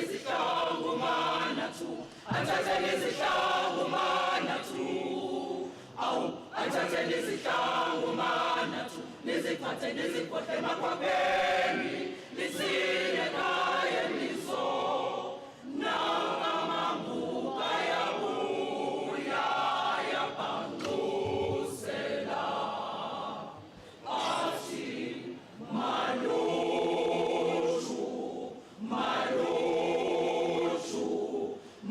izihlangu manathu, athathele izihlangu manathu. Awu, athathele izihlangu manathu, niziphathe niziphohle emakhwapheni, lisile ekhaya liso. Nangamambuka yabuya yapangquzela, athi malushu, malushu,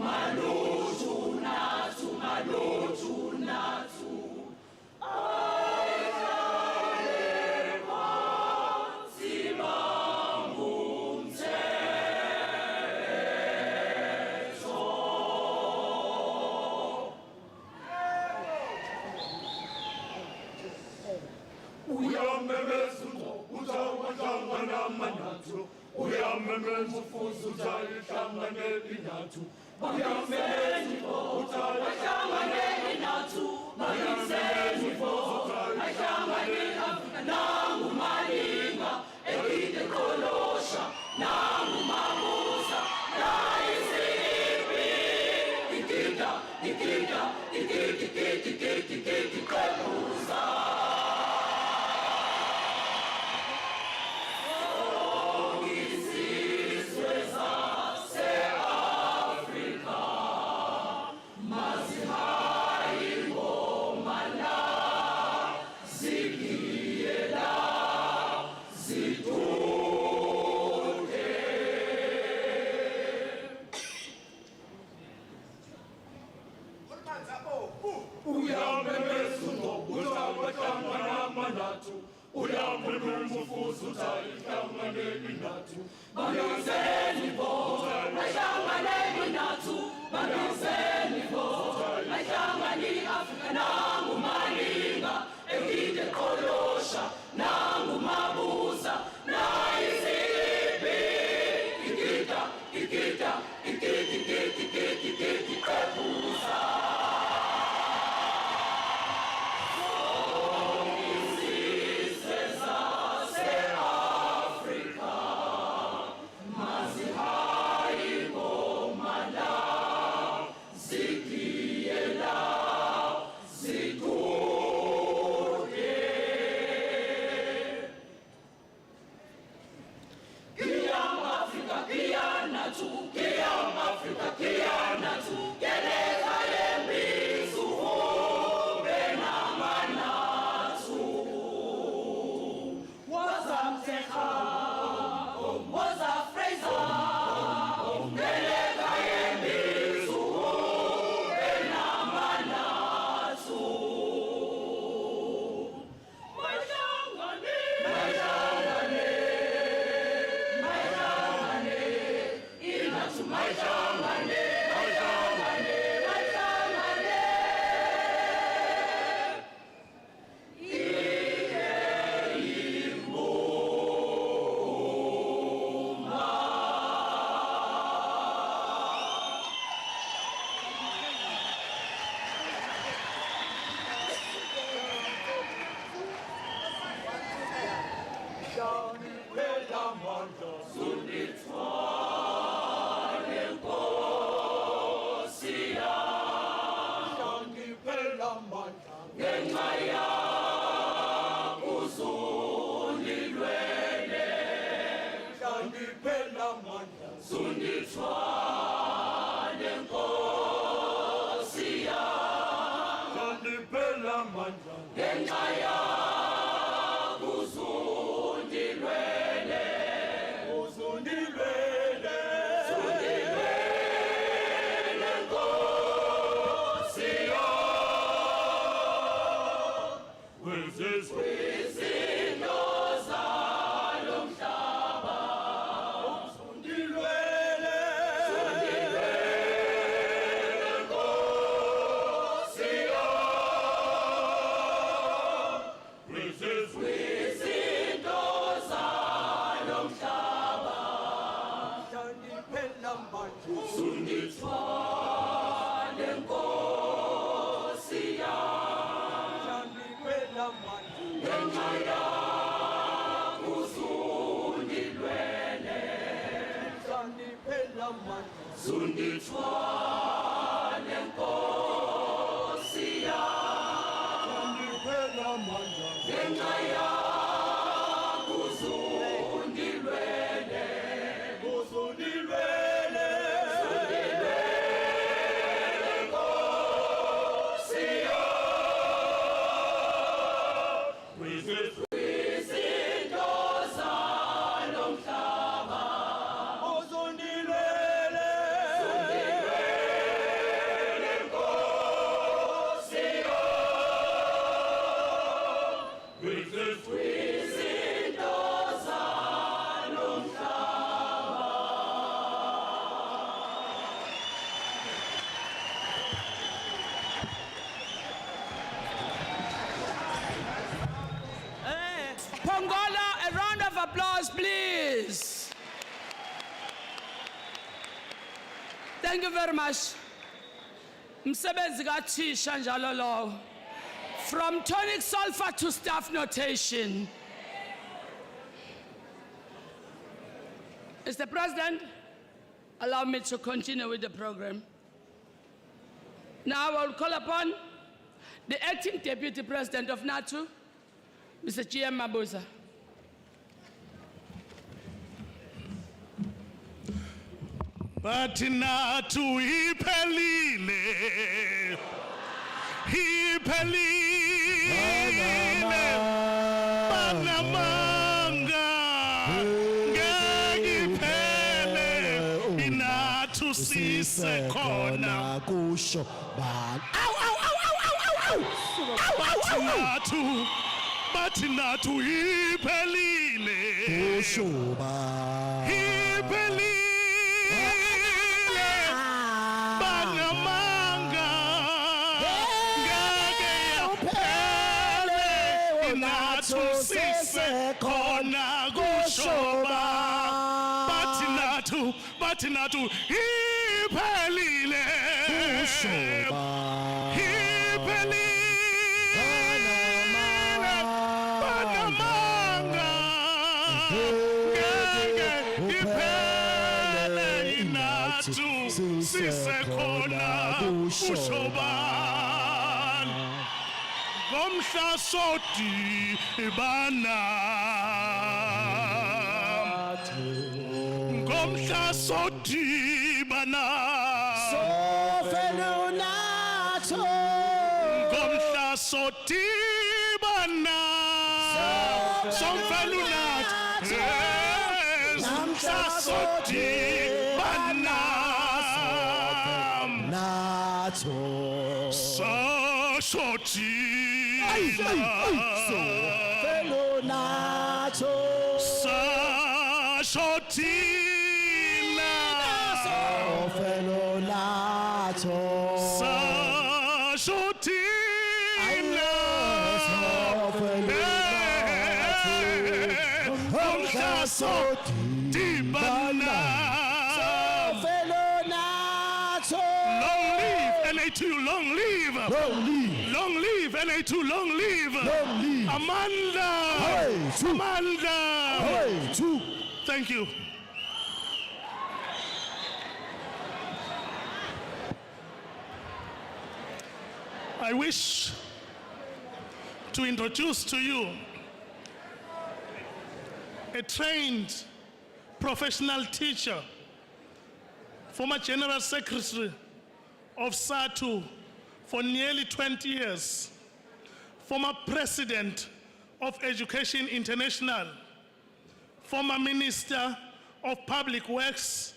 malushu nathu, malushu nathu. Uyamemeza ufuzo uthalihlangane nathu, uyamemeza uthalihlangane nathu, bayiseni fuzo uthalihlangane Afrika, nangu malinga ekide kolosha, nangu mabusa nayizipi, ikida ikida ikidi ikidi ikidi ikidi kwebuza. Uyamemeza ufuzo uthalihlangane nathu, bayiseni fuzo uthalihlangane nathu, bayiseni fuzo uthalihlangane Afrika, nangu malinga ekide kolosha, nangu mabusa nayizipi, ikida ikida ikidi ikidi ikidi ikidi kwebuza. Sundithwane Nkosi yami, ngenxa yakho uzundilwele, uzundilwele Nkosi yami, kwizinto zalo mhlaba, uzundilwele Nkosi yami, kwizinto zalo mhlaba. Pongola, a round of applause, please. Thank you very much. Msebenzi kaThisha njalo lo. From tonic sulfur to staff notation. Mr. President, allow me to continue with the program. Now I will call upon the acting Deputy President of NATO, Mr. GM Mabuza. Bathi nathu iphelile, banamanga, ngeke iphele, inathu sisekhona kusho bani. Bathi nathu iphelile, Kusho bani. Banamanga, ngeke iphele, inathu sisekhona kusho bani. Bathi nathu iphelile, Kusho bani. Banamanga, ngeke iphele, inathu sisekhona kusho bani. Ngomhla sodibana, ngomhla sodibana, ngomhla sodibana, somfelunathi, ngomhla sodibana, Nato. sashodila, Fellow Nato. sashodila, Fellow Nato. sashodila, ngomhla sodibana. Fellow Nato. Long live NA2, long live. Long live. Long live NA2, long live. Long live. Amanda. Hey, two. Amanda. Hey, two. Thank you. I wish to introduce to you a trained professional teacher, former General Secretary of SATU for nearly 20 years, former President of Education International, former Minister of Public Works,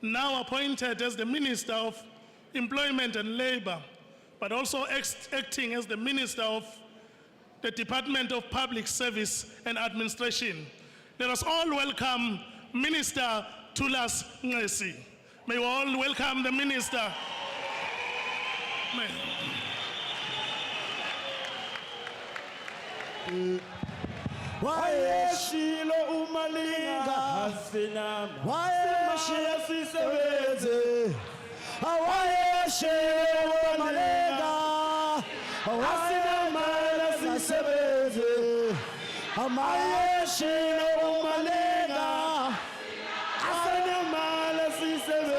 now appointed as the Minister of Employment and Labor, but also acting as the Minister of the Department of Public Service and Administration. Let us all welcome Minister Thulas Ngesi. May we all welcome the Minister. Wayeshilo umalinga wayeshiya sisebenze awayeshilo umalinga asinamala sisebenze amayeshilo umalinga asinamala sisebenze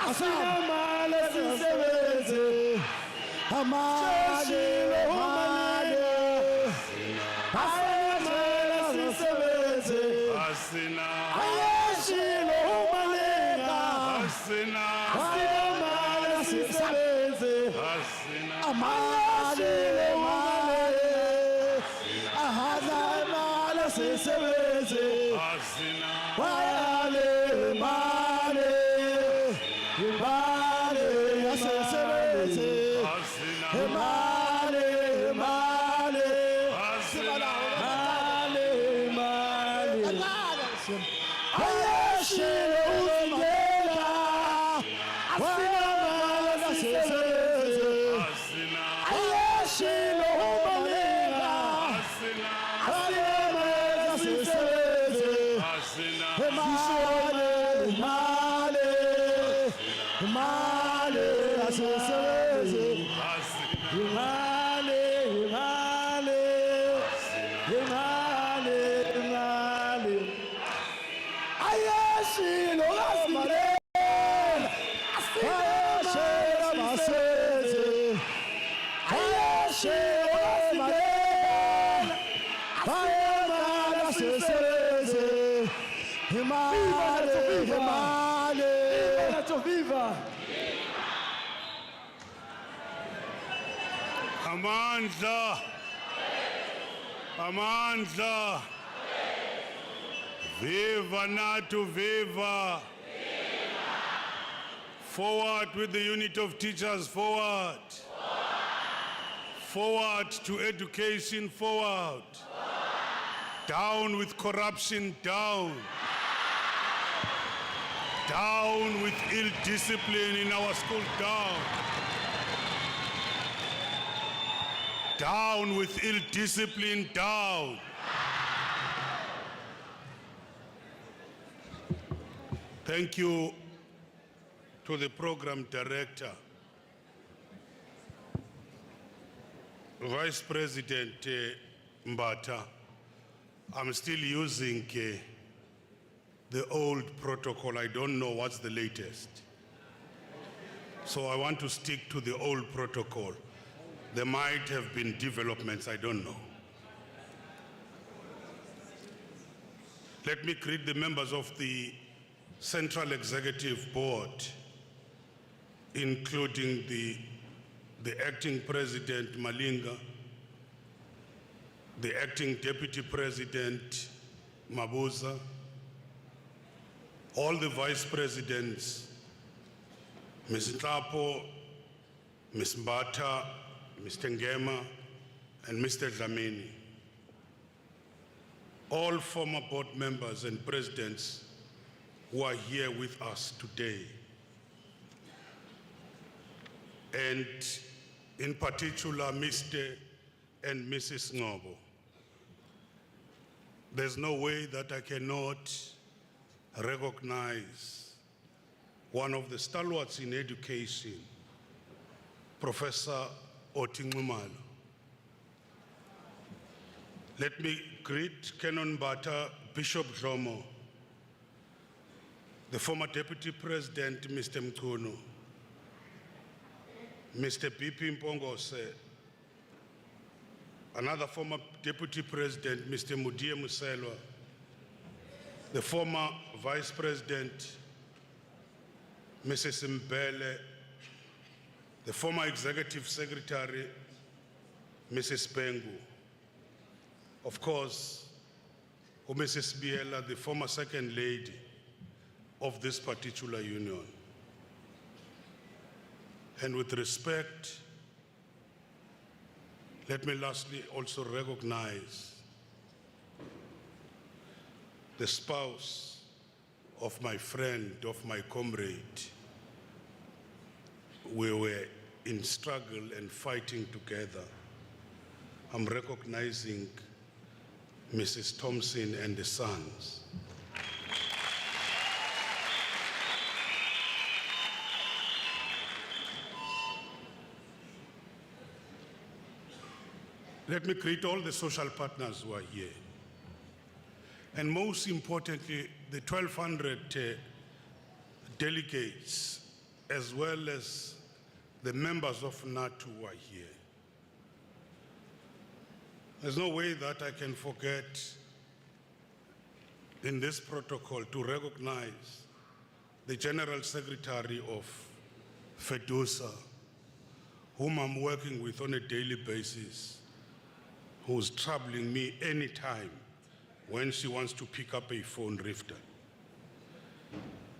asinamali sisebenze amali mali asinamali sisebenze ayeshilo umalenga asinamali sisebenze amali mali asinamali sisebenze wayale mali imali yasesebenze imali imali imali ayeshilo umalenga asinamali sisebenze ayeshilo umalenga asinamali sisebenze imali imali imali asisebenze imali imali imali imali ayeshilo umalenga ayeshilo basenze ayeshilo umalenga ayamali asisebenze imali imali viva Amandla. Viva Natu, viva. Forward with the unit of teachers, forward. Forward to education, forward. Down with corruption, down. Down with ill discipline in our school, down. Down with ill discipline, down. Thank you to the program director, Vice President Mbata. I'm still using the old protocol. I don't know what's the latest. So I want to stick to the old protocol. There might have been developments, I don't know. Let me greet the members of the Central Executive Board, including the acting President Malinga, the acting Deputy President Mabuza, all the Vice Presidents, Ms. Ntapo, Ms. Mbata, Mr. Ngema, and Mr. Dlamini, all former board members and presidents who are here with us today, and in particular, Mr. and Mrs. Ngobo. There's no way that I cannot recognize one of the stalwarts in education, Professor Otingumalo. Let me greet Canon Bata, Bishop Dlomo, the former Deputy President, Mr. Mkuno, Mr. B.P. Mpongose, another former Deputy President, Mr. Mudia Muselwa, the former Vice President, Mrs. Mbele, the former Executive Secretary, Mrs. Pengu, of course, Mrs. Biela, the former Second Lady of this particular union. And with respect, let me lastly also recognize the spouse of my friend, of my comrade. We were in struggle and fighting together. I'm recognizing Mrs. Thompson and the sons. Let me greet all the social partners who are here. And most importantly, the 1,200 delegates, as well as the members of NATO who are here. There's no way that I can forget in this protocol to recognize the General Secretary of FEDUSA, whom I'm working with on a daily basis, who's troubling me anytime when she wants to pick up a phone rifter.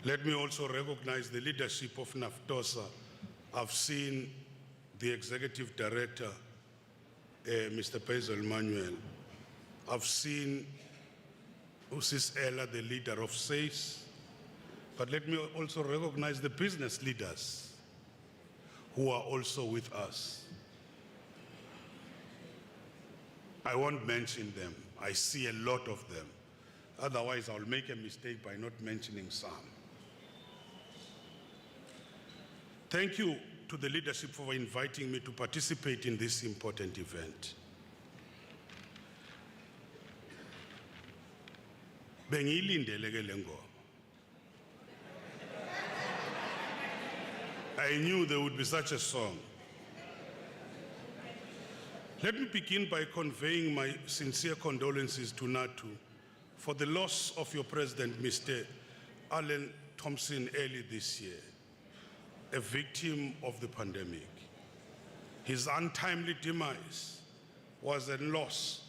Let me also recognize the leadership of NAFTOSA. I've seen the Executive Director, Mr. Basil Manuel. I've seen Usis Ella, the leader of SACE. But let me also recognize the business leaders who are also with us. I won't mention them. I see a lot of them. Otherwise, I'll make a mistake by not mentioning some. Thank you to the leadership for inviting me to participate in this important event. Bengiyilindele ke le ngoma. I knew there would be such a song. Let me begin by conveying my sincere condolences to NATO for the loss of your president, Mr. Alan Thompson, early this year, a victim of the pandemic. His untimely demise was a loss,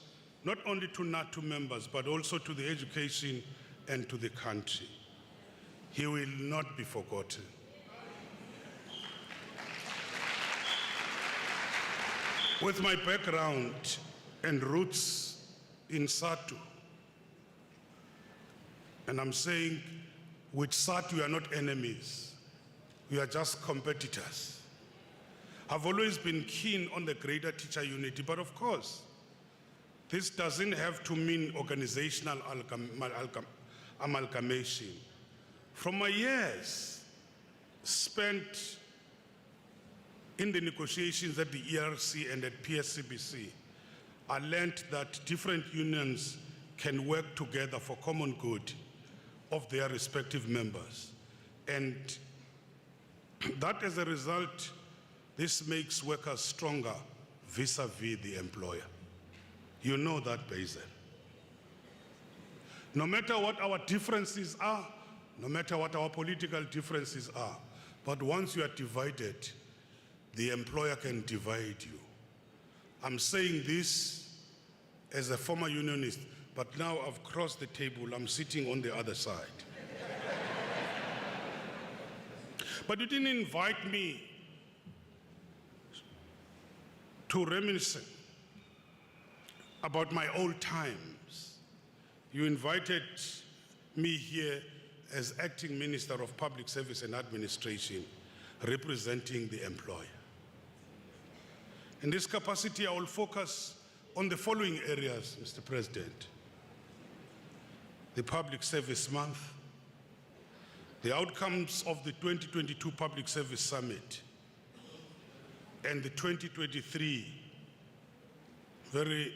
not only to NATO members, but also to the education and to the country. He will not be forgotten. With my background and roots in SATU, and I'm saying with SATU we are not enemies, we are just competitors. I've always been keen on the greater teacher unity, but of course, this doesn't have to mean organizational amalgamation. From my years spent in the negotiations at the ERC and at PSCBC, I learned that different unions can work together for common good of their respective members. And that as a result, this makes workers stronger vis-a-vis the employer. You know that, Basil. No matter what our differences are, no matter what our political differences are, but once you are divided, the employer can divide you. I'm saying this as a former unionist, but now I've crossed the table, I'm sitting on the other side. But you didn't invite me to reminisce about my old times. You invited me here as acting Minister of Public Service and Administration, representing the employer. In this capacity, I will focus on the following areas, Mr. President. The Public Service Month, the outcomes of the 2022 Public Service Summit, and the 2023 very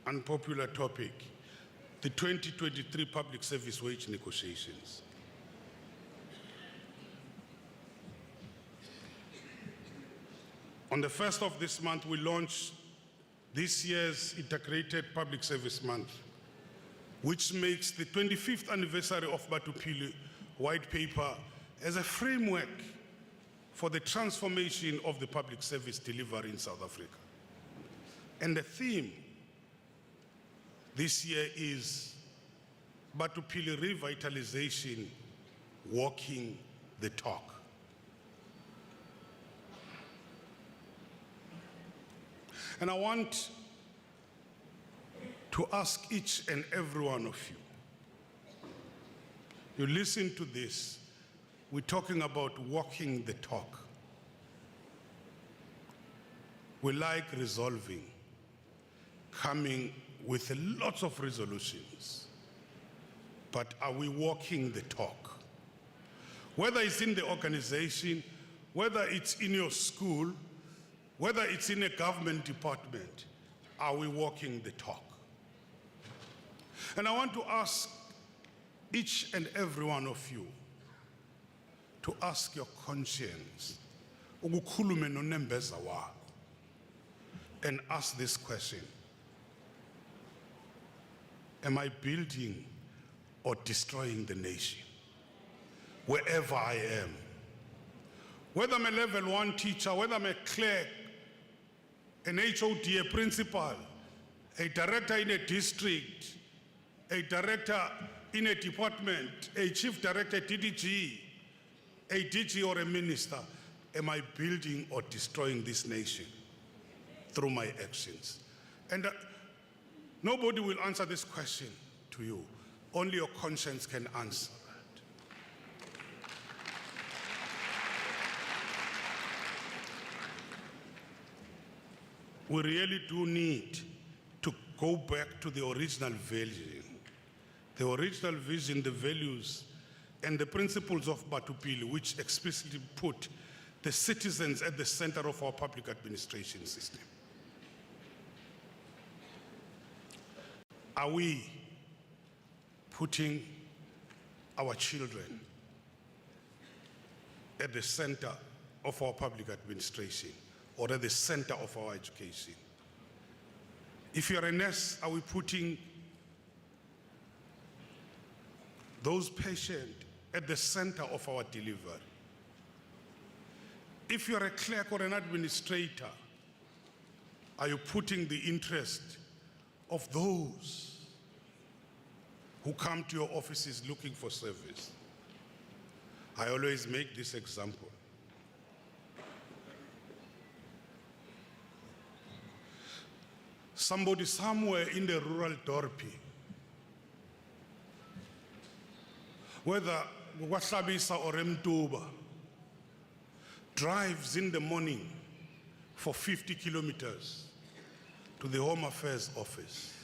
unpopular topic, the 2023 Public Service Wage Negotiations. On the 1st of this month, we launched this year's Integrated Public Service Month, which makes the 25th anniversary of Batupili White Paper as a framework for the transformation of the public service delivery in South Africa. And the theme this year is Batupili Revitalization, Walking the Talk. And I want to ask each and every one of you, you listen to this, we're talking about walking the talk. We like resolving, coming with lots of resolutions, but are we walking the talk? Whether it's in the organization, whether it's in your school, whether it's in a government department, are we walking the talk? And I want to ask each and every one of you, to ask your conscience, ukukhulume nonembeza wakho, and ask this question: am I building or destroying the nation? Wherever I am, whether I'm a level 1 teacher, whether I'm a clerk, an HOD, a principal, a director in a district, a director in a department, a chief director, DDG, a DG or a minister, am I building or destroying this nation through my actions? And nobody will answer this question to you. Only your conscience can answer that. We really do need to go back to the original vision. The original vision, the values, and the principles of Batupili, which explicitly put the citizens at the center of our public administration system. Are we putting our children at the center of our public administration or at the center of our education? If you're a nurse, are we putting those patients at the center of our delivery? If you're a clerk or an administrator, are you putting the interest of those who come to your offices looking for service? I always make this example. Somebody somewhere in the rural Dorpi, whether Wahlabisa or Mtuba, drives in the morning for 50 kilometers to the Home Affairs office.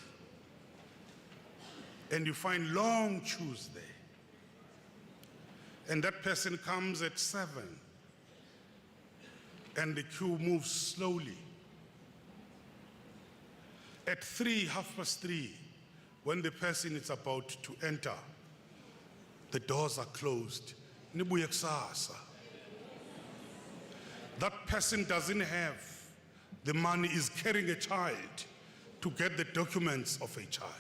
And you find long queues there. And that person comes at 7, and the queue moves slowly. At 3:30, when the person is about to enter, the doors are closed. Nibuye kusasa. That person doesn't have the money, is carrying a child to get the documents of a child.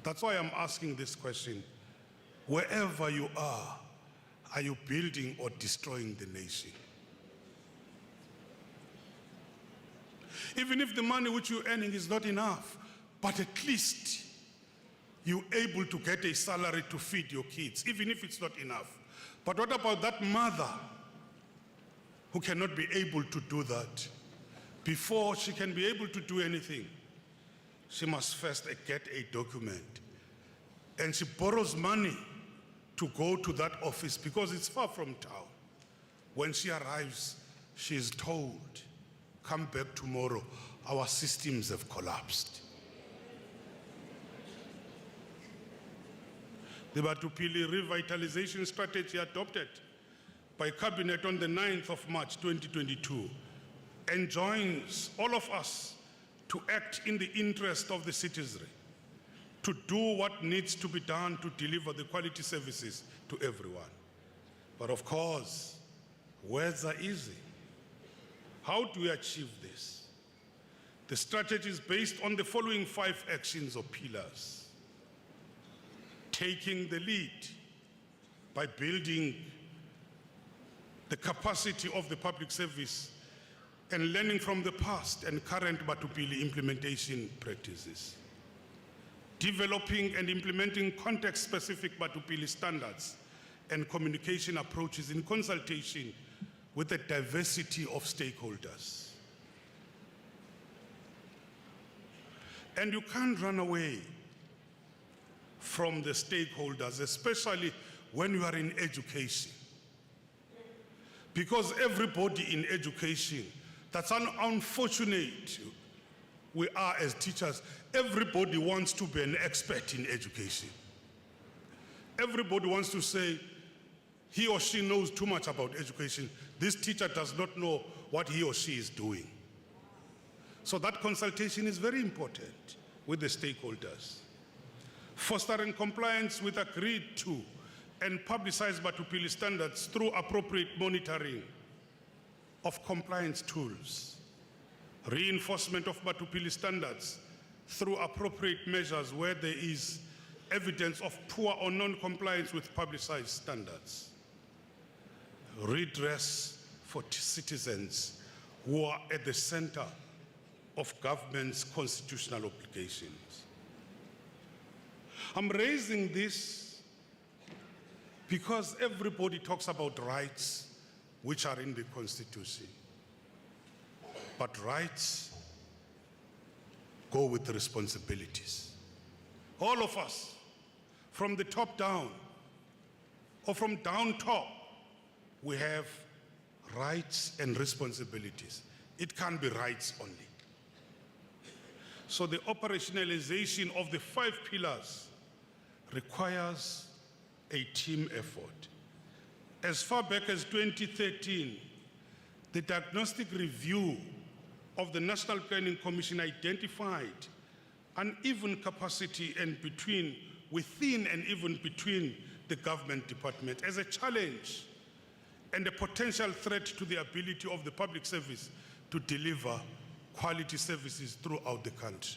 That's why I'm asking this question. Wherever you are you building or destroying the nation? Even if the money which you're earning is not enough, but at least you're able to get a salary to feed your kids, even if it's not enough. But what about that mother who cannot be able to do that? Before she can be able to do anything, she must first get a document. And she borrows money to go to that office because it's far from town. When she arrives, she is told, come back tomorrow, our systems have collapsed. The Batupili revitalization strategy adopted by Cabinet on the 9th of March 2022 enjoins all of us to act in the interest of the citizenry, to do what needs to be done to deliver the quality services to everyone. But of course, words are easy. How do we achieve this? The strategy is based on the following 5 actions or pillars. Taking the lead by building the capacity of the public service and learning from the past and current Batupili implementation practices. Developing and implementing context-specific Batupili standards and communication approaches in consultation with a diversity of stakeholders. And you can't run away from the stakeholders, especially when you are in education. Because everybody in education, that's unfortunate, we are as teachers, everybody wants to be an expert in education. Everybody wants to say he or she knows too much about education. This teacher does not know what he or she is doing. So that consultation is very important with the stakeholders. Fostering compliance with agreed to and publicize Batupili standards through appropriate monitoring of compliance tools, reinforcement of Batupili standards through appropriate measures where there is evidence of poor or non-compliance with publicized standards, redress for citizens who are at the center of government's constitutional obligations. I'm raising this because everybody talks about rights which are in the Constitution. But rights go with responsibilities. All of us, from the top down or from down top, we have rights and responsibilities. It can't be rights only. So the operationalization of the 5 pillars requires a team effort. As far back as 2013, the diagnostic review of the National Planning Commission identified uneven capacity within and even between the government department as a challenge and a potential threat to the ability of the public service to deliver quality services throughout the country.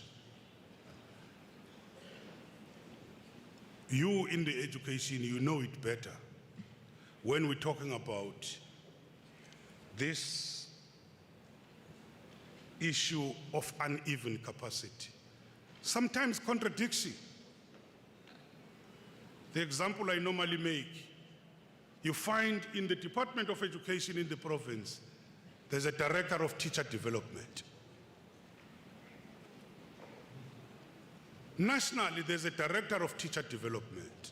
You in the education, you know it better when we're talking about this issue of uneven capacity. Sometimes contradiction. The example I normally make, you find in the Department of Education in the province, there's a director of teacher development. Nationally, there's a director of teacher development.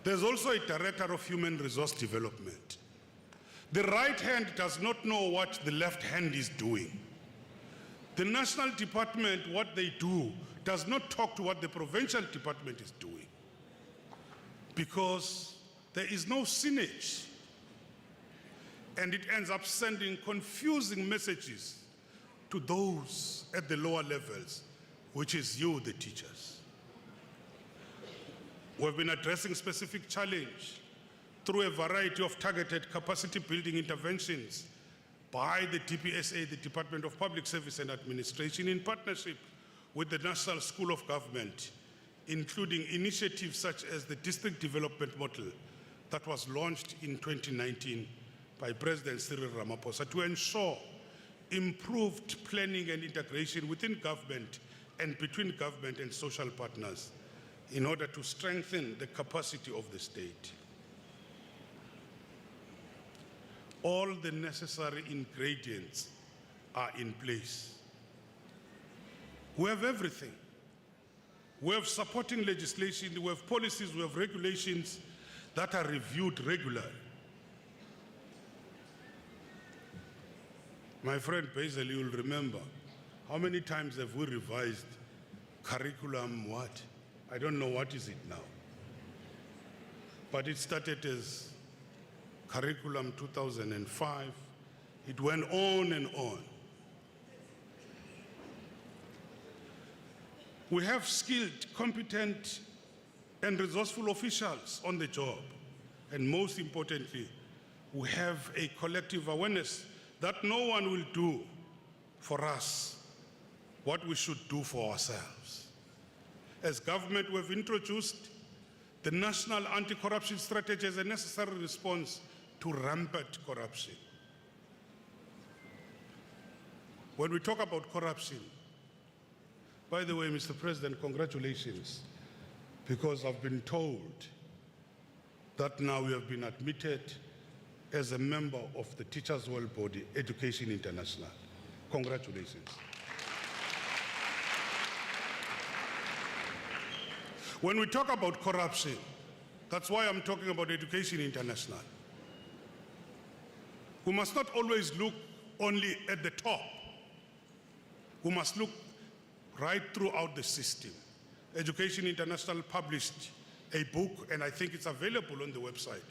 There's also a director of human resource development. The right hand does not know what the left hand is doing. The national department, what they do, does not talk to what the provincial department is doing, because there is no synergy, and it ends up sending confusing messages to those at the lower levels, which is you, the teachers. We've been addressing specific challenge through a variety of targeted capacity building interventions by the DPSA, the Department of Public Service and Administration, in partnership with the National School of Government, including initiatives such as the District Development Model that was launched in 2019 by President Cyril Ramaphosa to ensure improved planning and integration within government and between government and social partners in order to strengthen the capacity of the state. All the necessary ingredients are in place. We have everything. We have supporting legislation, we have policies, we have regulations that are reviewed regularly. My friend Basil, you'll remember, how many times have we revised curriculum what? I don't know what is it now. But it started as curriculum 2005. It went on and on. We have skilled, competent, and resourceful officials on the job. And most importantly, we have a collective awareness that no one will do for us what we should do for ourselves. As government, we've introduced the National Anti-Corruption Strategy as a necessary response to rampant corruption. When we talk about corruption, by the way, Mr. President, congratulations, because I've been told that now we have been admitted as a member of the Teachers' World Body, Education International. Congratulations. When we talk about corruption, that's why I'm talking about Education International. We must not always look only at the top. We must look right throughout the system. Education International published a book, and I think it's available on the website,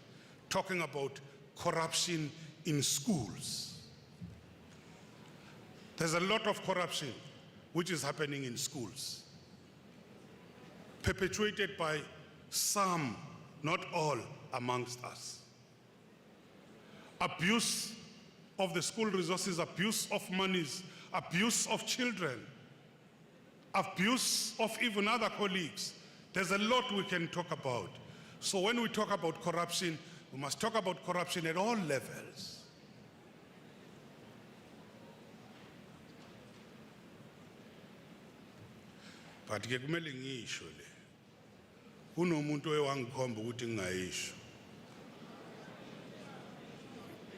talking about corruption in schools. There's a lot of corruption which is happening in schools, perpetuated by some not all amongst us. Abuse of the school resources, abuse of monies, abuse of children, abuse of even other colleagues. There's a lot we can talk about. So when we talk about corruption, we must talk about corruption at all levels. But ke kumele ngisho le. Kunomuntu owangikhomba ukuthi ngingayisho.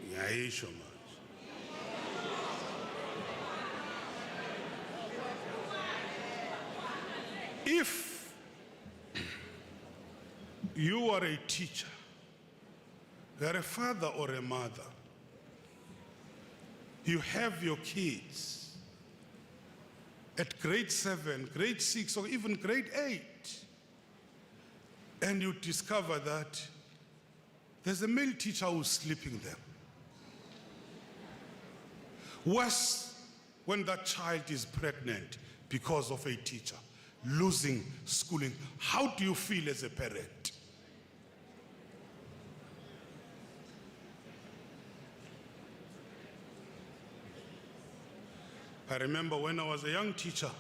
Ngiyayisho manje. If you are a teacher, you are a father or a mother, you have your kids at grade 7, grade 6, or even grade 8, and you discover that there's a male teacher who's sleeping them. Worse, when that child is pregnant because of a teacher, losing schooling, how do you feel as a parent? I remember when I was a young teacher,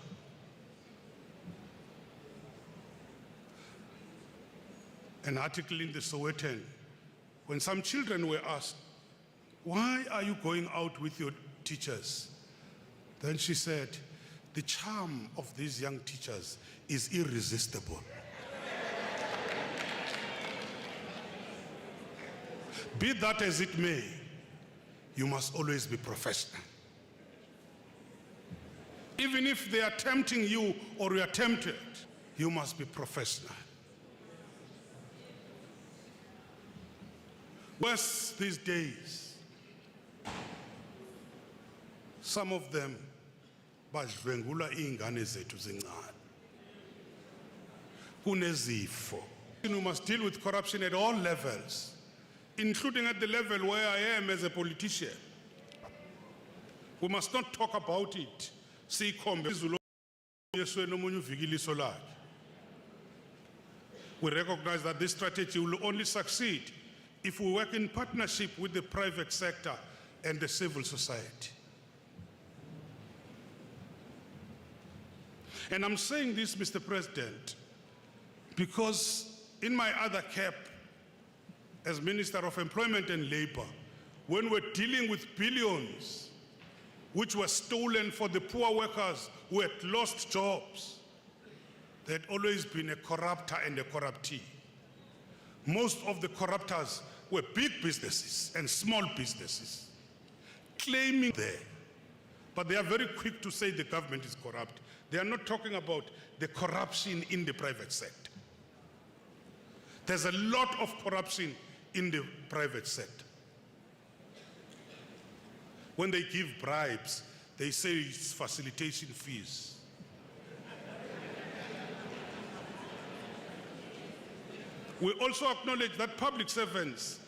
an article in the Sowetan, when some children were asked, why are you going out with your teachers? Then she said, the charm of these young teachers is irresistible. Be that as it may, you must always be professional. Even if they are tempting you or you are tempted, you must be professional. Worse these days, some of them badlwengula iy'ngane zethu zincane. Kunezifo. We must deal with corruption at all levels, including at the level where I am as a politician. We must not talk about it. We recognize that this strategy will only succeed if we work in partnership with the private sector and the civil society. And I'm saying this, Mr. President, because in my other cap as Minister of Employment and Labor, when we're dealing with billions which were stolen for the poor workers who had lost jobs, there had always been a corrupter and a corruptee. Most of the corruptors were big businesses and small businesses, claiming there. But they are very quick to say the government is corrupt. They are not talking about the corruption in the private sector. There's a lot of corruption in the private sector. When they give bribes, they say it's facilitation fees. We also acknowledge that public servants,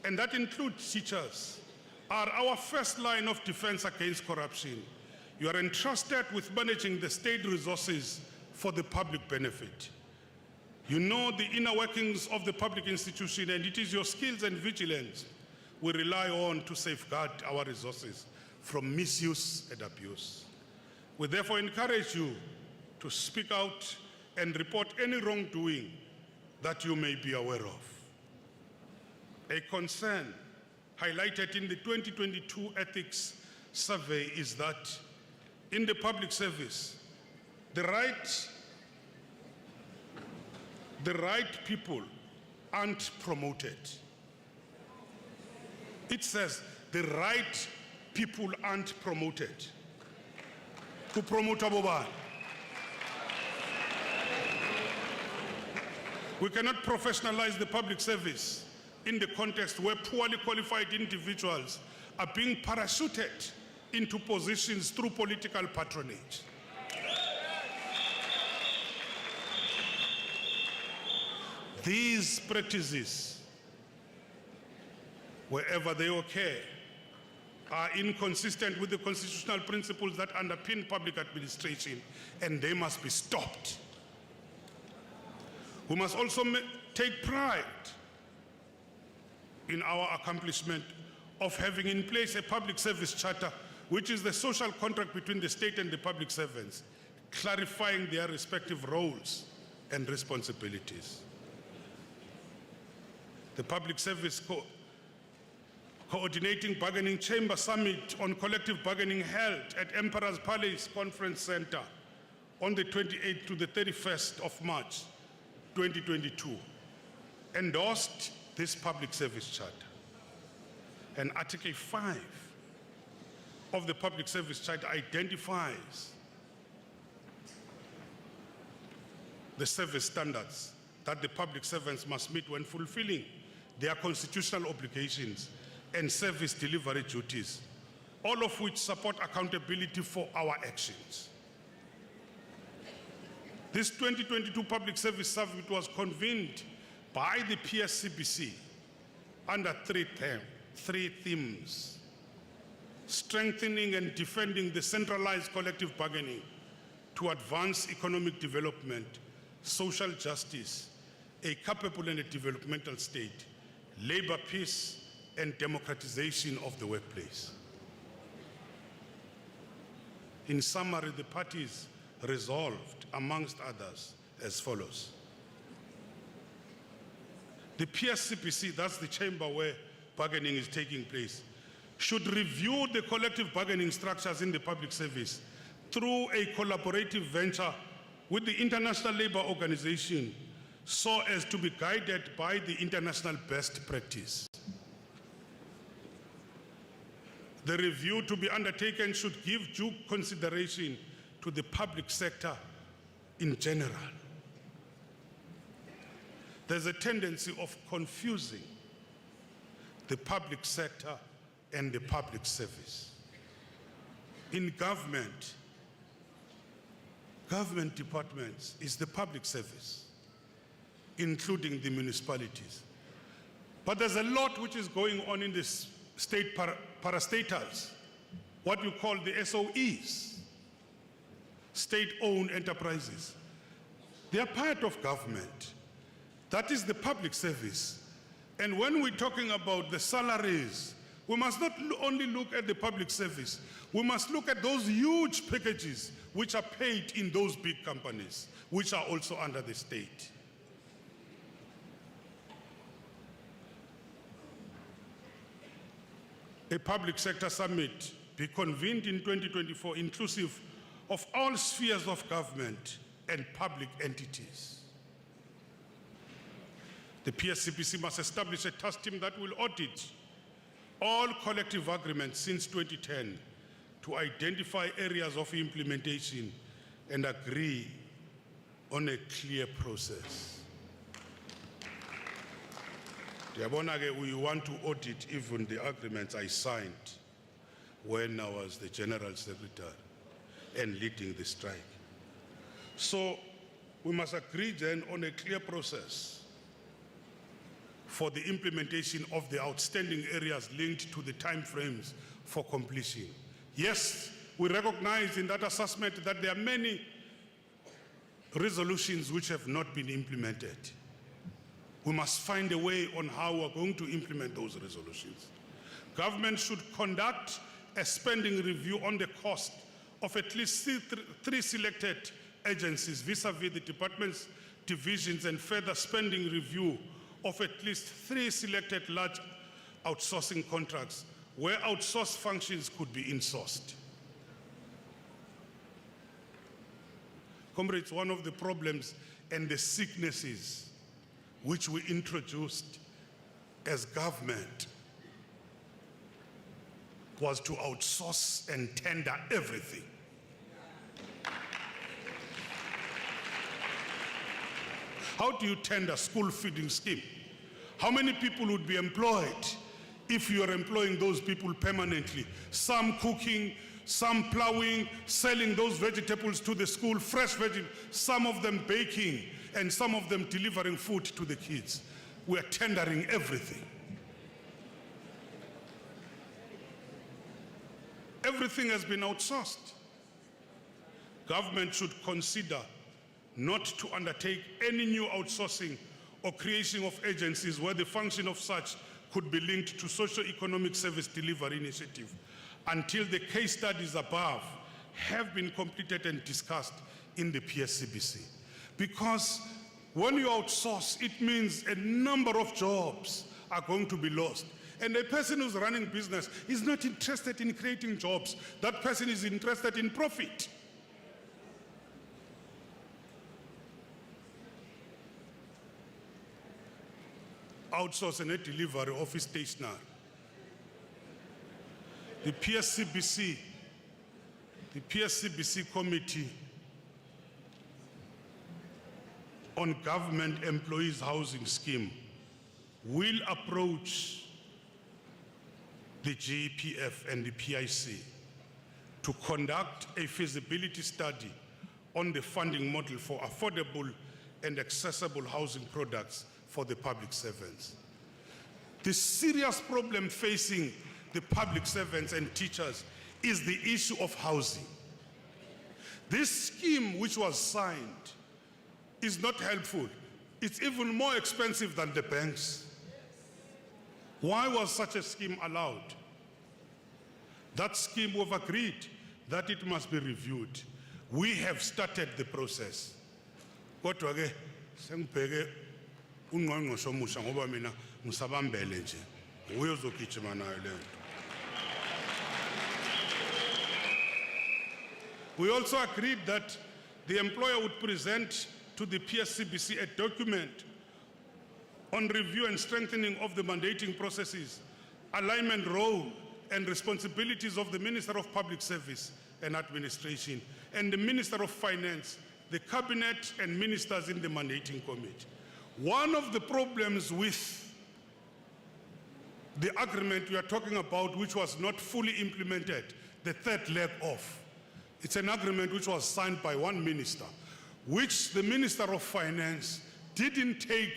and that includes teachers, are our first line of defense against corruption. You are entrusted with managing the state resources for the public benefit. You know the inner workings of the public institution, and it is your skills and vigilance we rely on to safeguard our resources from misuse and abuse. We therefore encourage you to speak out and report any wrongdoing that you may be aware of. A concern highlighted in the 2022 ethics survey is that in the public service, the right people aren't promoted. It says the right people aren't promoted. Who promote Aboban? We cannot professionalize the public service in the context where poorly qualified individuals are being parachuted into positions through political patronage. These practices, wherever they occur, are inconsistent with the constitutional principles that underpin public administration, and they must be stopped. We must also take pride in our accomplishment of having in place a public service charter, which is the social contract between the state and the public servants, clarifying their respective roles and responsibilities. The Public Service Coordinating Bargaining Chamber Summit on Collective Bargaining held at Emperor's Palace Conference Center on the 28th to the 31st of March 2022 endorsed this public service charter. And Article 5 of the Public Service Charter identifies the service standards that the public servants must meet when fulfilling their constitutional obligations and service delivery duties, all of which support accountability for our actions. This 2022 Public Service Summit was convened by the PSCBC under three themes: strengthening and defending the centralized collective bargaining to advance economic development, social justice, a capable and a developmental state, labor peace, and democratization of the workplace. In summary, the parties resolved, amongst others, as follows. The PSCBC, that's the chamber where bargaining is taking place, should review the collective bargaining structures in the public service through a collaborative venture with the International Labour Organization so as to be guided by the international best practice. The review to be undertaken should give due consideration to the public sector in general. There's a tendency of confusing the public sector and the public service. In government departments is the public service, including the municipalities. But there's a lot which is going on in this state parastatals, what you call the SOEs, state-owned enterprises. They are part of government. That is the public service. And when we're talking about the salaries, we must not only look at the public service, we must look at those huge packages which are paid in those big companies, which are also under the state. A public sector summit be convened in 2024, inclusive of all spheres of government and public entities. The PSCBC must establish a task team that will audit all collective agreements since 2010 to identify areas of implementation and agree on a clear process. We want to audit even the agreements I signed when I was the General Secretary and leading the strike. So we must agree then on a clear process for the implementation of the outstanding areas linked to the timeframes for completion. Yes, we recognize in that assessment that there are many resolutions which have not been implemented. We must find a way on how we're going to implement those resolutions. Government should conduct a spending review on the cost of at least three selected agencies vis-a-vis the departments, divisions, and further spending review of at least 3 selected large outsourcing contracts where outsourced functions could be insourced. Comrades, one of the problems and the sicknesses which we introduced as government was to outsource and tender everything. How do you tender school feeding scheme? How many people would be employed if you are employing those people permanently? Some cooking, some plowing, selling those vegetables to the school, fresh vegetables, some of them baking, and some of them delivering food to the kids. We are tendering everything. Everything has been outsourced. Government should consider not to undertake any new outsourcing or creation of agencies where the function of such could be linked to socio-economic service delivery initiative until the case studies above have been completed and discussed in the PSCBC. Because when you outsource, it means a number of jobs are going to be lost. And a person who's running business is not interested in creating jobs. That person is interested in profit. Outsource and delivery office stationery. The PSCBC Committee on Government Employees Housing Scheme will approach the GEPF and the PIC to conduct a feasibility study on the funding model for affordable and accessible housing products for the public servants. The serious problem facing the public servants and teachers is the issue of housing. This scheme, which was signed, is not helpful. It's even more expensive than the banks. Why was such a scheme allowed? That scheme, we've agreed that it must be reviewed. We have started the process. Kodwa ke sengibheke ungqongqoshe omusha ngoba mina ngisabambele nje. Uyozogijima nayo le nto. We also agreed that the employer would present to the PSCBC a document on review and strengthening of the mandating processes, alignment role and responsibilities of the Minister of Public Service and Administration and the Minister of Finance, the Cabinet and ministers in the mandating committee. One of the problems with the agreement we are talking about, which was not fully implemented, the third leg off, it's an agreement which was signed by one minister, which the Minister of Finance didn't take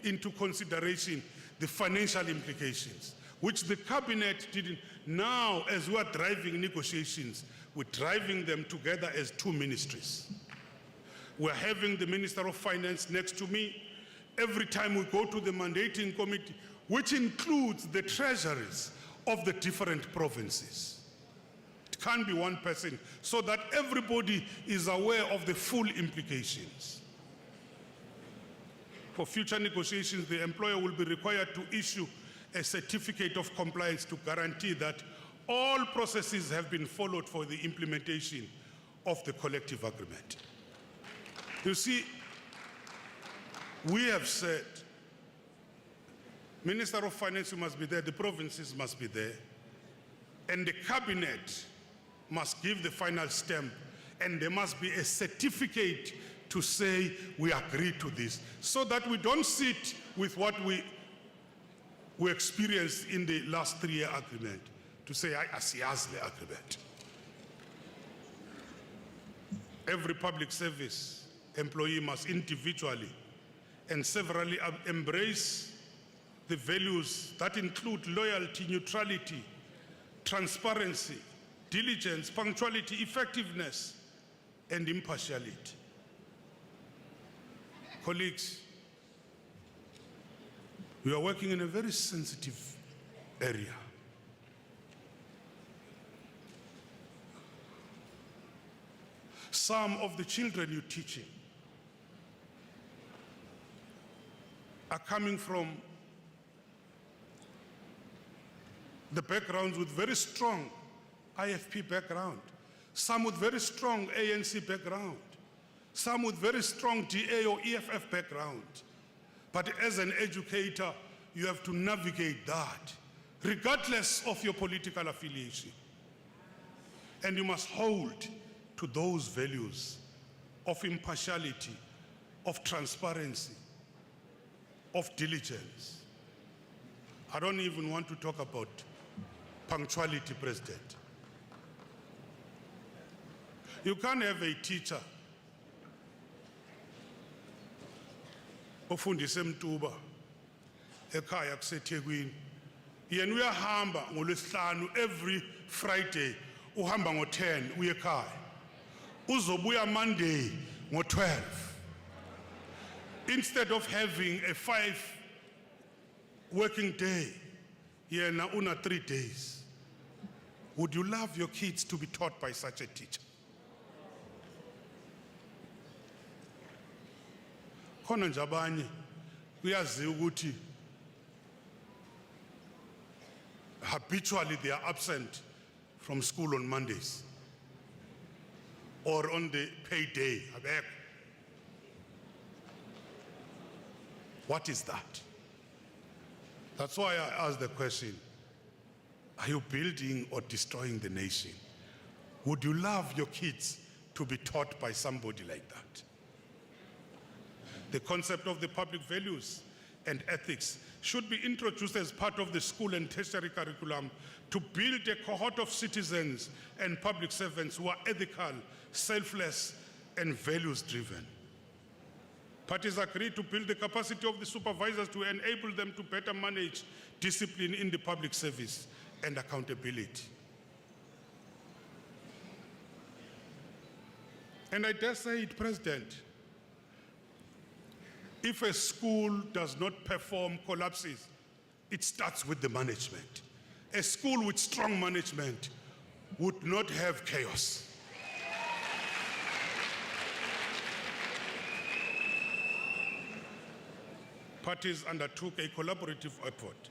into consideration the financial implications, which the Cabinet didn't. Now, as we are driving negotiations, we're driving them together as two ministries. We're having the Minister of Finance next to me. Every time we go to the mandating committee, which includes the treasuries of the different provinces. It can't be one person, so that everybody is aware of the full implications. For future negotiations, the employer will be required to issue a certificate of compliance to guarantee that all processes have been followed for the implementation of the collective agreement. You see, we have said, Minister of Finance must be there, the provinces must be there, and the Cabinet must give the final stamp, and there must be a certificate to say we agree to this, so that we don't sit with what we experienced in the last 3-year agreement, to say, asiyazi le agreement. Every public service employee must individually and severally embrace the values that include loyalty, neutrality, transparency, diligence, punctuality, effectiveness, and impartiality. Colleagues, we are working in a very sensitive area. Some of the children you're teaching are coming from the backgrounds with very strong IFP background, some with very strong ANC background, some with very strong DA or EFF background. But as an educator, you have to navigate that, regardless of your political affiliation. And you must hold to those values of impartiality, of transparency, of diligence. I don't even want to talk about punctuality, President. You can't have a teacher ofundise eMtuba ekhaya kuseThekwini yena uyahamba ngoLwesihlanu every Friday uhamba ngo10 uye ekhaya uzobuya Monday ngo12 Instead of having a 5 working day, yeah, now una 3 days, would you love your kids to be taught by such a teacher? Khona nje abanye kuyaziwa ukuthi habitually they are absent from school on Mondays or on the payday. What is that? That's why I asked the question, are you building or destroying the nation? Would you love your kids to be taught by somebody like that? The concept of the public values and ethics should be introduced as part of the school and tertiary curriculum to build a cohort of citizens and public servants who are ethical, selfless, and values-driven. Parties agreed to build the capacity of the supervisors to enable them to better manage discipline in the public service and accountability. And I dare say it, President, if a school does not perform, collapses, it starts with the management. A school with strong management would not have chaos. Parties undertook a collaborative effort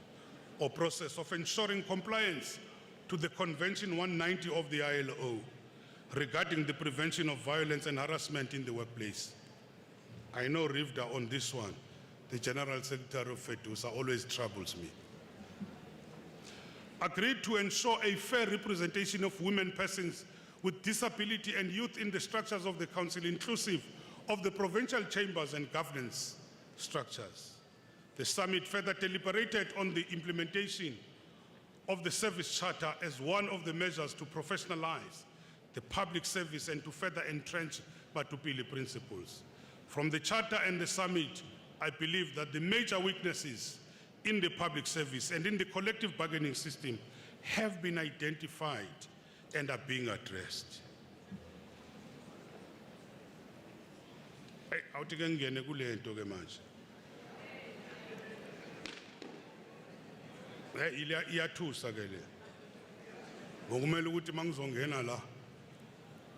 or process of ensuring compliance to the Convention 190 of the ILO regarding the prevention of violence and harassment in the workplace. I know Rivda on this one, the General Secretary of FEDUSA always troubles me. Agreed to ensure a fair representation of women, persons with disability and youth in the structures of the Council, inclusive of the provincial chambers and governance structures. The summit further deliberated on the implementation of the service charter as one of the measures to professionalize the public service and to further entrench Matupili principles. From the charter and the summit, I believe that the major weaknesses in the public service and in the collective bargaining system have been identified and are being addressed. Awuthi ke ngene kule nto ke manje. Iyathusa ke le. Ngokumele ukuthi mangizongena la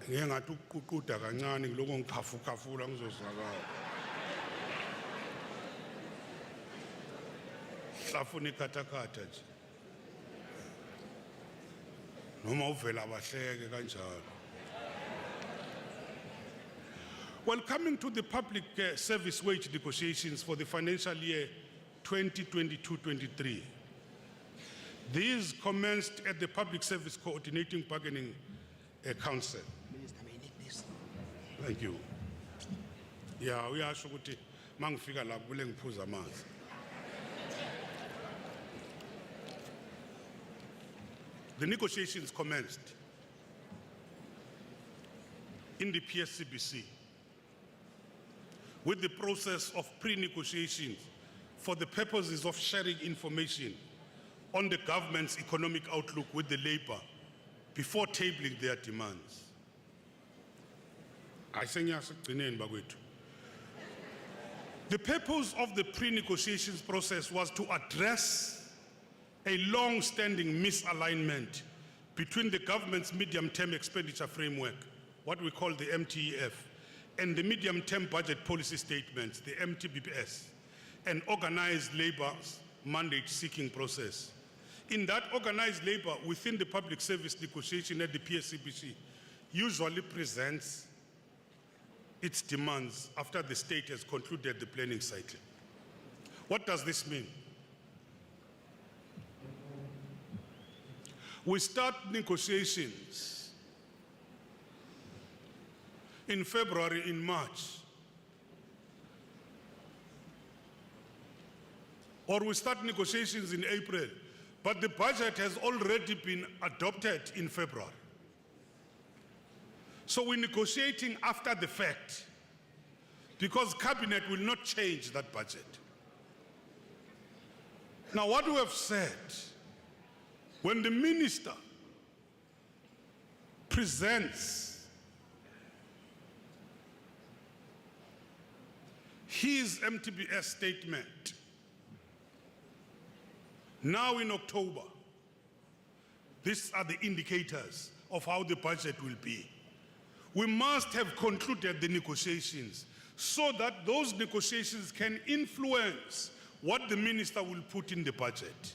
ngeke ngathi ukuququda kancane kuloko ngikhafukafula ngizozwakala. Hlafuna ikhathakhatha nje. Noma uvela abahleke kanjalo. Well, coming to the public service wage negotiations for the financial year 2022-23, these commenced at the Public Service Coordinating Bargaining Council. Minister, may I need this? Thank you. Yeah, uyasho ukuthi mangifika la kule ngiphuza amanzi. The negotiations commenced in the PSCBC with the process of pre-negotiations for the purposes of sharing information on the government's economic outlook with the labor before tabling their demands. The purpose of the pre-negotiations process was to address a long-standing misalignment between the government's medium-term expenditure framework, what we call the MTEF, and the medium-term budget policy statements, the MTBPS, and organized labor's mandate-seeking process. In that, organized labor within the public service negotiation at the PSCBC usually presents its demands after the state has concluded the planning cycle. What does this mean? We start negotiations in February, in March, or we start negotiations in April, but the budget has already been adopted in February. So we're negotiating after the fact because cabinet will not change that budget. Now what we have said, when the minister presents his MTBS statement, now in October, these are the indicators of how the budget will be. We must have concluded the negotiations so that those negotiations can influence what the minister will put in the budget.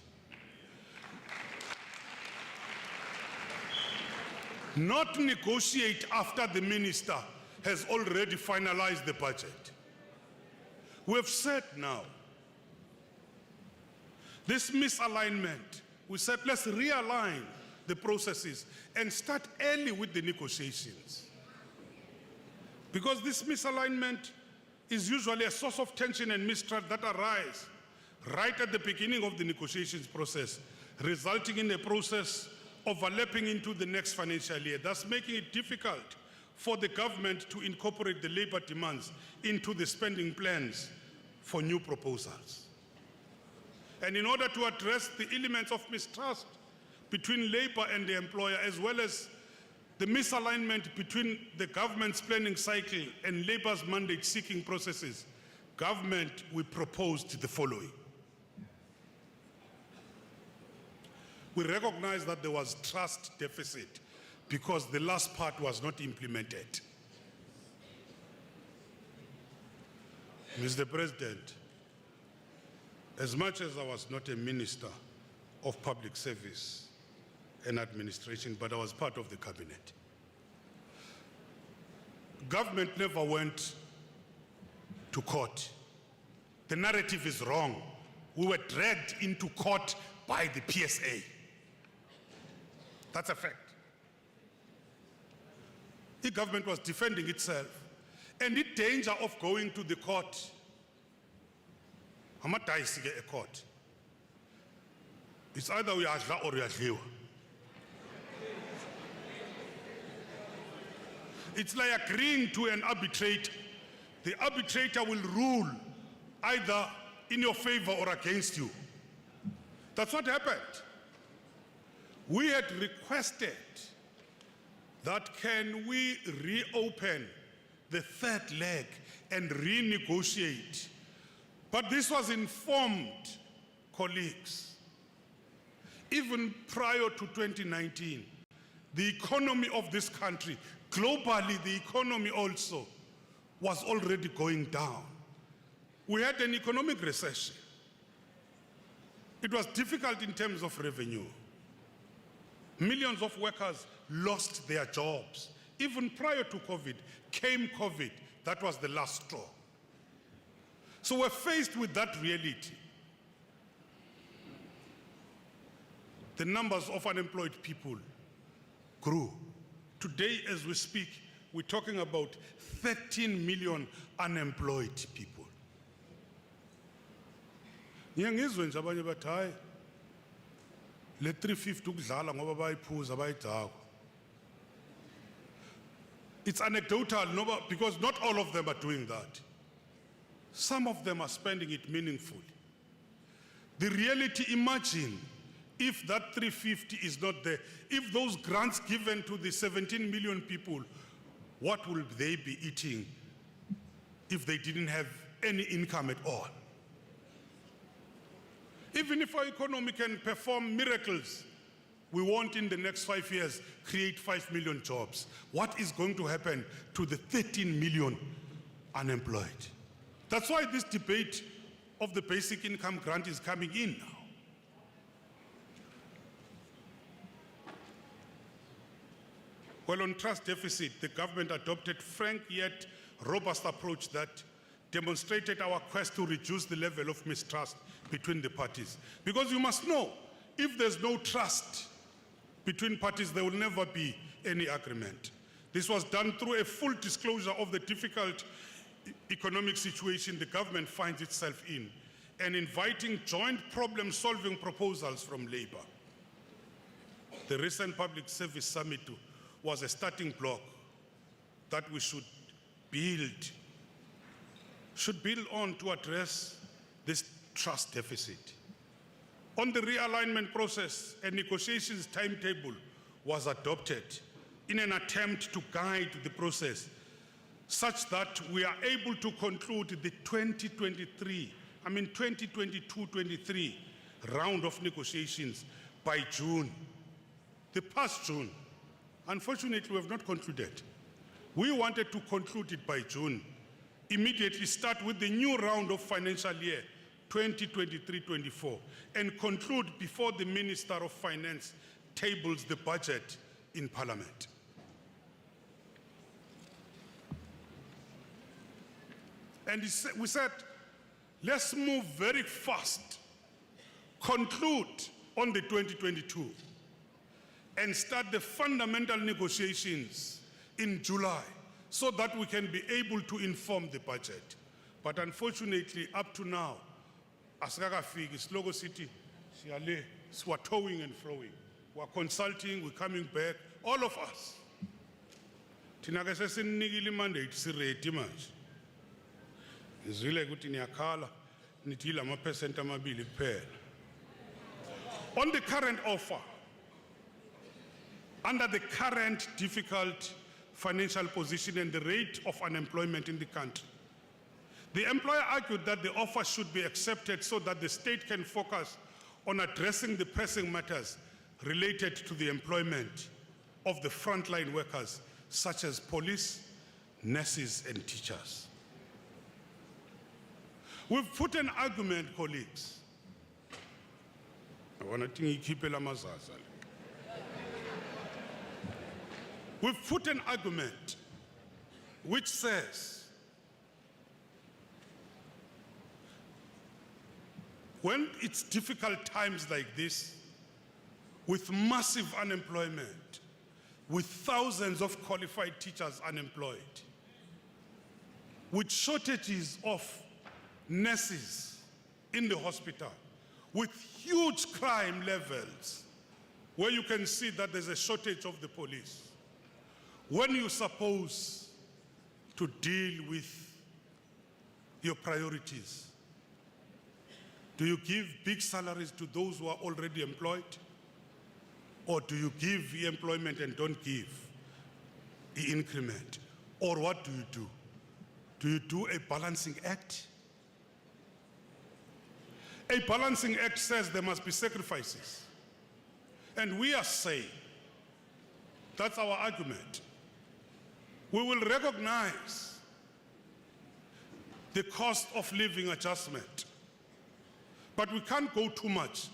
Not negotiate after the minister has already finalized the budget. We have said now, this misalignment, we said let's realign the processes and start early with the negotiations. Because this misalignment is usually a source of tension and mistrust that arise right at the beginning of the negotiations process, resulting in a process overlapping into the next financial year, thus making it difficult for the government to incorporate the labor demands into the spending plans for new proposals. And in order to address the elements of mistrust between labor and the employer, as well as the misalignment between the government's planning cycle and labor's mandate-seeking processes, government, we proposed the following. We recognize that there was trust deficit because the last part was not implemented. Mr. President, as much as I was not a minister of public service and administration, but I was part of the cabinet, government never went to court. The narrative is wrong. We were dragged into court by the PSA. That's a fact. The government was defending itself, and the danger of going to the court, a court, it's either we are or we are. It's like agreeing to an arbitrator. The arbitrator will rule either in your favor or against you. That's what happened. We had requested that can we reopen the third leg and renegotiate. But this was informed, colleagues. Even prior to 2019, the economy of this country, globally the economy also, was already going down. We had an economic recession. It was difficult in terms of revenue. Millions of workers lost their jobs. Even prior to COVID, came COVID. That was the last straw. So we're faced with that reality. The numbers of unemployed people grew. Today, as we speak, we're talking about 13 million unemployed people. Ngiyangizwe nje abanye bathi hayi le 350 ukudlala ngoba bayiphuza bayidakwa. It's anecdotal because not all of them are doing that. Some of them are spending it meaningfully. The reality, imagine if that 350 is not there, if those grants given to the 17 million people, what will they be eating if they didn't have any income at all? Even if our economy can perform miracles, we won't in the next 5 years create 5 million jobs. What is going to happen to the 13 million unemployed? That's why this debate of the basic income grant is coming in now. Well, on trust deficit, the government adopted frank yet robust approach that demonstrated our quest to reduce the level of mistrust between the parties. Because you must know, if there's no trust between parties, there will never be any agreement. This was done through a full disclosure of the difficult economic situation the government finds itself in, and inviting joint problem-solving proposals from labor. The recent Public Service Summit was a starting block that we should build on to address this trust deficit. On the realignment process, a negotiations timetable was adopted in an attempt to guide the process such that we are able to conclude the 2022-23 round of negotiations by June, the past June. Unfortunately, we have not concluded. We wanted to conclude it by June, immediately start with the new round of financial year 2023-24 and conclude before the Minister of Finance tables the budget in Parliament. And we said, let's move very fast, conclude on the 2022, and start the fundamental negotiations in July so that we can be able to inform the budget. But unfortunately, up to now, asikakafiki Slogo City, we're towing and flowing. We're consulting, we're coming back, all of us. Thina ke sesinikile mandate siredi manje. Izwile ukuthi niyakhala nithi lama percent amabili kuphela. On the current offer, under the current difficult financial position and the rate of unemployment in the country, the employer argued that the offer should be accepted so that the state can focus on addressing the pressing matters related to the employment of the frontline workers, such as police, nurses, and teachers. We've put an argument, colleagues. We've put an argument which says, when it's difficult times like this, with massive unemployment, with thousands of qualified teachers unemployed, with shortages of nurses in the hospital, with huge crime levels, where you can see that there's a shortage of the police, when you're supposed to deal with your priorities, do you give big salaries to those who are already employed? Or do you give the employment and don't give the increment? Or what do you do? Do you do a balancing act? A balancing act says there must be sacrifices. And we are saying, that's our argument. We will recognize the cost of living adjustment, but we can't go too much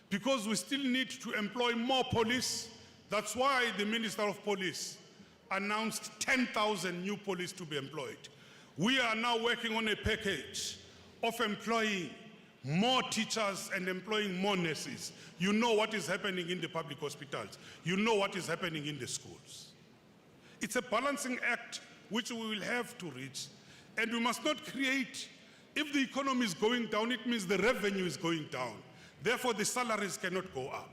because we still need to employ more police. That's why the Minister of Police announced 10,000 new police to be employed. We are now working on a package of employing more teachers and employing more nurses. You know what is happening in the public hospitals. You know what is happening in the schools. It's a balancing act which we will have to reach. And we must not create, if the economy is going down, it means the revenue is going down. Therefore, the salaries cannot go up.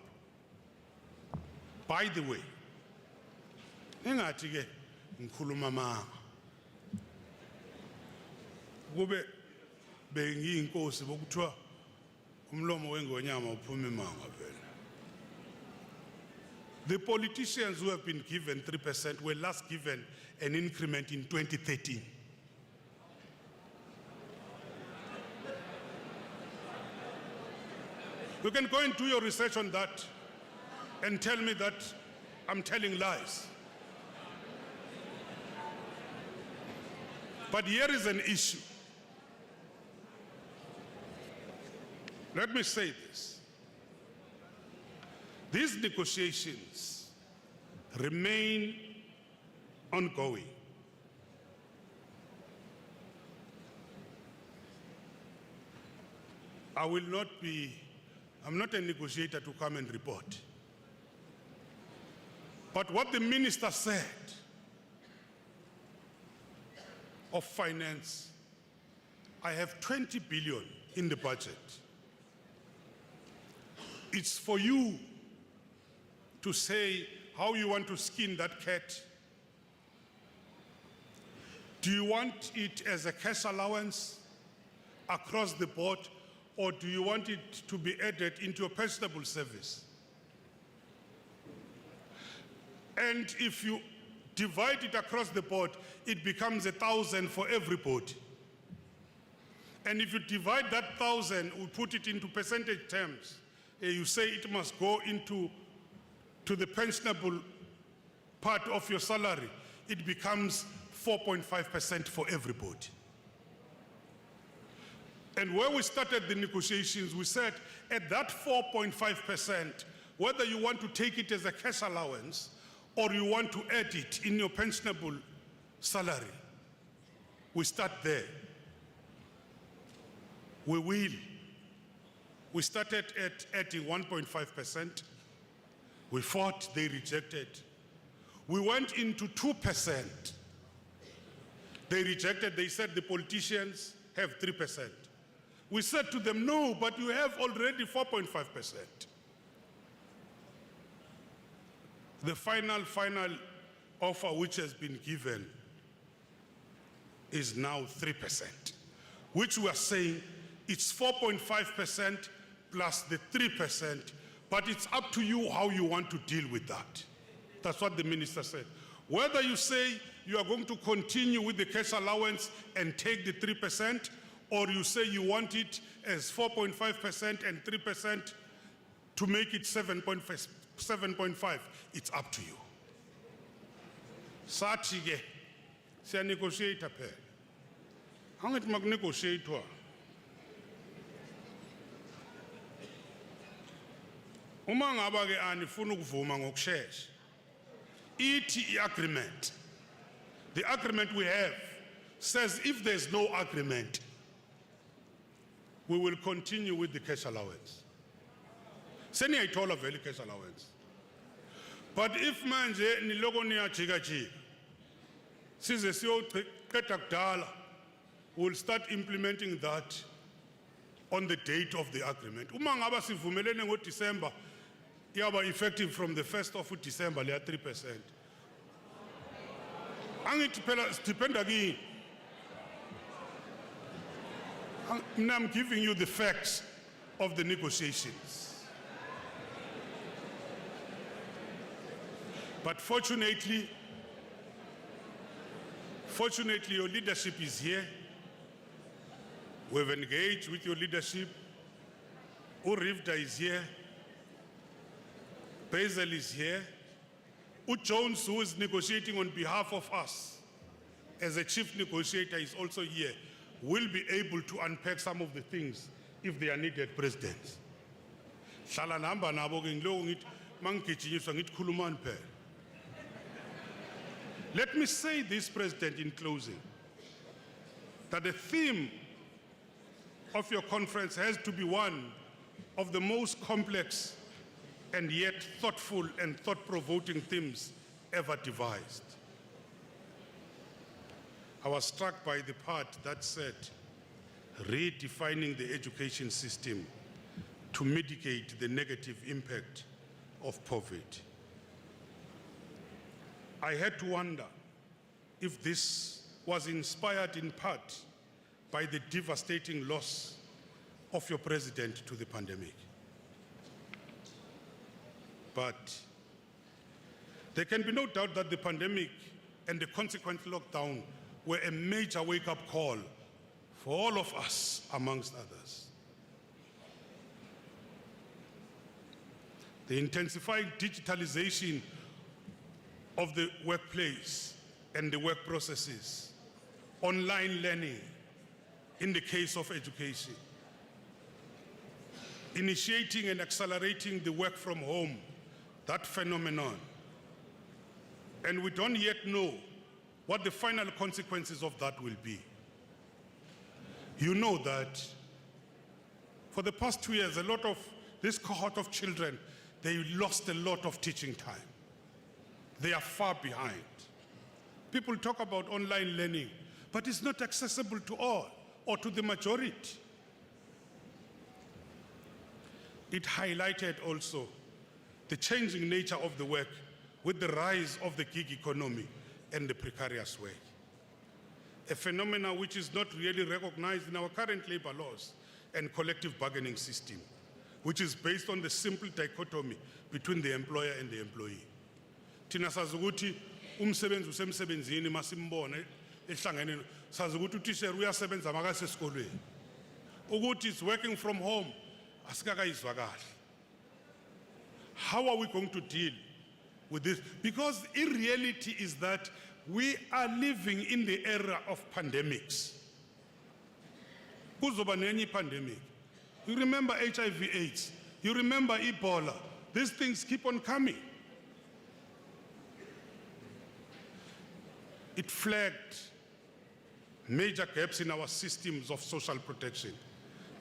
By the way, engathi ke ngikhuluma manga. Kube bengiyinkosi bokuthiwa umlomo wengonyama uphuma imanga vele. The politicians who have been given 3% were last given an increment in 2013. You can go and do your research on that and tell me that I'm telling lies. But here is an issue. Let me say this. These negotiations remain ongoing. I'm not a negotiator to come and report. But what the minister said of finance, I have 20 billion in the budget. It's for you to say how you want to skin that cat. Do you want it as a cash allowance across the board, or do you want it to be added into a personable service? And if you divide it across the board, it becomes 1,000 for everybody. And if you divide that 1,000, we put it into percentage terms, you say it must go into the pensionable part of your salary, it becomes 4.5% for everybody. And when we started the negotiations, we said at that 4.5%, whether you want to take it as a cash allowance or you want to add it in your pensionable salary, we start there. We will. We started at adding 1.5%. We fought, they rejected. We went into 2%. They rejected, they said the politicians have 3%. We said to them, no, but you have already 4.5%. The final offer which has been given is now 3%, which we are saying it's 4.5% plus the 3%, but it's up to you how you want to deal with that. That's what the minister said. Whether you say you are going to continue with the cash allowance and take the 3%, or you say you want it as 4.5% and 3% to make it 7.5, it's up to you. Sathi ke siya negotiate phela. Angithi makunegotiatewa. Uma ngaba ke anifuna ukuvuma ngokusheshsha. Ithi i-agreement. The agreement we have says if there's no agreement, we will continue with the cash allowance. Seniyayithola vele cash allowance. But if manje niloko niyajika-jika, size siyoqeda kudala, we'll start implementing that on the date of the agreement. Uma ngaba sivumelene ngoDecember, iyaba effective from the 1st of December, leya 3%. Angithi phela sidependa kini. Now I'm giving you the facts of the negotiations. But fortunately, your leadership is here. We've engaged with your leadership. Urivda is here. Basil is here. Jones, who is negotiating on behalf of us as a chief negotiator, is also here. Will be able to unpack some of the things if they are needed, President. Hlala namba nabo ke ngiloko ngithi mangigijinyiswa ngithi khulumani phela. Let me say this, President, in closing, that the theme of your conference has to be one of the most complex and yet thoughtful and thought-provoking themes ever devised. I was struck by the part that said, redefining the education system to mitigate the negative impact of poverty. I had to wonder if this was inspired in part by the devastating loss of your president to the pandemic. But there can be no doubt that the pandemic and the consequent lockdown were a major wake-up call for all of us, amongst others. The intensifying digitalization of the workplace and the work processes, online learning in the case of education, initiating and accelerating the work from home, that phenomenon. And we don't yet know what the final consequences of that will be. You know that for the past 2 years, a lot of this cohort of children, they lost a lot of teaching time. They are far behind. People talk about online learning, but it's not accessible to all or to the majority. It highlighted also the changing nature of the work with the rise of the gig economy and the precarious way. A phenomenon which is not really recognized in our current labor laws and collective bargaining system, which is based on the simple dichotomy between the employer and the employee. Thina sazi ukuthi umsebenzi usemsebenzini masimbone ehlangene sazi ukuthi uthisher uyasebenza makasesikolweni ukuthi is working from home asikakayizwa kahle. How are we going to deal with this? Because in reality is that we are living in the era of pandemics. Kuzoba nenye pandemic. You remember HIV/AIDS. You remember Ebola. These things keep on coming. It flagged major gaps in our systems of social protection,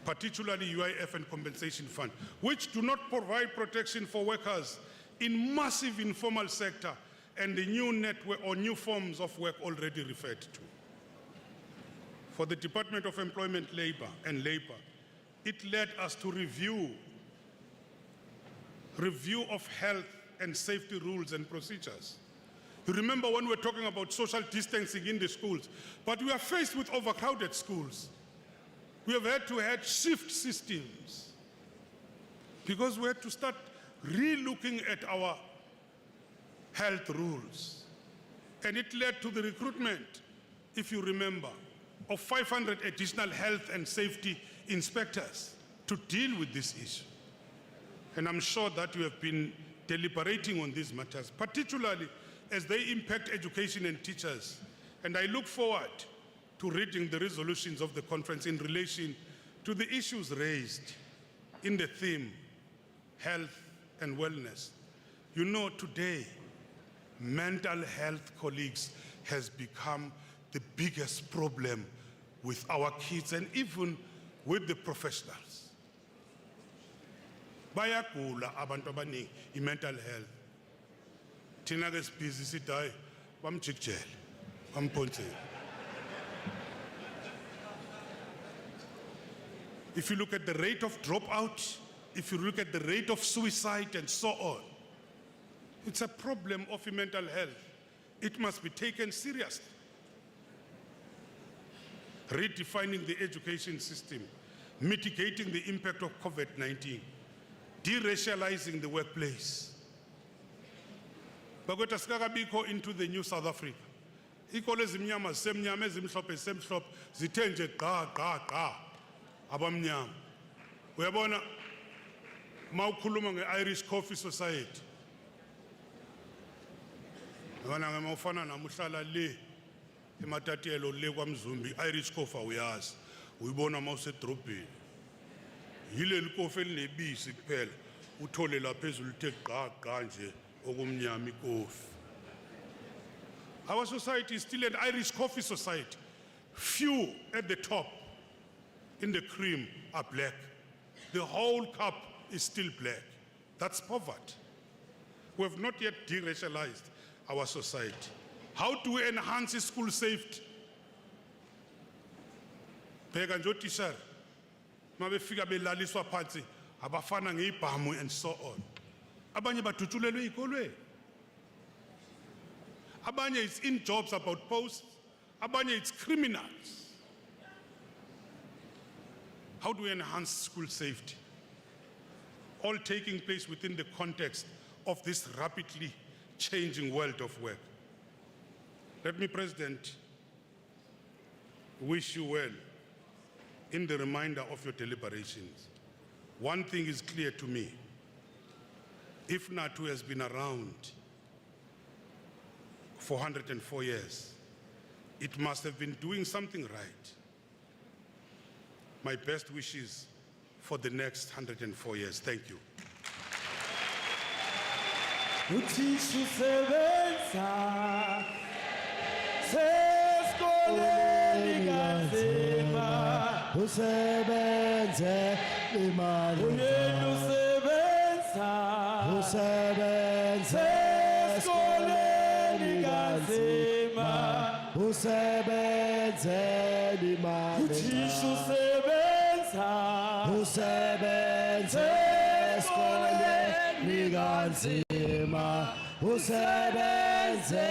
particularly UIF and compensation fund, which do not provide protection for workers in massive informal sector and the new network or new forms of work already referred to. For the Department of Employment, Labor, it led us to review of health and safety rules and procedures. You remember when we were talking about social distancing in the schools, but we are faced with overcrowded schools. We have had to shift systems because we had to start re-looking at our health rules. And it led to the recruitment, if you remember, of 500 additional health and safety inspectors to deal with this issue. And I'm sure that you have been deliberating on these matters, particularly as they impact education and teachers. And I look forward to reading the resolutions of the conference in relation to the issues raised in the theme, health and wellness. You know, today, mental health, colleagues, has become the biggest problem with our kids and even with the professionals. Bayagula abantu abaningi i-mental health. Thina ke sibhizi sithi hayi bamjikijele bamphonsele. If you look at the rate of dropout, if you look at the rate of suicide and so on, it's a problem of mental health. It must be taken seriously. Redefining the education system, mitigating the impact of COVID-19, deracializing the workplace. But sikakabikho into the new South Africa. Ikole ezimnyama semnyama ezimhlophe semhlophe zithe nje gqa abamnyama. Uyabona mawukhuluma nge-Irish Coffee Society. Ngana ngamafana namuhlala le ematatiyelo le kwaMzumbi Irish Coffee uyazi uyibona mawusedrobheni. Yileli coffee elinebisi kuphela uthole lapha phezulu lithe gqa nje okumnyama ikofi. Our society is still an Irish Coffee Society. Few at the top in the cream are black. The whole cup is still black. That's poverty. We have not yet deracialized our society. How do we enhance school safety? Bheka nje otishara mabefika belaliswa phansi abafana ngeibhamu and so on. Abanye badutshulelwe ezikolweni. Abanye it's in jobs about posts. Abanye it's criminals. How do we enhance school safety? All taking place within the context of this rapidly changing world of work. Let me, President, wish you well in the remainder of your deliberations. One thing is clear to me. If NATU has been around for 104 years, it must have been doing something right. My best wishes for the next 104 years. Thank you. Uthisha usebenza sesikoleni kanzima usebenze imali uyena usebenza sesikoleni kanzima usebenze imali uthisha usebenza sesikoleni kanzima usebenze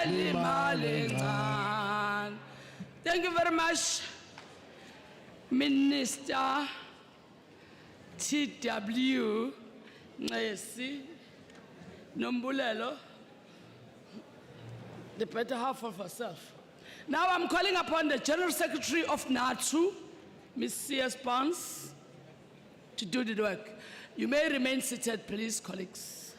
imali encane. Thank you very much, Minister TW Nxesi Nombulelo. the better half of herself. Now I'm calling upon the General Secretary of NATU, Ms. C.S. Barnes, to do the work. You may remain seated, please, colleagues.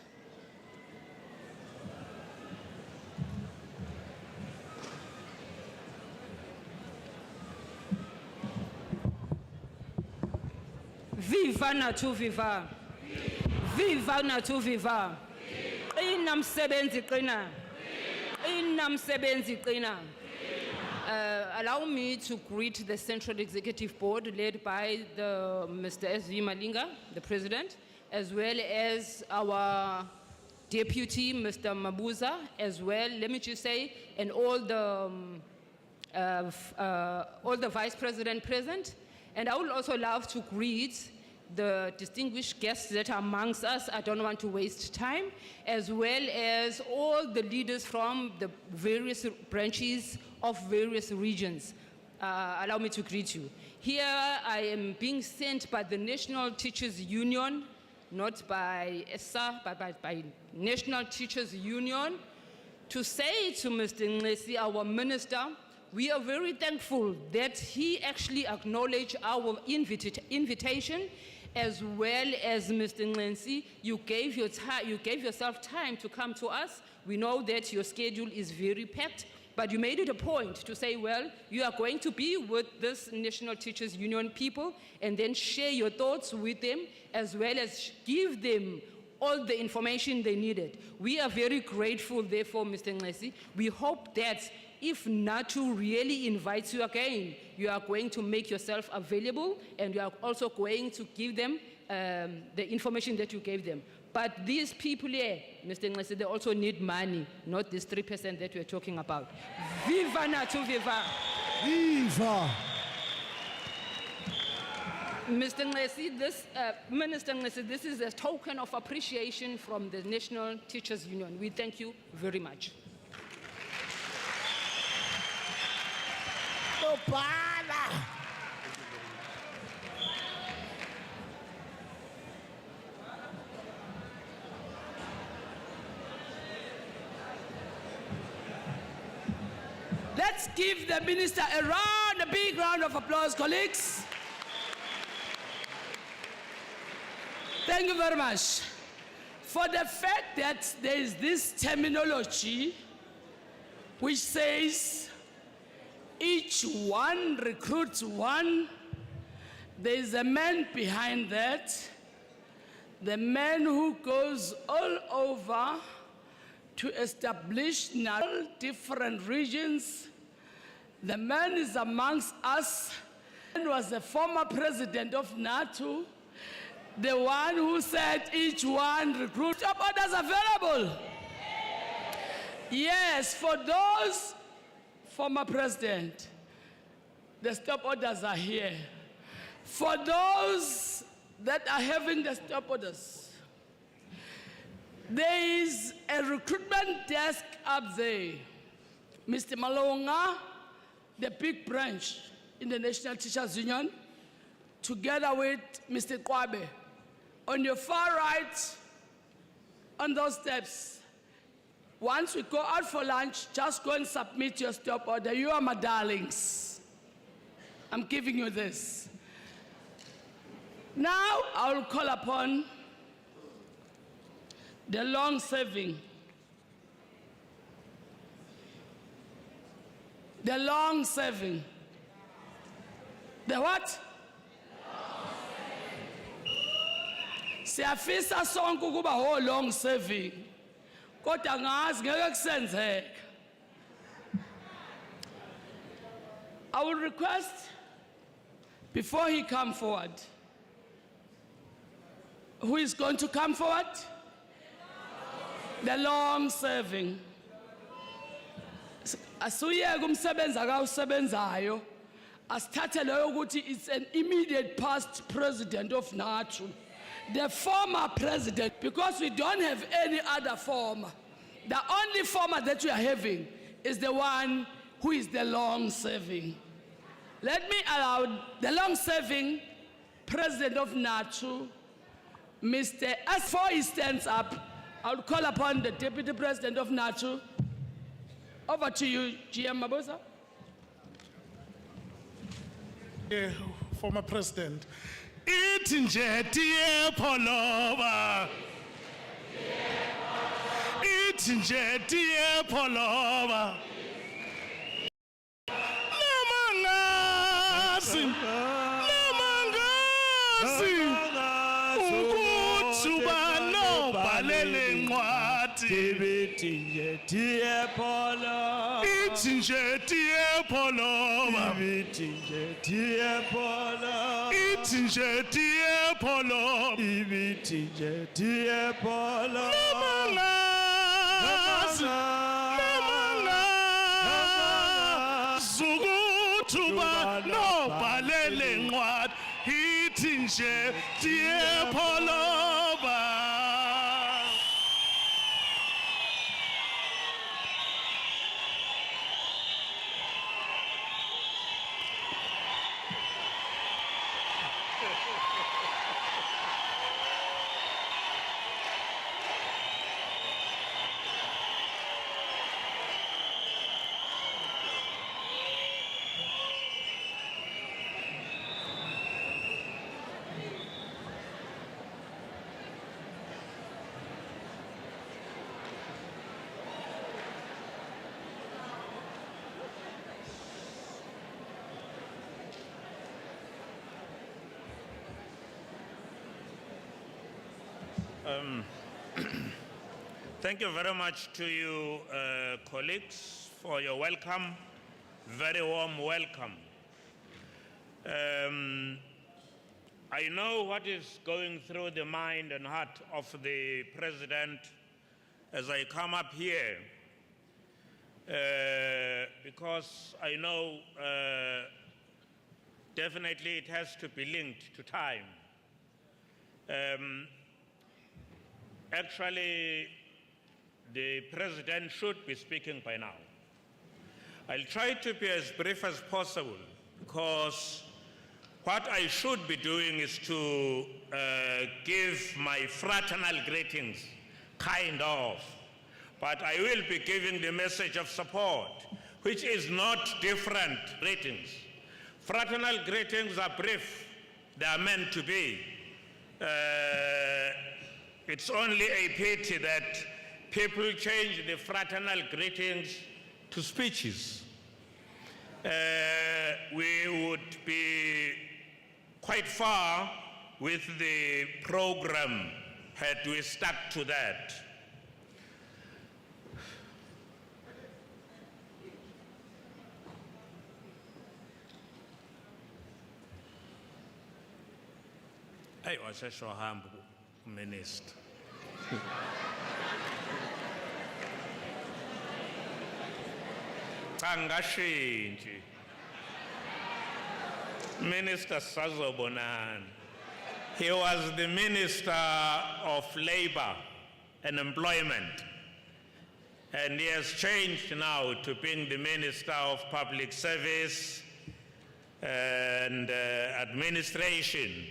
Viva Natu Viva. Viva Natu Viva. Qina msebenzi qina. Qina msebenzi qina. Allow me to greet the Central Executive Board led by Mr. S.V. Malinga, the President, as well as our Deputy, Mr. Mabuza, as well, let me just say, and all the Vice President present. And I would also love to greet the distinguished guests that are amongst us. I don't want to waste time, as well as all the leaders from the various branches of various regions. Allow me to greet you. Here I am being sent by the National Teachers Union, not by ESSA, but by National Teachers Union, to say to Mr. Nlesi, our minister, we are very thankful that he actually acknowledged our invitation, as well as Mr. Nlesi, you gave yourself time to come to us. We know that your schedule is very packed, but you made it a point to say, well, you are going to be with this National Teachers Union people and then share your thoughts with them, as well as give them all the information they needed. We are very grateful, therefore, Mr. Nlesi. We hope that if NATU really invites you again, you are going to make yourself available, and you are also going to give them the information that you gave them. But these people here, Mr. Nlesi, they also need money, not this 3% that we're talking about. Viva NATU, viva! Viva! Mr. Nlesi, Minister Nlesi, this is a token of appreciation from the National Teachers Union. We thank you very much. Let's give the minister a big round of applause, colleagues. Thank you very much for the fact that there is this terminology which says each one recruits one. There is a man behind that, the man who goes all over to establish all different regions. The man is amongst us and was the former president of NATU, the one who said each one recruit job orders available. Yes, for those former president, the stop orders are here. For those that are having the stop orders, there is a recruitment desk up there. Mr. Malonga, the big branch in the National Teachers Union, together with Mr. Kwabe. On your far right, on those steps, once we go out for lunch, just go and submit your stop order. You are my darlings. I'm giving you this. Now I will call upon the long-serving, the what? Siyafisa sonke ukuba ho long serving. Kodwa ngazi ngeke kusenzeka. I will request before he come forward. Who is going to come forward? The long serving. Asuyeke umsebenzi akawusebenzayo. Asithathe leyo ukuthi it's an immediate past president of NATU. The former president, because we don't have any other former. The only former that we are having is the one who is the long-serving. Let me allow the long-serving president of NATU, Mr. As before he stands up, I will call upon the deputy president of NATU Over to you, GM Mabuza. Former President. Ithi nje tiye pholova. Ithi nje tiye pholova. Namangasi. Namangasi. Ukuthi bano balele ncwadi. Ithi nje tiye pholova. Ithi nje tiye pholova. Ithi nje tiye pholova. Ithi nje tiye pholova. Ithi nje tiye pholova. Namangasi. Namangasi. Ukuthi bano balele ncwadi. Ithi nje tiye pholova. Thank you very much to you, colleagues, for your welcome. Very warm welcome. I know what is going through the mind and heart of the President as I come up here, because I know definitely it has to be linked to time. Actually, the President should be speaking by now. I'll try to be as brief as possible because what I should be doing is to give my fraternal greetings, kind of, but I will be giving the message of support, which is not different greetings. Fraternal greetings are brief, they are meant to be. It's only a pity that people change the fraternal greetings to speeches. We would be quite far with the program had we stuck to that. Hey, what's a show, Minister? Angashintshi. Minister Sazobonan. He was the Minister of Labor and Employment. And he has changed now to being the Minister of Public Service and Administration.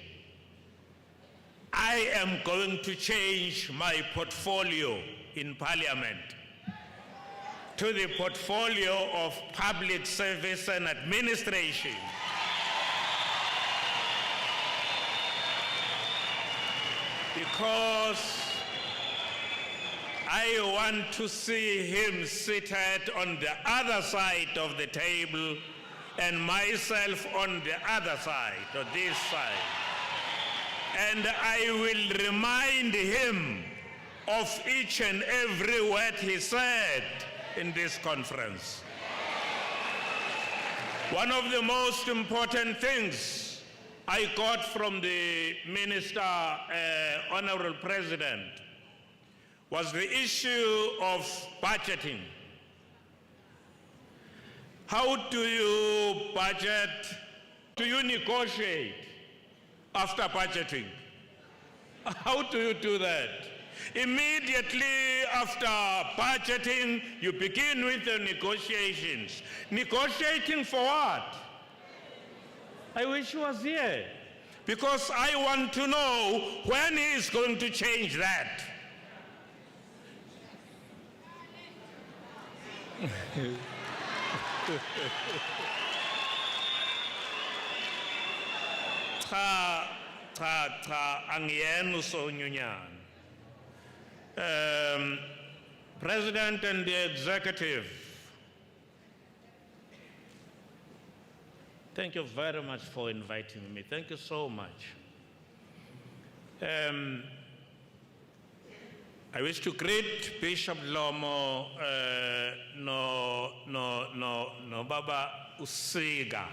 I am going to change my portfolio in Parliament to the portfolio of Public Service and Administration. Because I want to see him seated on the other side of the table and myself on the other side, or this side. And I will remind him of each and every word he said in this conference. One of the most important things I got from the Minister, Honorable President, was the issue of budgeting. How do you budget? Do you negotiate after budgeting? How do you do that? Immediately after budgeting, you begin with the negotiations. Negotiating for what? I wish he was here, because I want to know when he is going to change that. Cha, angiyena usonyunyana. President and the executive, thank you very much for inviting me. Thank you so much. I wish to greet Bishop Lomo, no Baba Usiga.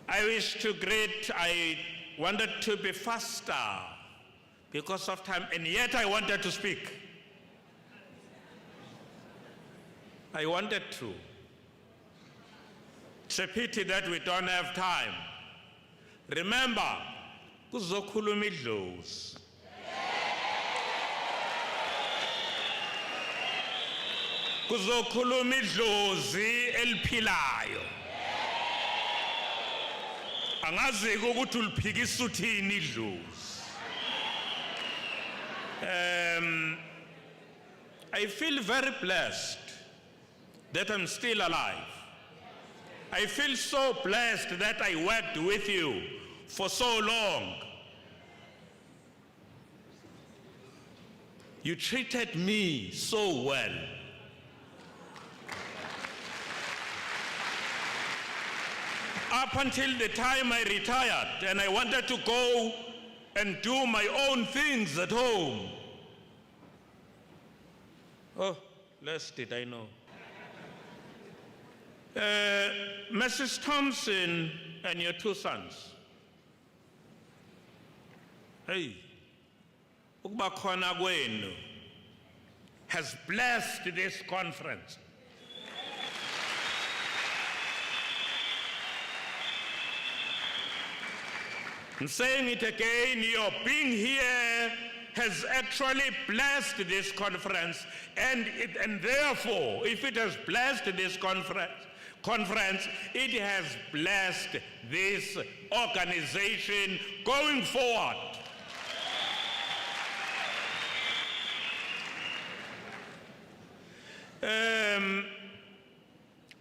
I wish to greet, I wanted to be faster because of time, and yet I wanted to speak. I wanted to. It's a pity that we don't have time. Remember, kuzokhuluma idlozi. Kuzokhuluma idlozi eliphilayo. Angazi ukuthi uliphikisa uthini idlozi. I feel very blessed that I'm still alive. I feel so blessed that I worked with you for so long. You treated me so well. Up until the time I retired and I wanted to go and do my own things at home. Oh, less did I know. Mrs. Thompson and your two sons. Hey, ukuba khona kwenu has blessed this conference. I'm saying it again, your being here has actually blessed this conference, and therefore, if it has blessed this conference, it has blessed this organization going forward.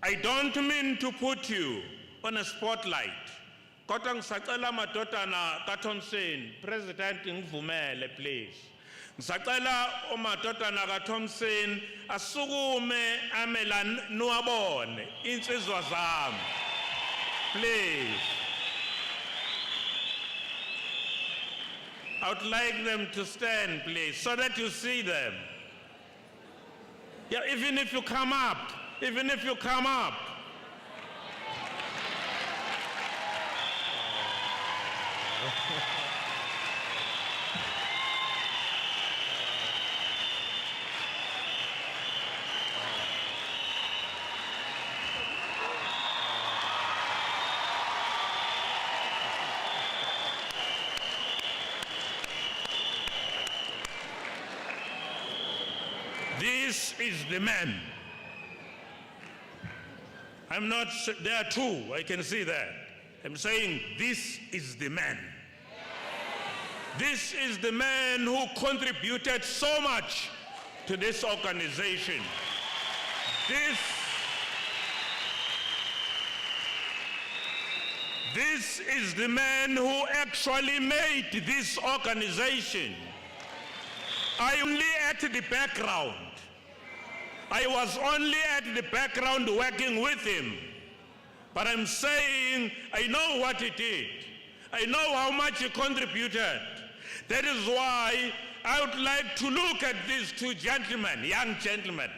I don't mean to put you on a spotlight. Kodwa ngisacela madodana kaThompson, President ngivumele please. Ngisacela umadodana kaThompson asukume amela nuwabone insizwa zami. Please. I would like them to stand, please, so that you see them. Yeah, even if you come up. This is the man. I'm not, there are two, I can see that. I'm saying this is the man. This is the man who contributed so much to this organization. This is the man who actually made this organization. I only at the background. I was only at the background working with him. But I'm saying, I know what he did. I know how much he contributed. That is why I would like to look at these two gentlemen, young gentlemen.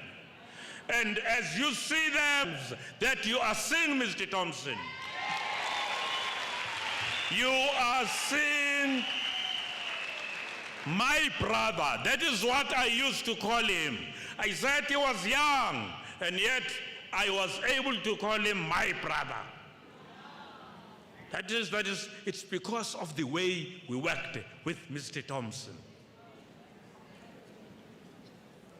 And as you see them, that you are seeing Mr. Thompson. You are seeing my brother. That is what I used to call him. I said he was young, and yet I was able to call him my brother. That is, it's because of the way we worked with Mr. Thompson.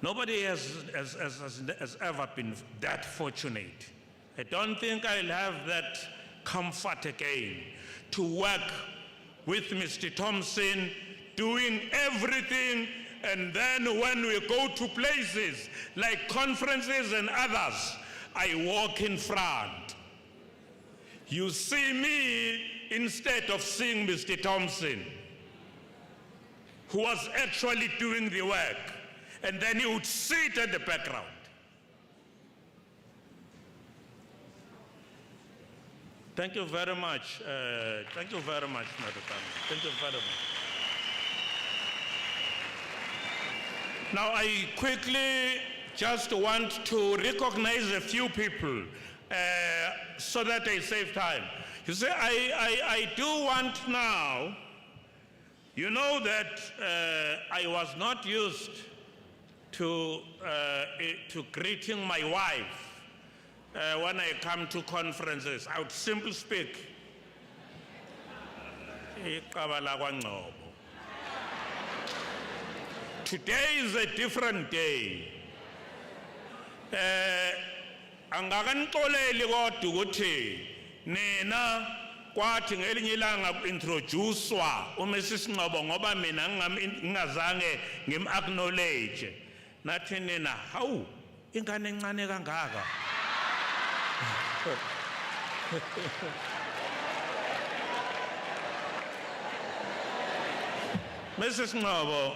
Nobody has ever been that fortunate. I don't think I'll have that comfort again to work with Mr. Thompson, doing everything And then when we go to places like conferences and others, I walk in front. You see me instead of seeing Mr. Thompson, who was actually doing the work, and then he would sit at the background. Thank you very much. Thank you very much, Madam. Thank you very much. Now, I quickly just want to recognize a few people so that I save time. You see, I do want now, you know that I was not used to greeting my wife when I come to conferences. I would simply speak. Today is a different day. Angakanixoleli kodwa ukuthi nina kwathi ngelinye ilanga introducewa uMrs. Ngcobo ngoba mina ngingazange ngim-acknowledge. Nathi nina, hawu, ingane encane kangaka. Mrs. Ngcobo,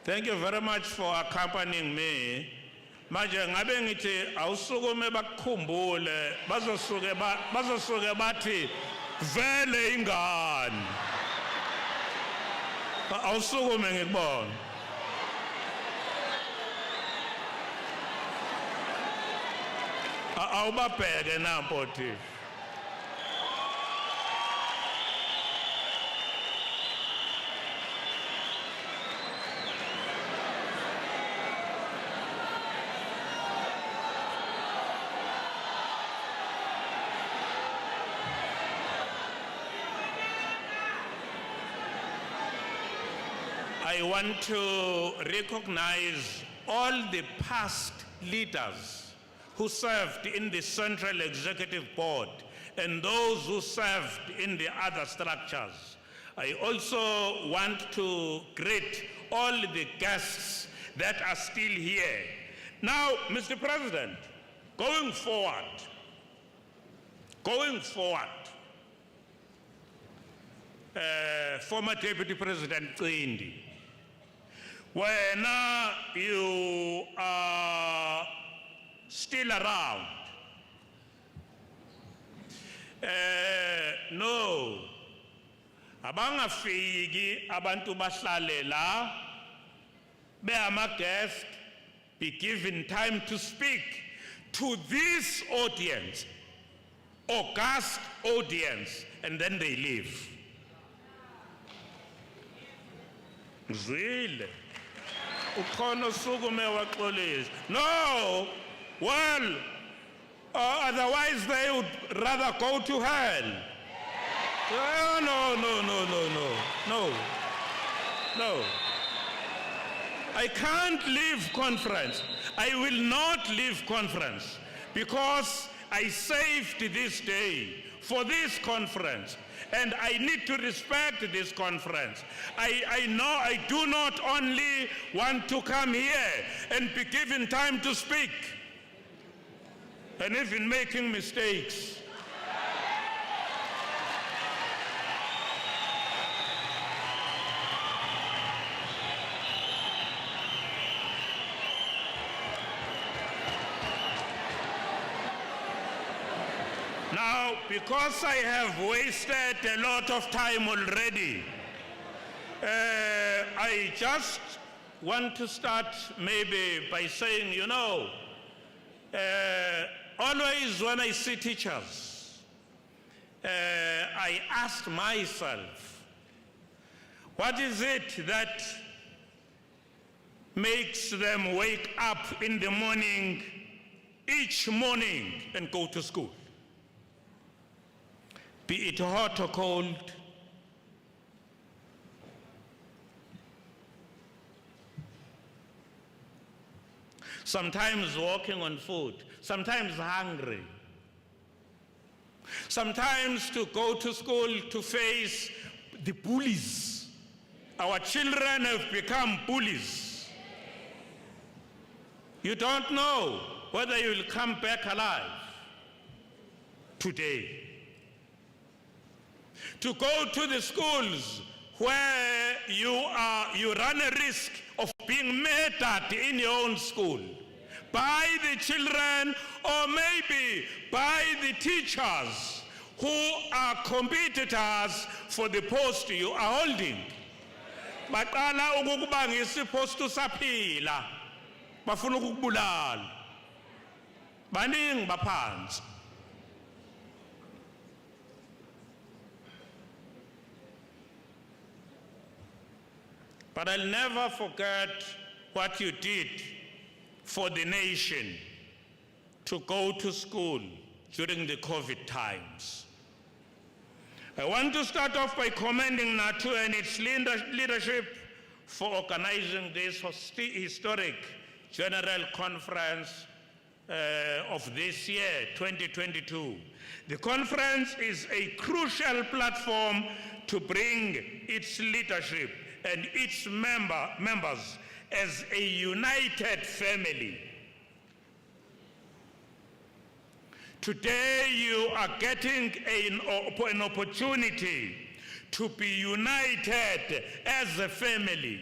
thank you very much for accompanying me. Manje ngabe ngithi awusukume bakukhumbule bazosuke bathi vele ingane. Awusukume ngikubona. Awubabheke nampo thi. I want to recognize all the past leaders who served in the Central Executive Board and those who served in the other structures. I also want to greet all the guests that are still here. Now, Mr. President, going forward, former Deputy President Qindi, when you are still around, no, abangafiki abantu bahlale la, be ama-guest, be given time to speak to this audience, august audience, and then they leave. Zwile. No, well, otherwise they would rather go to hell. No. I can't leave conference. I will not leave conference because I saved this day for this conference. And I need to respect this conference. I know I do not only want to come here and be given time to speak, and even making mistakes. Now, because I have wasted a lot of time already, I just want to start maybe by saying, you know, always when I see teachers, I ask myself, what is it that makes them wake up in the morning, each morning, and go to school? Be it hot or cold, sometimes walking on foot, sometimes hungry, sometimes to go to school to face the bullies Our children have become bullies. You don't know whether you will come back alive today. To go to the schools where you run a risk of being murdered in your own school by the children or maybe by the teachers who are competitors for the post you are holding. Baqala ukukuba ngesiphosto saphila bafuna ukukubulala baningi baphansi. But I'll never forget what you did for the nation to go to school during the COVID times. I want to start off by commending NATO and its leadership for organizing this historic General Conference of this year, 2022. The conference is a crucial platform to bring its leadership and its members as a united family. Today you are getting an opportunity to be united as a family.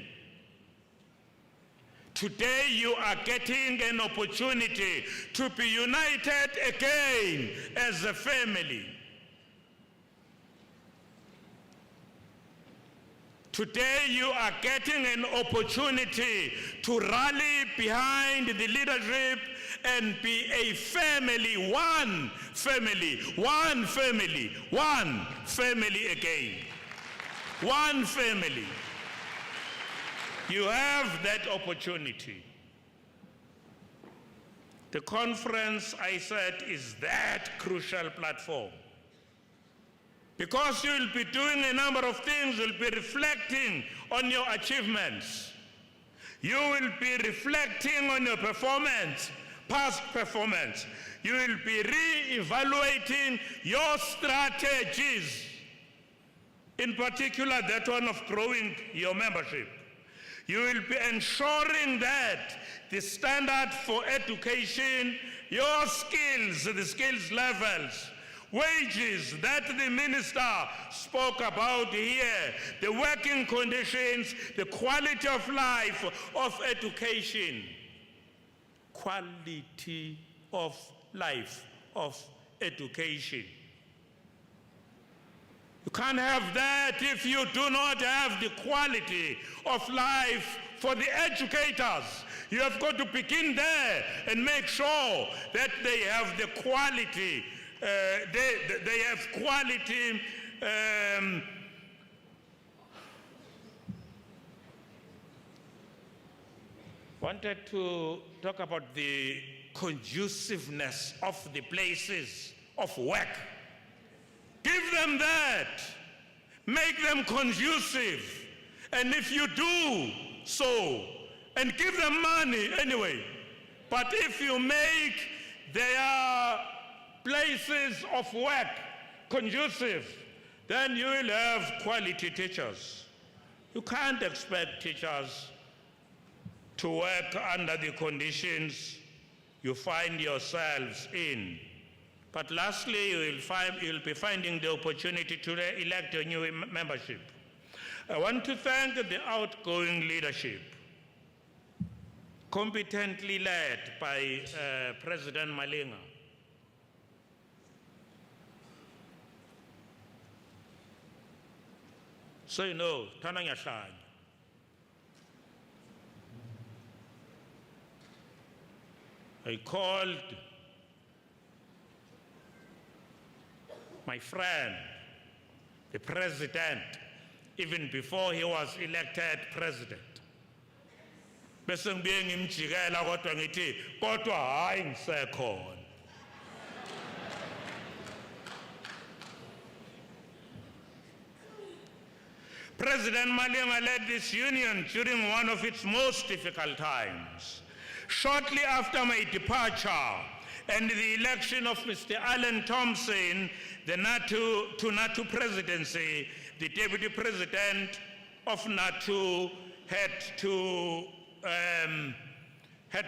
Today you are getting an opportunity to be united again as a family. Today you are getting an opportunity to rally behind the leadership and be a family, one family, one family, one family again. One family. You have that opportunity. The conference, I said, is that crucial platform. Because you will be doing a number of things, you will be reflecting on your achievements. You will be reflecting on your performance, past performance. You will be re-evaluating your strategies, in particular that one of growing your membership. You will be ensuring that the standard for education, your skills, the skills levels, wages that the minister spoke about here, the working conditions, the quality of life of education. Quality of life of education. You can't have that if you do not have the quality of life for the educators. You have got to begin there and make sure that they have the quality. They have quality. Wanted to talk about the conduciveness of the places of work. Give them that. Make them conducive. And if you do so, and give them money anyway, but if you make their places of work conducive, then you will have quality teachers. You can't expect teachers to work under the conditions you find yourselves in. But lastly, you'll be finding the opportunity to elect a new membership. I want to thank the outgoing leadership, competently led by President Malinga. So you know, Tanang Yashang. I called my friend, the president, even before he was elected president. Bese ngibuye ngimjikela kodwa ngithi kodwa hayi ngisekhona. President Malinga led this union during one of its most difficult times. Shortly after my departure and the election of Mr. Alan Thompson, the NATO presidency, the deputy president of NATO had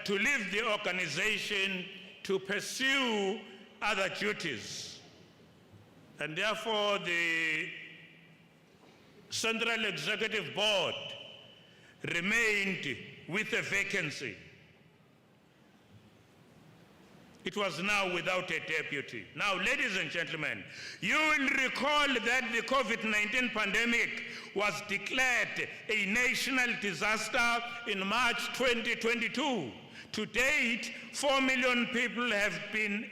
to leave the organization to pursue other duties. And therefore, the Central Executive Board remained with a vacancy. It was now without a deputy. Now, ladies and gentlemen, you will recall that the COVID-19 pandemic was declared a national disaster in March 2022. To date, 4 million people have been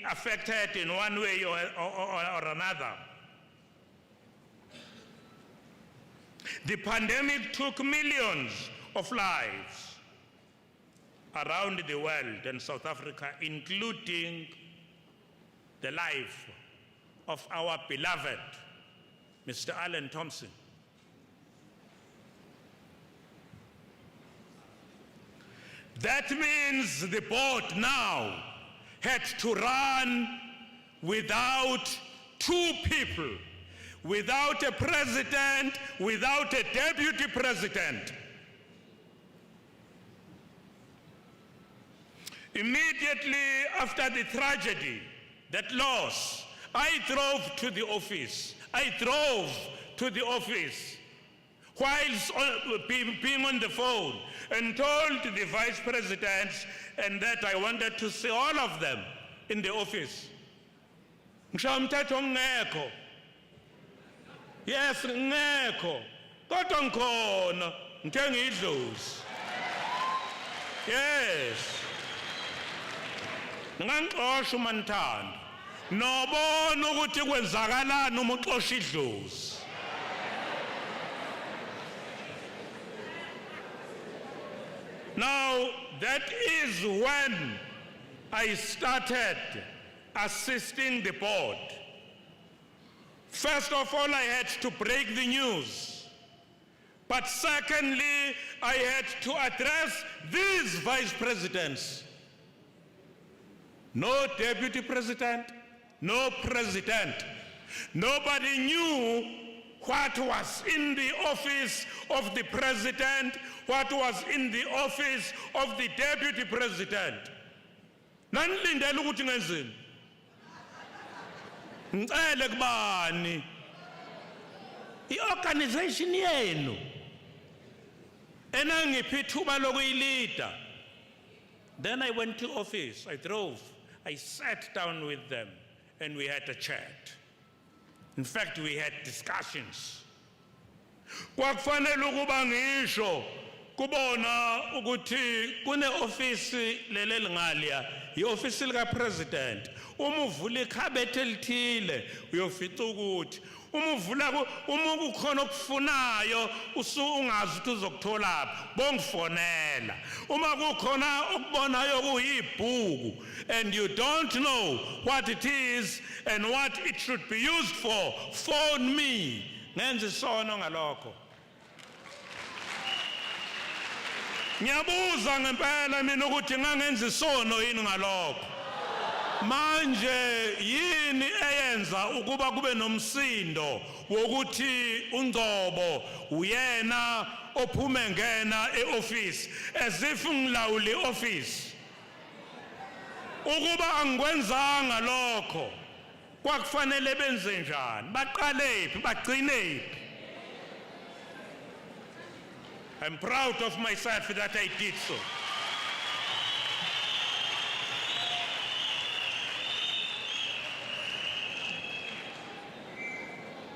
affected in one way or another. The pandemic took millions of lives around the world and South Africa, including the life of our beloved Mr. Alan Thompson. That means the board now had to run without 2 people, without a president, without a deputy president. Immediately after the tragedy, that loss, I drove to the office. Whilst being on the phone, and told the vice presidents and that I wanted to see all of them in the office. Yes, ngekho. Kodwa ngikhona, ngithenga idlozi. Yes. Ngangixosha uManthando. Nobona ukuthi kwenzakalani uma uxosha idlozi. Now, that is when I started assisting the board. First of all, I had to break the news. But secondly, I had to address these vice presidents. No deputy president, no president. Nobody knew what was in the office of the president, what was in the office of the deputy president. Nanilindele ukuthi ngenzeni? Ngicela kubani? I-organization yenu enangiphi ithuba lokuyilida. Then I went to office, I drove, I sat down with them and we had a chat. In fact, we had discussions. Kwakufanele ukuba ngisho kubona ukuthi kune office lele lingaliya i-office lika president. Uma uvula ikhabethe elithile uyofica ukuthi uma kukhona okufunayo ungazi ukuthi uzokutholaphi bongifonela. Uma kukhona okubonayo kuyibhuku and you don't know what it is and what it should be used for, phone me. Ngenze isono ngalokho. Ngiyabuza ngempela mina ukuthi ngangenza isono yini ngalokho. Manje yini eyenza ukuba kube nomsindo wokuthi uNgcobo uyena ophume ngena eoffice as if ngilawuli office. Ukuba angikwenzanga lokho kwakufanele benze njani? Baqalephi bagcinephi? I'm proud of myself that I did so.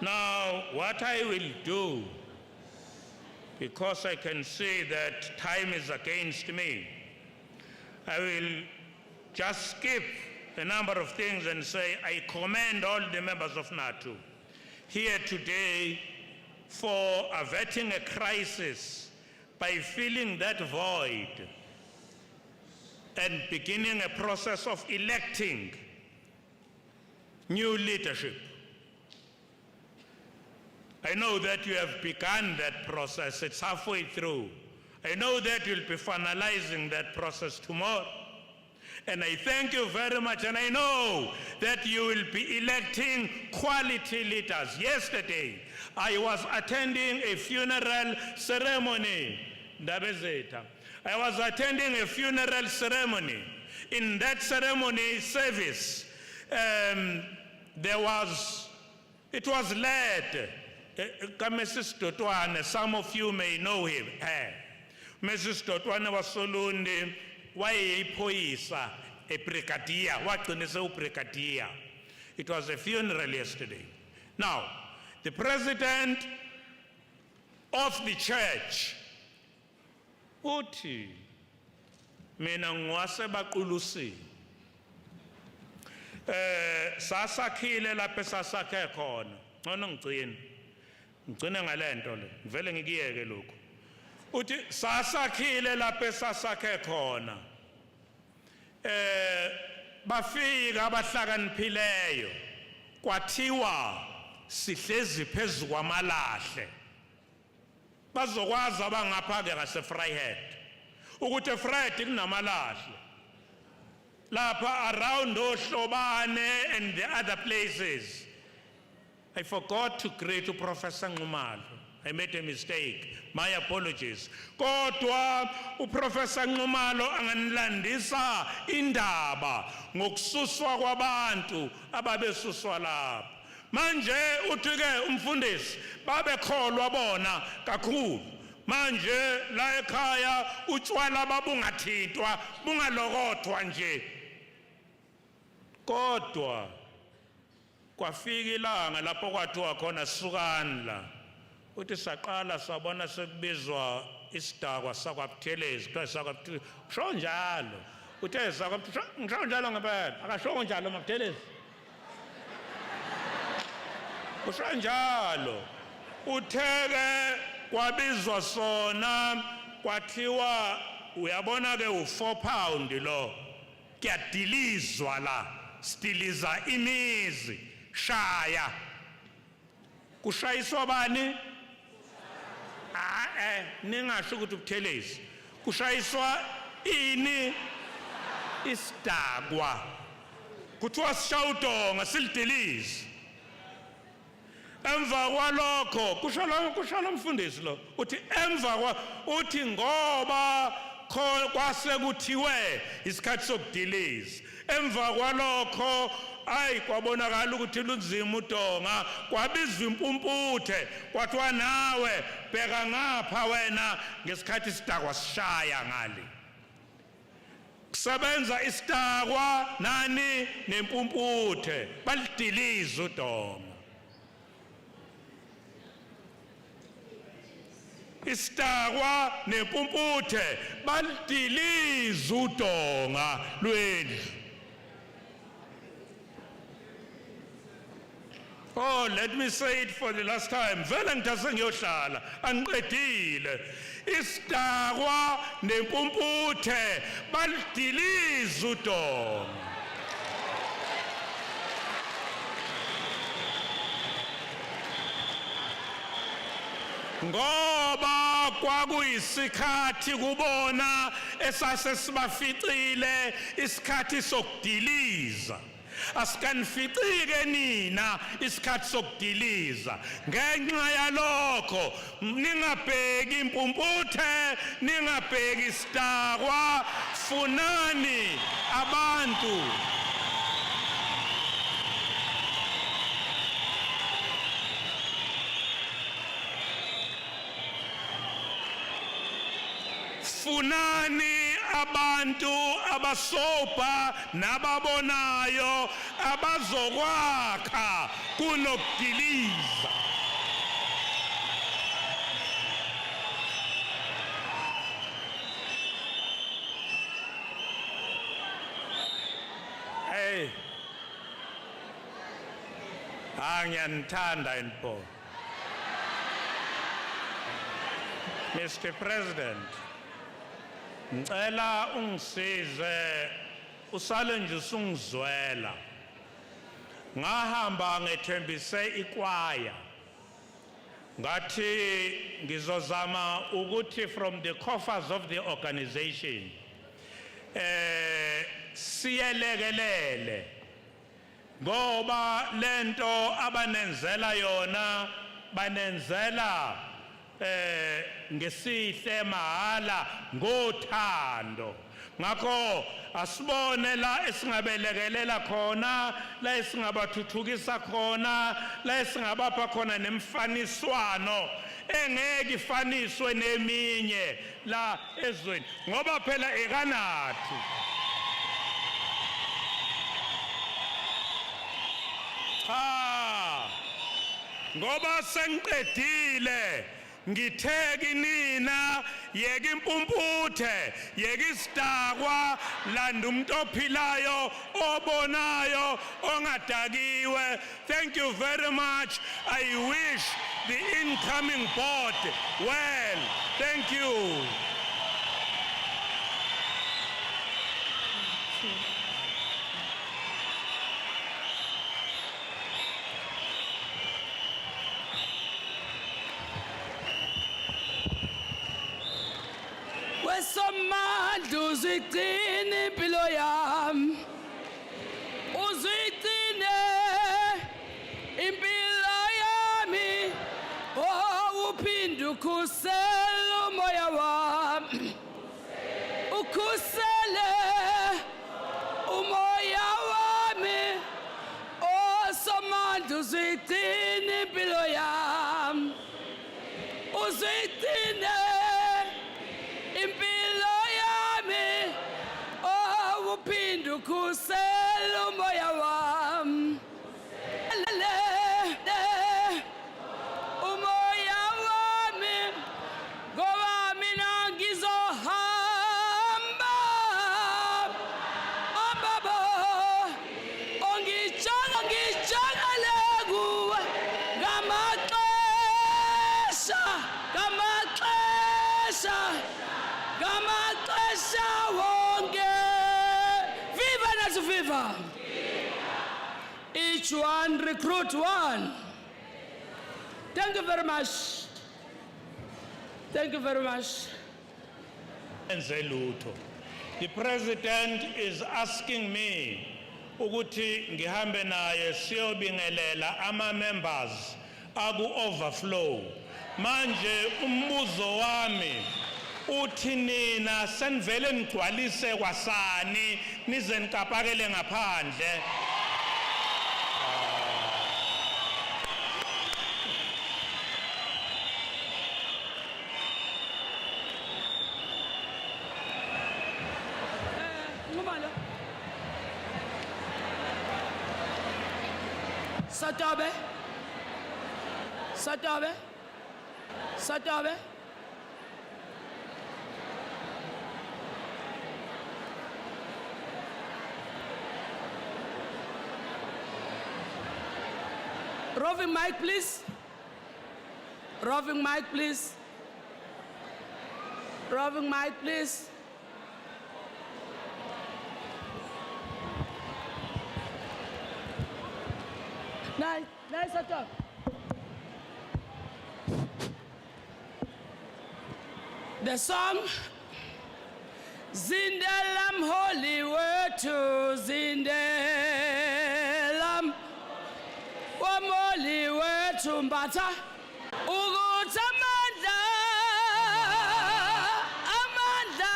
Now, what I will do, because I can see that time is against me, I will just skip a number of things and say I commend all the members of NATO here today for averting a crisis by filling that void and beginning a process of electing new leadership. I know that you have begun that process. It's halfway through. I know that you'll be finalizing that process tomorrow. And I thank you very much, and I know that you will be electing quality leaders. Yesterday, I was attending a funeral ceremony. I was attending a funeral ceremony. In that ceremony service, it was led by Mrs. Dotwane. Some of you may know him. Mrs. Dotwane was Solundi. Why a brigadier? What is a brigadier? It was a funeral yesterday. Now, the president of the church, uthi mina ngwase baqulusi sasakhile lapha sasakhe khona ngcono ngicine ngalento le ngivele ngikiyeke lokho uthi sasakhile lapha sasakhe khona bafika abahlakaniphileyo kwathiwa sihlezi phezulu kwamalahle bazokwazi abangapha ke ngase Vryheid ukuthi eVryheid kunamalahle lapha around oHlobane and the other places. I forgot to greet Professor Nxumalo. I made a mistake. My apologies. Kodwa uProfessor Nxumalo anganilandisa indaba ngokususwa kwabantu ababesuswa lapha. Manje uthi-ke umfundisi babekholwa bona kakhulu. Manje la ekhaya utshwala babungathintwa bungalokothwa nje. Kodwa kwafika ilanga lapho kwathiwa khona sukani la. Uthi saqala sabona sekubizwa isidakwa sakwaButhelezi kuthiwa sakwaButhelezi. Kusho njalo. Uthe sakwaButhelezi ngisho njalo ngempela akasho njalo maButhelezi. Kusho njalo. Utheke kwabizwa sona kwathiwa uyabona ke u4 pound lo kuyadilizwa la stiliza imizi shaya kushayiswa bani ningasho ukuthi uButhelezi kushayiswa ini isidakwa kuthiwa sishawudonga silidilize emva kwalokho kusho lo mfundisi lo uthi emva uthi ngoba kwase kuthiwe isikhathi sokudiliza emva kwalokho kwabonakala ukuthi lunzima udonga kwabizwa impumputhe kwathiwa nawe bheka ngapha wena ngesikhathi isidakwa sishaya ngale kusebenza isidakwa nani nempumputhe balidiliza udonga isidakwa nempumputhe balidiliza udonga lwendlu. Oh, let me say it for the last time. Vele ngitase ngiyohlala angiqedile. Isidakwa nempumputhe balidiliza udonga. Ngoba kwakuyisikhathi kubona esase sibaficile isikhathi sokudiliza. Asikanifike nina isikhathi sokudiliza ngenxa yalokho ningabheki impumputhe ningabheki isidakwa funani abantu funani abantu abasobha nababonayo abazokwakha kunokudiliza. Hey, ngiyanithanda inpo. Mr. President, ngicela ungisize usale nje usungizwela ngahamba ngethembise ikwaya ngathi ngizozama ukuthi from the coffers of the organization siyelekelele ngoba lento abanenzela yona banenzela ngesihle mahala ngothando ngakho asibone la esingabelekelela khona la esingabathuthukisa khona la esingabapha khona nemfaniswano engeke ifaniswe neminye la ezweni ngoba phela ekanathi ngoba sengiqedile ngitheki nina yeke impumputhe yeke isidakwa landa umuntu ophilayo obonayo ongadakiwe. Thank you very much. I wish the incoming board well. Thank you. Wesomandla uzigcina impilo yami uzigcine impilo yami oh uphinde ukhusele umoya wami ukhusele umoya wami oh somandla uzigcina impilo yami uzigcine impilo yami oh uphinde ukhusele umoya wami umoya wami ngoba mina ngizohamba ambabo ngijangele kuwe ngamaxesha wonke. Viva nathi viva. Each one recruit one. Thank you very much. Thank you very much. The president is asking me ukuthi ngihambe naye siyobingelela ama members aku overflow. Manje umbuzo wami uthi nina senivele nigcwalise kwasani nize nikapakele ngaphandle. Satabe. Satabe. Satabe. Roving mic, please. Roving mic, please. Roving mic, please. Nice, nice attack. The song, Zindelam holy word to Zindelam, Wamoli word to Mbata, Ugutamanda, Amanda,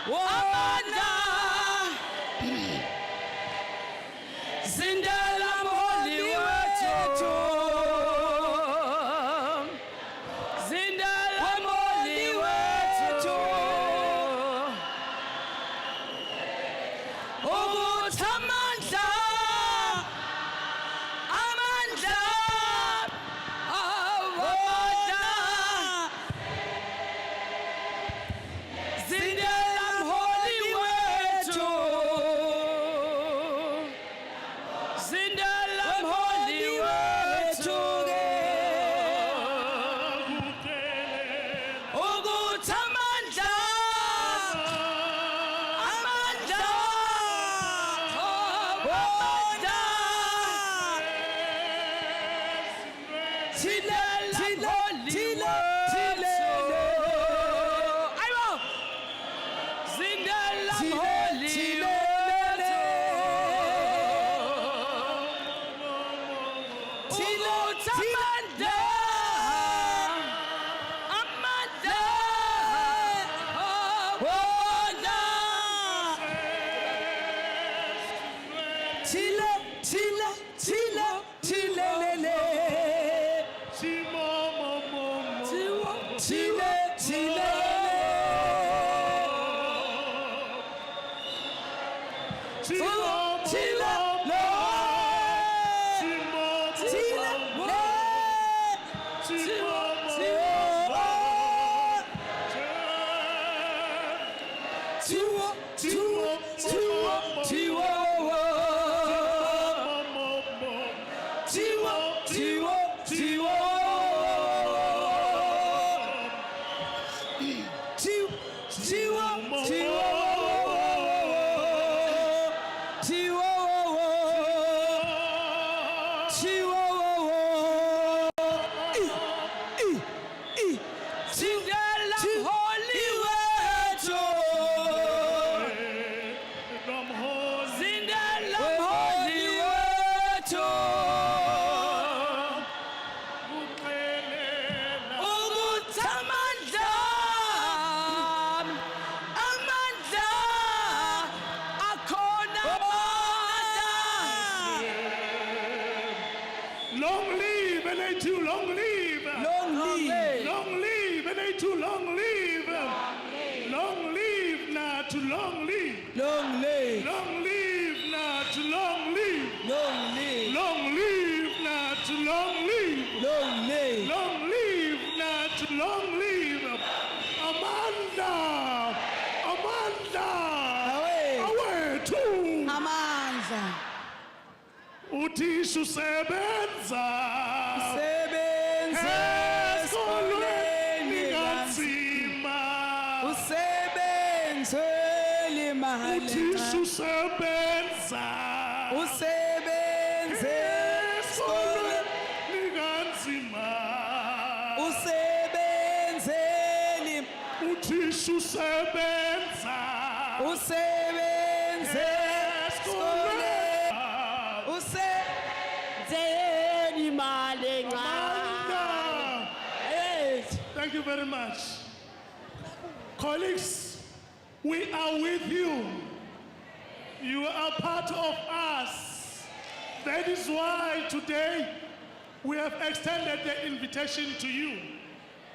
Wanda, Zindelam holy word to Amanda. Amanda. Wona. Tila, tila, tila, tilelele. Tiwa, tile, tilelele. Tila, tila, lo. Tila, le. Tiwa, tiwa. Tiwa, tiwa, tiwa, tiwa. Tiwa, tiwa, tiwa. Tiwa, tiwa. Sindela holy weto. Sindela holy weto. Umutamanda. Amanda. Akona amanda. Long live, NA2, long live. Long live. Long live, NA2, long live. Long live, NA2, long live. Long live. Long live, NA2, long live. Long live. Long live, NA2, long live. Long live. Long live, NA2, long live. Amanda, Amanda. Awethu. Amandla. Uthi usebenza. Sebenze Esikolweni kanzima. kanzima. Usebenze limali. Uthi usebenza. Usebenze Esikolweni kanzima. usebenze Uthi usebenza. usebenze Esikolweni. usebenze imali Amanda. Yes. Thank you very much. Colleagues, we are with you. You are part of us. That is why today we have extended the invitation to you.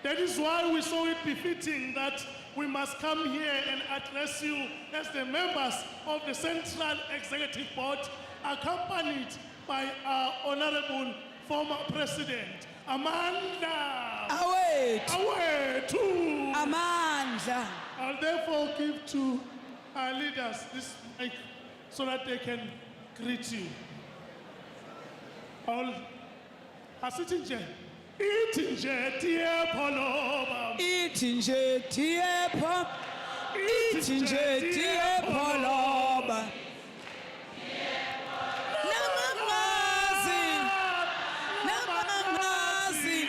That is why we saw it befitting that we must come here and address you as the members of the Central Executive Board, accompanied by our Honorable former President, Amanda. Awethu. Amandla. I'll therefore give to our leaders this mic so that they can greet you. All asithi nje ithi nje tiyepholova Ithi nje tiyepho. Ithi nje tiyepholoba. Namangazi.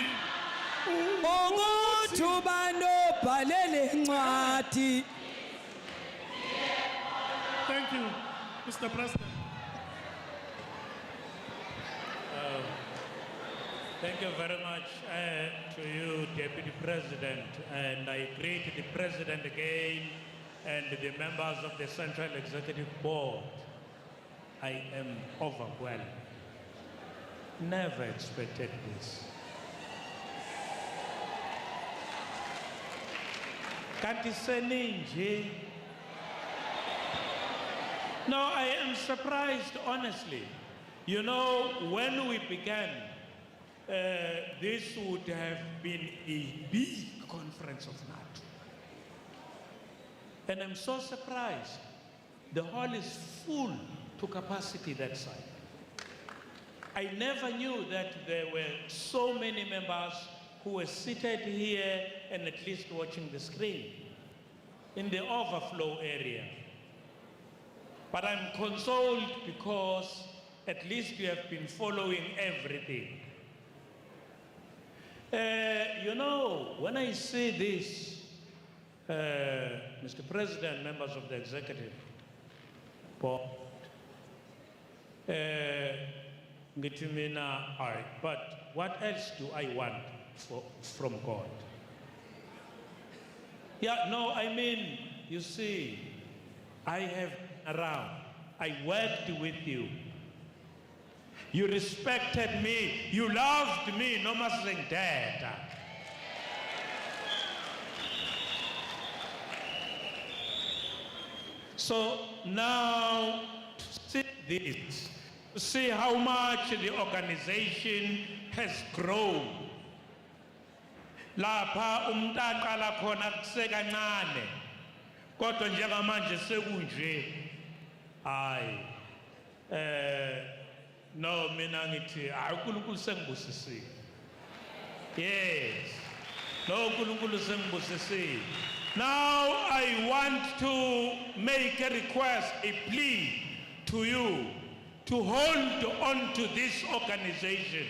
Ukuthi ubanobhalele incwadi. Thank you, Mr. President. Thank you very much to you, Deputy President, and I greet the President again and the members of the Central Executive Board. I am overwhelmed. Never expected this. Kanti seninje. No, I am surprised, honestly. You know, when we began, this would have been a big conference of NATO. And I'm so surprised. The hall is full to capacity that side. I never knew that there were so many members who were seated here and at least watching the screen in the overflow area. But I'm consoled because at least you have been following everything. You know, when I say this, Mr. President, members of the executive board, ngithi mina, all right, but what else do I want from God? Yeah, no, I mean, you see, I have around, I worked with you. You respected me, you loved me, no more saying dad. So now, see this, see how much the organization has grown. Lapha umntaqala khona kusekancane. Kodwa njengamanje sekunje. Hayi. No mina ngithi hayi uNkulunkulu sengibusisile. Yes. No uNkulunkulu sengibusisile. Now I want to make a request, a plea to you to hold on to this organization,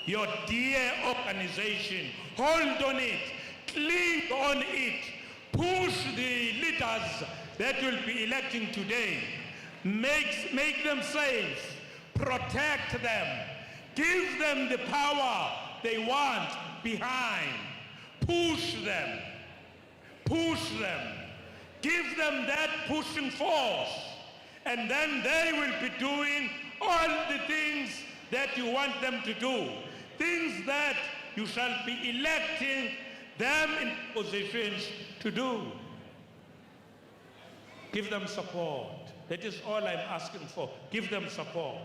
your dear organization. Hold on it, cling on it, push the leaders that will be electing today, make them safe, protect them, give them the power they want behind, push them, give them that pushing force, and then they will be doing all the things that you want them to do, things that you shall be electing them in positions to do. Give them support. That is all I'm asking for. Give them support.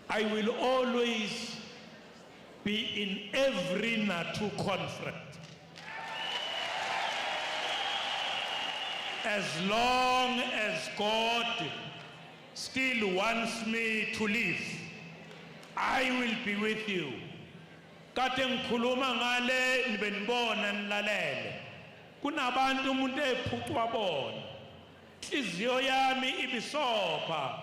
I will always be in every NATO conference as long as God still wants me to live. I will be with you. Kade ngikhuluma ngale nibenibona nilalele. Kunabantu umuntu ephucwa bona. Inhliziyo yami ibisopha.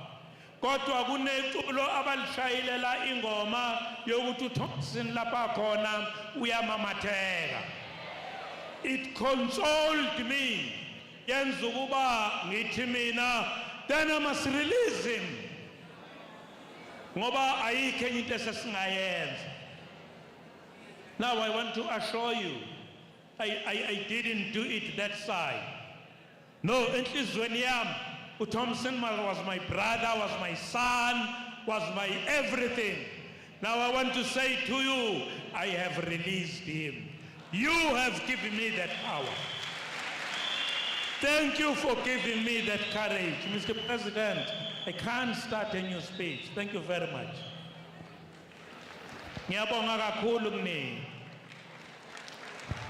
Kodwa kuneculo abalishayilela ingoma yokuthi uThompson lapha khona uyamamatheka. It consoled me. Yenza ukuba ngithi mina then I must release him. Ngoba ayikho enye into esesingayenza. Now I want to assure you, I didn't do it that side. No, enhlizweni yami, uThompson was my brother, was my son, was my everything. Now I want to say to you, I have released him. You have given me that power. Thank you for giving me that courage. Mr. President, I can't start a new speech. Thank you very much. Ngiyabonga kakhulu kunini.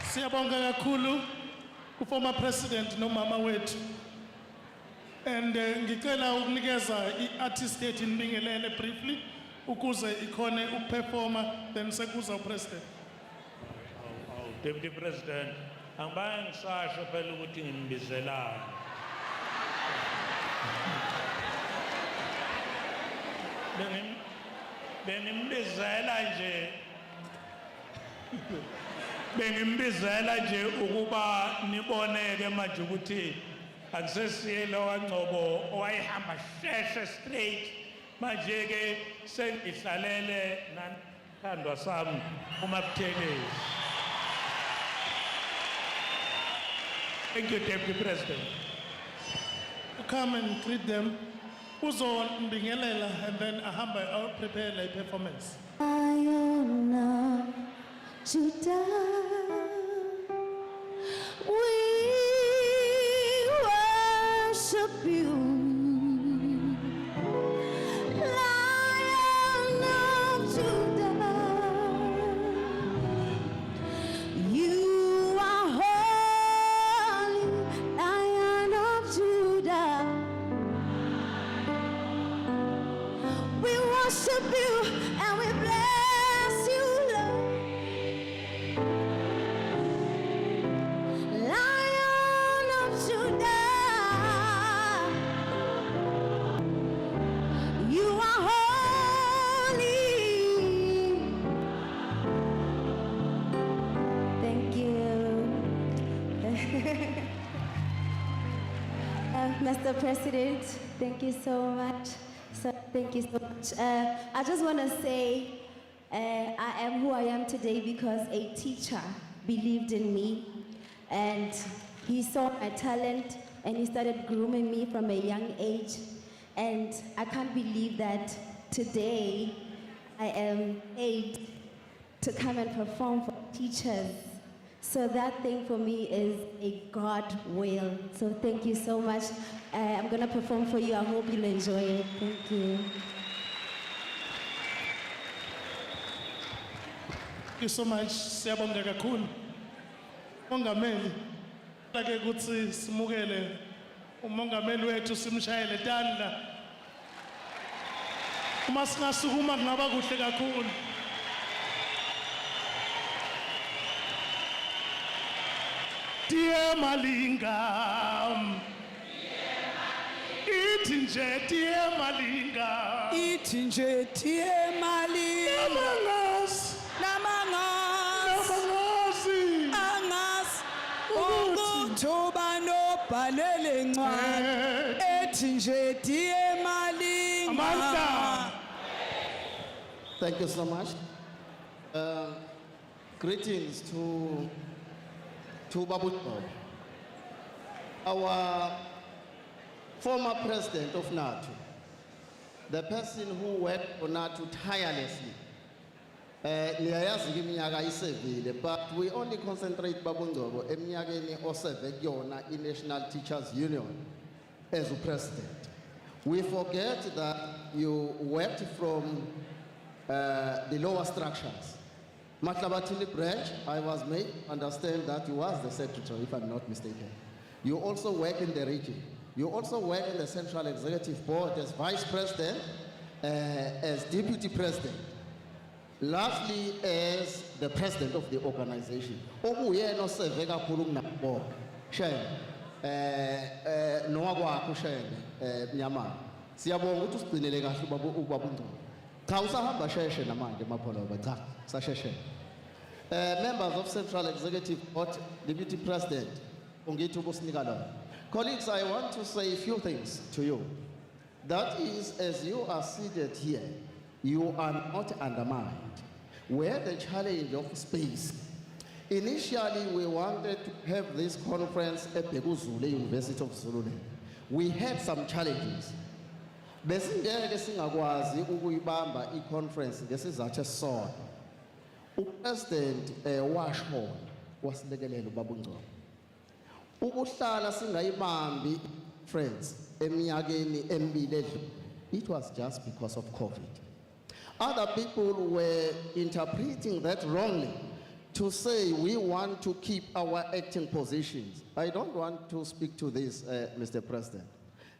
Siyabonga kakhulu former president no mama wethu. And ngicela ukunikeza iartist yethu inibingelele briefly ukuze ikhone ukuperforma then sekuza upresident. Deputy President, angibange ngisasho phela ukuthi nginibizelana. Bengimbizela nje ukuba niboneke manje ukuthi akusesiyelo wangcobo owayihamba sheshe straight manje ke sengihlalele nanthandwa sami uMabuthelezi. Thank you, Deputy President. Come and greet them. Uzo mbingelela and then ahamba I'll prepare a performance. Iona Judah, we worship you, Lion of Judah. You are holy, Lion of Judah. We worship you and we bless you, Lord. Lion of Judah, you are holy. Thank you. Mr. President, thank you so much So thank you so much. I just want to say I am who I am today because a teacher believed in me and he saw my talent and he started grooming me from a young age. And I can't believe that today I am paid to come and perform for teachers. So that thing for me is a God will. So thank you so much. I'm gonna perform for you. I hope you'll enjoy it. Thank you. Thank you so much. Siyabonga kakhulu. Mongameli, ake kuthi simukele umongameli wethu simshayele tandla. Uma singasukuma kungaba kuhle kakhulu. Dear Malinga, ithi nje dear Malinga, Ithi nje tie Malinga. namangas, Namangas. namangazi, Angas. Ukuthuba nobhalele incwadi. Ethi nje tie Malinga. amandla. Thank you so much. Greetings to Babu Bob, our former president of NATO, the person who worked for NATO tirelessly. Niyayazi ke iminyaka isevile, but we only concentrate Babu Ngcobo eminyakeni oseve kuyona i-National Teachers Union as a president. We forget that you worked from the lower structures. Matlabatini branch, I was made understand that you was the secretary, if I'm not mistaken. You also work in the region. You also work in the Central Executive Board as vice president, as deputy president. Lastly, as the president of the organization. Okuyena oseve kakhulu kunabo. Shame. Nowakwakho shame Mnyamana. Siyabonga ukuthi usigcinele kahle ubaba uNgcobo. Cha usahamba sheshe namanje mapholoba cha sasheshe. Members of Central Executive Board, Deputy President, Ungithi ubusinika lona. Colleagues, I want to say a few things to you. That is, as you are seated here, you are not undermined. We had the challenge of space. Initially, we wanted to have this conference at Bekuzule University of Zululand. We had some challenges. Besingeke singakwazi ukuyibamba i-conference ngesizathu esisodwa. Upresident washona wasilekelela ubaba uNgcobo. Ukuhlala singayibambi friends eminyakeni emibili edlule. It was just because of COVID. Other people were interpreting that wrongly to say we want to keep our acting positions. I don't want to speak to this, Mr. President.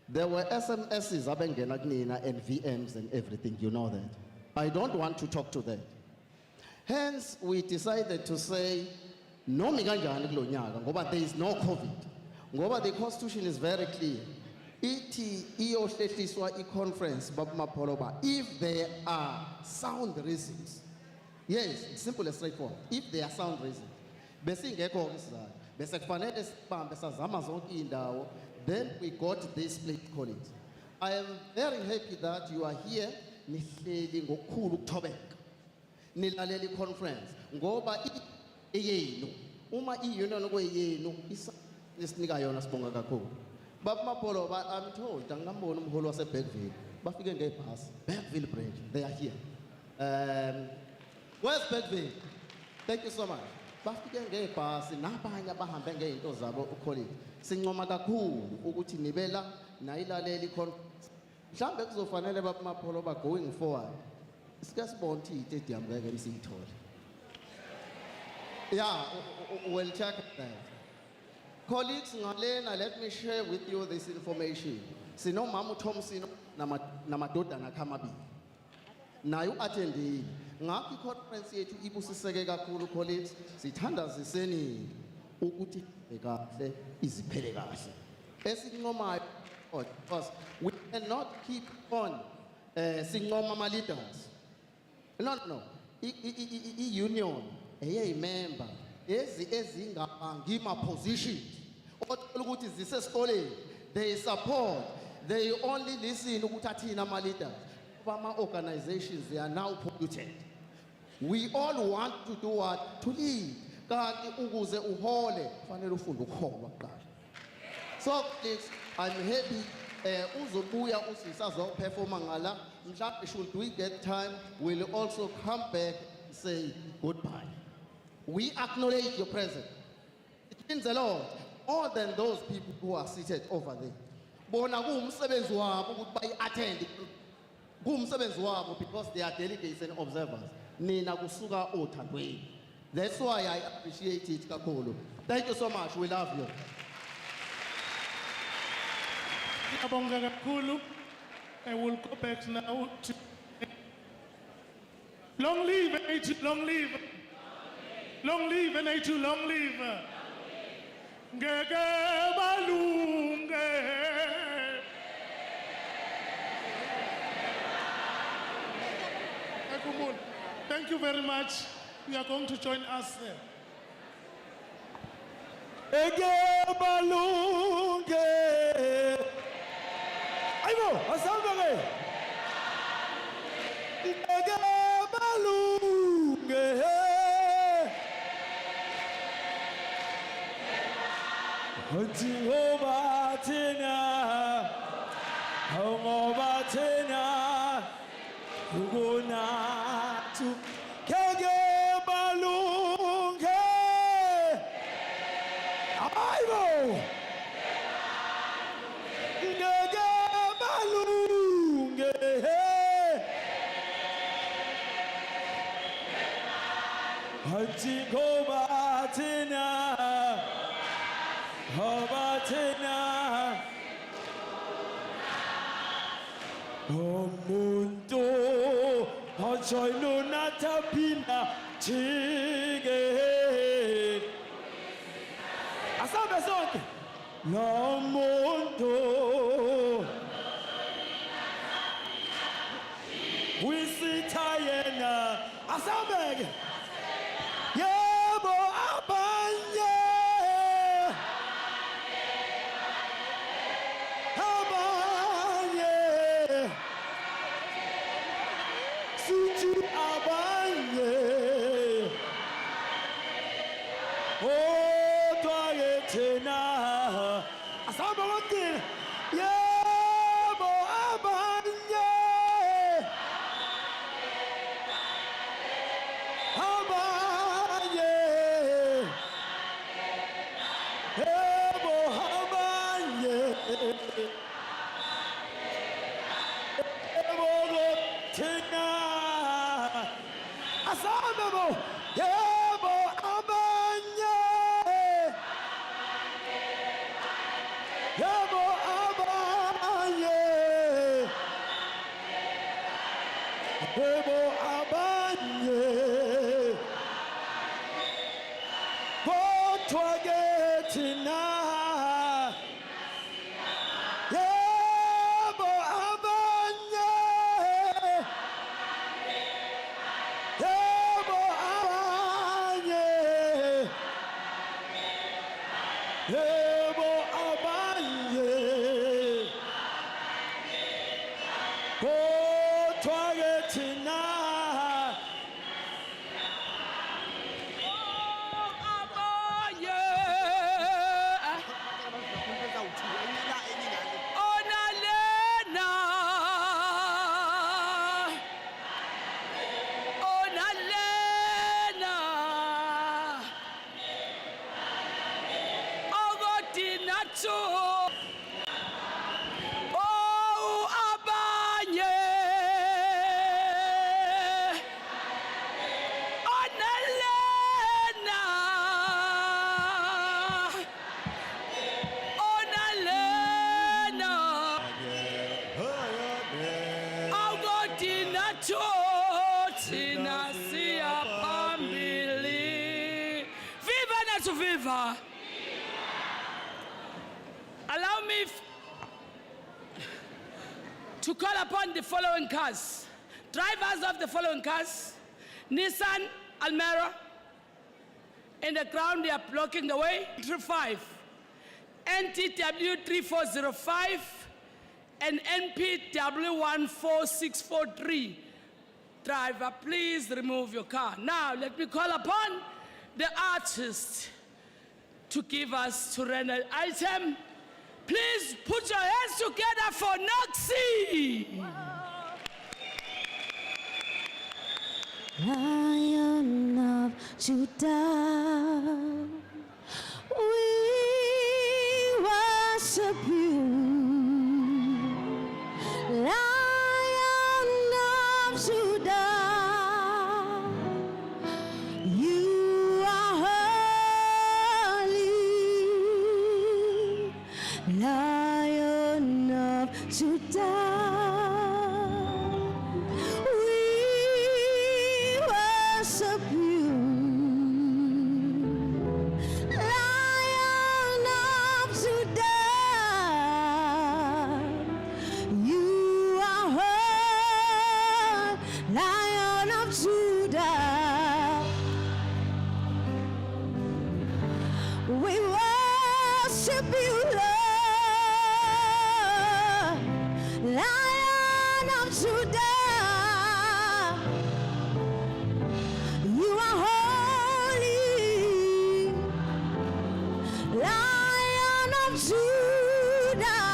There were SMSs abengena kunina and VMs and everything, you know that. I don't want to talk to that. Hence, we decided to say, no mikanjani kulo nyaka, ngoba there is no COVID. Ngoba the constitution is very clear. Ithi iyohlehliswa i-conference babumapholoba if there are sound reasons. Yes, it's simple and straightforward. If there are sound reasons. Besingekho ke sizathu. Bese kufanele sibambe sazama zonke indawo. Then we got this split, colleagues. I am very happy that you are here. Nihleli ngokukhulu ukuthobeka. Nilalela i-conference. Ngoba iyenu. Uma i-union kweyenu isinika yona sibonga kakhulu. Baba Mapholoba, I'm told angambona umholi waseBergville. Bafike ngebhasi. Bergville branch. They are here. Where's Bergville? Thank you so much. Bafike ngebhasi nabanye abahambe ngeinto zabo colleague. Sincoma kakhulu ukuthi nibela nayilalela i-conference. Mhlambe kuzofanele baba Mapholoba going forward. Sike sibone ukuthi i-stadium ngeke nisiyithole. Yeah, we'll check that. Colleagues, ngalena, let me share with you this information. Sino Mamu Thompson namadodana kamabili. Nayo attendee. Ngakho conference yethu ibusiseke kakhulu colleagues. Sithanda ziseni ukuthi ekahle iziphele kahle. Esinqomayo because we cannot keep on sinqoma ama leaders. No. I-union member ezingabangi ma positions. Ukuthi zisesikoleni, they support, They only listen ukuthi athina ama leaders. Ama organizations, they are now polluted. We all want to do what? To lead. Kanti ukuze uhole fanele ufunde ukholwa kuqala. So please, I'm happy uzobuya usisazoperforma ngala. Mhlawumbe should we get time, we'll also come back and say goodbye. We acknowledge your presence. It means a lot, more than those people who are seated over there. Bona kuwumsebenzi wabo ukuthi bayi-attend. Kuwumsebenzi wabo because they are delegates and observers. Nina kusuka othandweni. That's why I appreciate it kakhulu. Thank you so much. We love you. Ngiyabonga kakhulu. I will go back now to long live A2, long live. Long live A2, long live. Ngeke balunge. Thank you very much. You are going to join us there. Ege balunge. Aibo, asambage. Ege balunge. Jehovah Tina, Jehovah Tina, Ugona tu kege balunge. Aibo, kege balunge. Jehovah Tina. Habatina Omuntu Hojoy Natapina Chige Asabe Sonke Lomuntu Wisitayena Asabe Yebo Abanye Allow me to call upon the following cars. Drivers of the following cars: Nissan Almera. In the ground, they are blocking the way. 5. NTW 3405 and NPW 14643. Driver, please remove your car. Now, let me call upon the artist to give us to render an item. Please put your hands together for Noxie. Lion of Judah, we worship you. Lion of Judah, you are holy. Lion of Judah. Worship you, Lion of Judah. You are heard, Lion of Judah. We worship you, Lord, Lion of Judah. You are holy, Lion of Judah.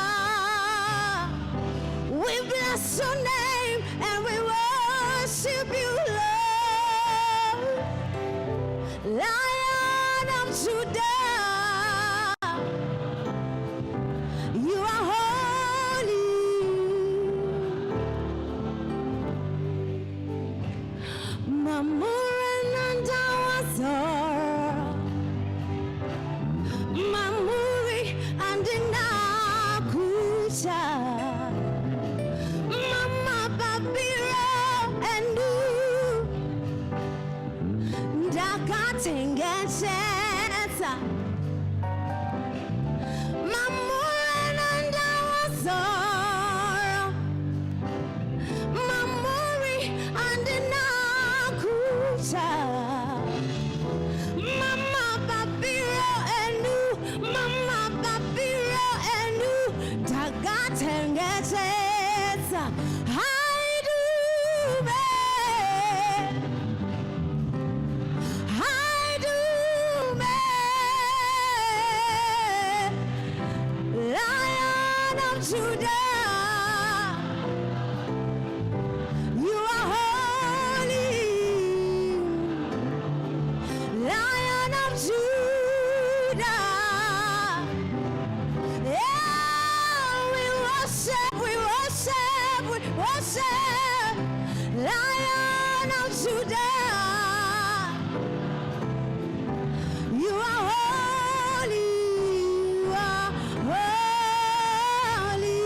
We bless your name and we worship you, Lord, Lion of Judah. You are holy. Mamuri andina kusha, Mama Babiro endu, Dakatengetesa. Mamuri andawazor, Mamuri andina kusha. Mama Babiro enu, Mama Babiro enu, Dagatengetesa. Haidume, Haidume, Lion of Judah. You are holy, Lion of Judah. Yeah, we worship, we worship, we worship, Lion of Judah. You are holy, you are holy.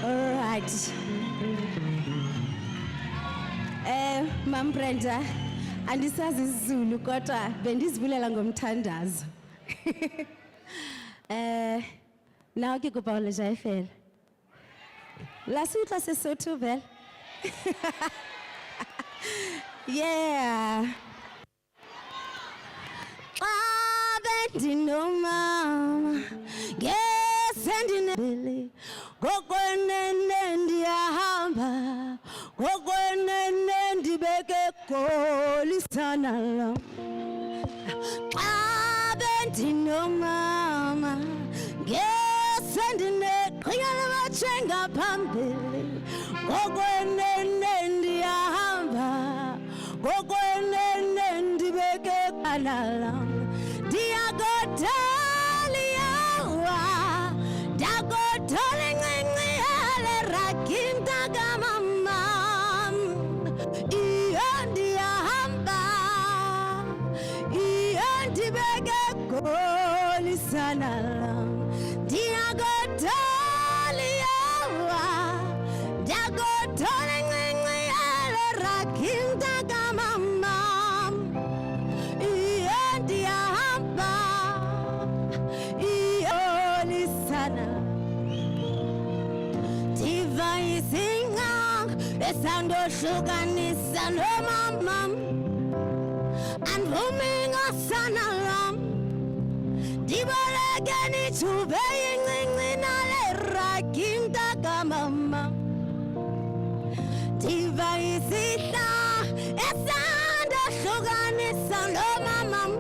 All right. Mam Brenda, andisazi isiZulu kodwa bendizibulela ngomthandazo. Now ke kopa ho le jaefela. La se utla Sesotho vele. Yeah. Xa bendinomama, ngesendinebili ngokwenene ndiyahamba ngokwenene ndibeke golisana lam xa bendinomama ngesendineqhiya labatshenga phambili ngokwenene ndiyahamba ngokwenene ndibeke qala lam ndiyakodaliyawa ndakodole ncinci yale rakinta kamamam iyo ndiyahamba iyo ndibeke golisana lam ndiyakodaliyawa ndakodole ncinci yale rakinta kamamam iyo ndiyahamba iyo lisana diva isinga esandoshukanisa nomamam anvuminga sana lam ndiboleke nithuve incinci nale rakinta kamamam diva isihla esandoshukanisa nomamam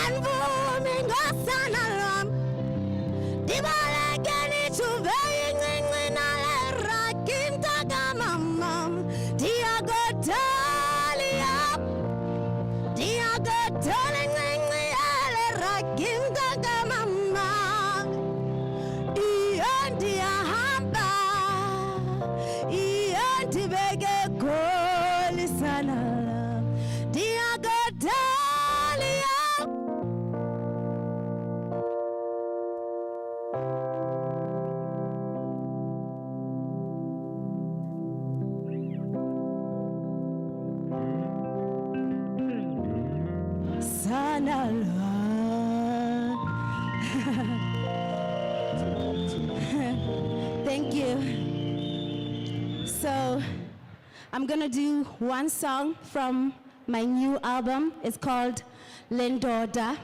anvuminga sana lam ndiboleke nithuve incinci nale rakinta kamamam ndiyakodalia ndiyakodola incinci yale rakinta kamamam iyo ndiyahamba iyo ndibeke golisana lam ndiyakodalia sana lam. Thank you. So I'm gonna do one song from my new album. It's called Lendoda.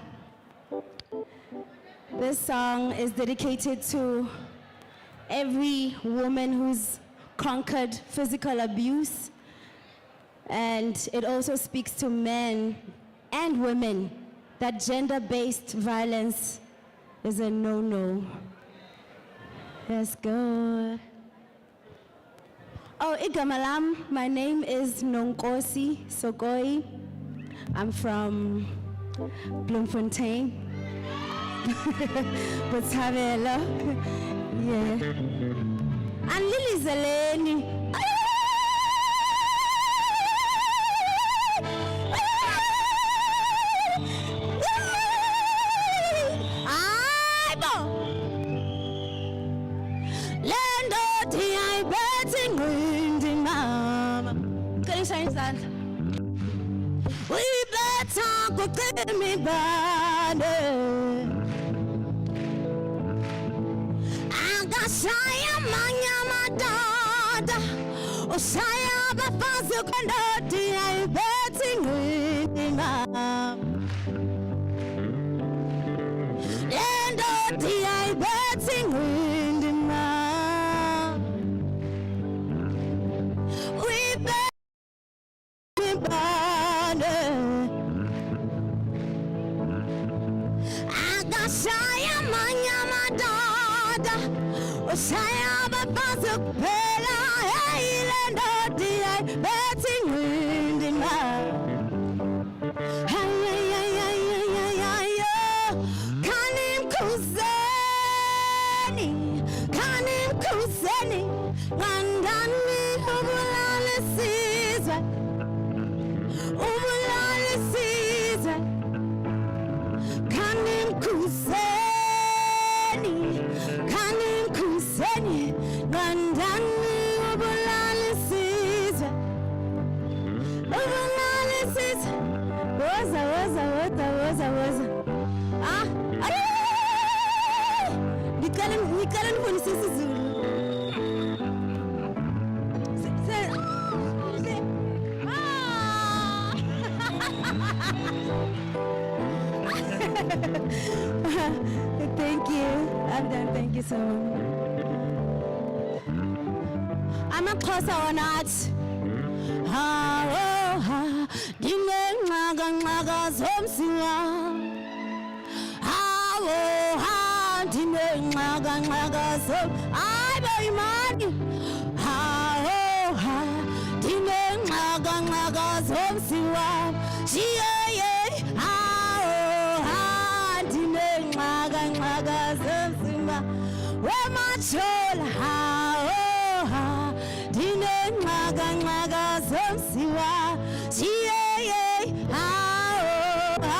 This song is dedicated to every woman who's conquered physical abuse, and it also speaks to men and women that gender-based violence is a no-no. Let's go. Oh, igama lam, my name is Nonkosi Sokoi. I'm from Bloemfontein. Botshabelo. Yeah. And Lily Zeleni. We better go get me bad. Anga saya manya madada. O saya bafazu kandoti I betting with mama. Landoti I betting with mama. We bet saya manya madada saya bafazu pela ilendo dia betting winding ma kanim kuseni ngandani ubulale sizwe kanim kuseni ngandani ubulale sizwe woza ah nikale nifundise isiZulu. Thank you. I'm done. Thank you so much. amaxhosa wona athi hawo ndinengxaka zomsi wam hawo ndinengxaka zom hayi beyimani hawo ndinengxaka zomsi wam shiyeye hawo ndinengxaka zomsi wam wemajola hawo ndinengxaka zomsi wam shiyeye hawo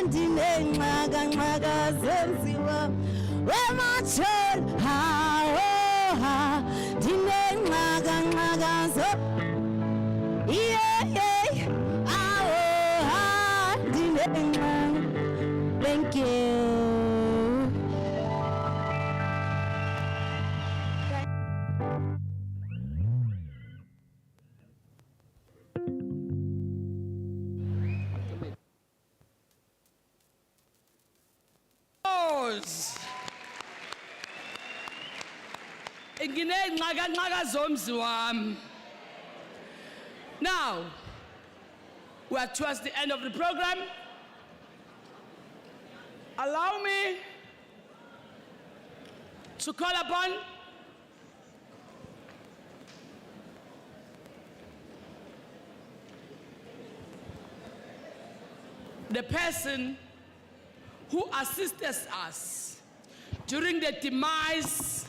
ndinengxaka zomsi wam wemajola hawo ndinengxaka zomsi Thank you. Nginengxaka zomzi wami. Now, we are towards the end of the program. Allow me to call upon the person who assisted us during the demise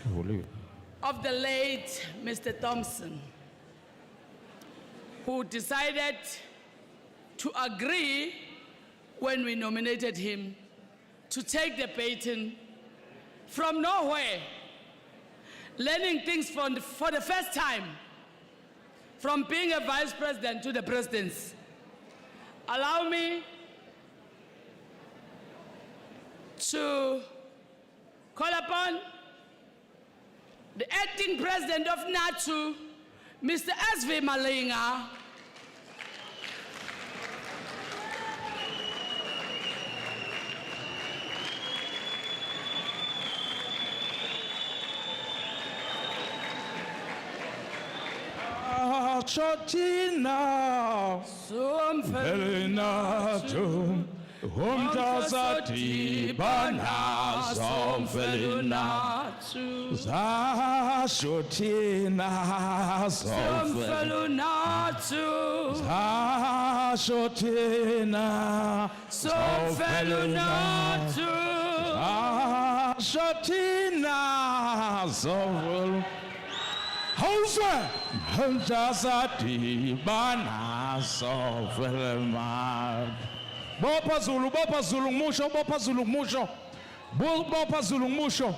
of the late Mr. Thompson, who decided to agree when we nominated him to take the baton from nowhere, learning things for the first time, from being a vice president to the presidency. Allow me to call upon the acting president of NATU, Mr. S.V. Malinga, Chotina, Felinatum, Humtasati, Bana, Som Felinatum, Zashotina, Som Felinatum, Zashotina, Som Felinatum, Zashotina, Som Hausa, Humtasati, Bana, Som Felinatum. Bopa Zulu musho, Bopa Zulu musho, Bopa Zulu musho.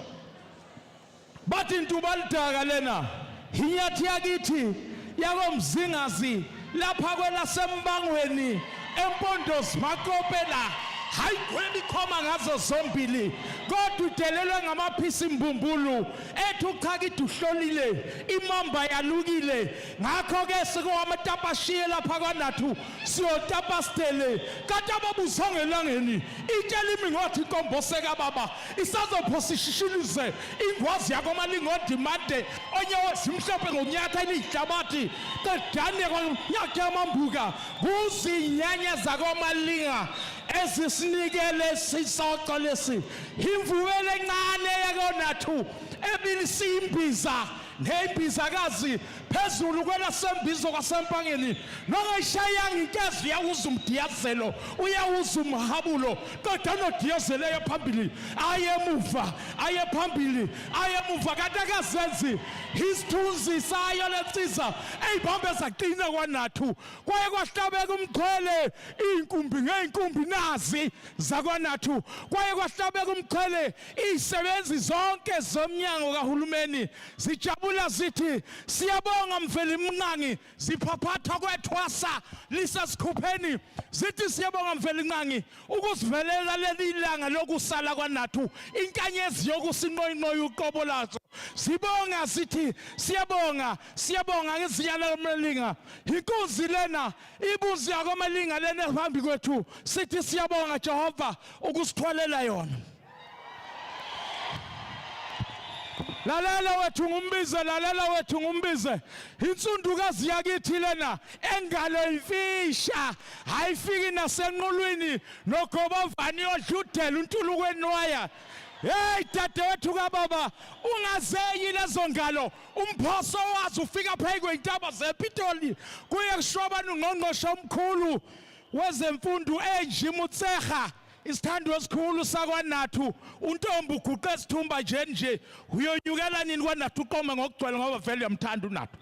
Bathi ntubalitaka lena, hiyathi yakithi, yakomzingazi, lapha kwelasembangweni, empondozi makopela, hayi kwelikhoma ngazo zombili. Kodwa udelelwe ngamaphisi mbumbulu, ethi uchakithi uhlolile, imamba yalukile. Ngakho ke sikuwamatapashiye lapha kwaNathu, siyotapastele. Kanti ababuzonge elangeni, itshela imingothi inkomboseka baba, isazophosishishilize ingwazi yakomalingodi made, onye wezimhlophe ngonyaka enihlabathi, qedane kwanyaka yamambuka, kuzinyanya zakomalinga. Esisinikele sisoko lesi imvubele encane yakoNathu ebilisimbiza nembizakazi phezulu kwelasembizo kwasempangeni nongayishayanga inkezo uyawuza umdiyazelo uyawuza umhabulo kodwa nodiyazeleyo phambili ayemuva kanti akazenzi isithunzi sayo lensiza eyibambe zaqina kwaNathu kwaye kwahlabeka umqhele inkumbi ngeenkumbi nazi zakwaNathu kwaye kwahlabeka umqhele izisebenzi zonke zomnyango kahulumeni zijabula zithi siyabonga mfeli mnqangi ziphaphathwa kwethwasa lisesikhupheni zithi siyabonga mfeli mnqangi ukusivelela leli ilanga lokusala kwaNathu inkanyezi yokusinqoyinqoya uqobo lazo sibonga sithi siyabonga ngiziyala komalinga inkunzi lena ibunzi yakomalinga lena phambi kwethu sithi siyabonga Jehova ukusithwalela yona. Lalela wethu ngumbize, lalela wethu ngumbize. Insundukazi yakithi lena engalo imfisha ayifiki nasenqulwini noGobovani yodludela untulukweni waya. Hey dadewethu kaBaba, ungazeyi lezo ngalo, umphoso wazi ufika phezu kwentaba zePitoli kuye kushwabana ungqongqoshe omkhulu wezemfundo eNjimutseha. Isithandwa esikhulu sakwaNathu untombi uguqe esithumba nje uyonyukela nini kwaNathu uqome ngokugcwele ngoba vele uyamthanda uNathu.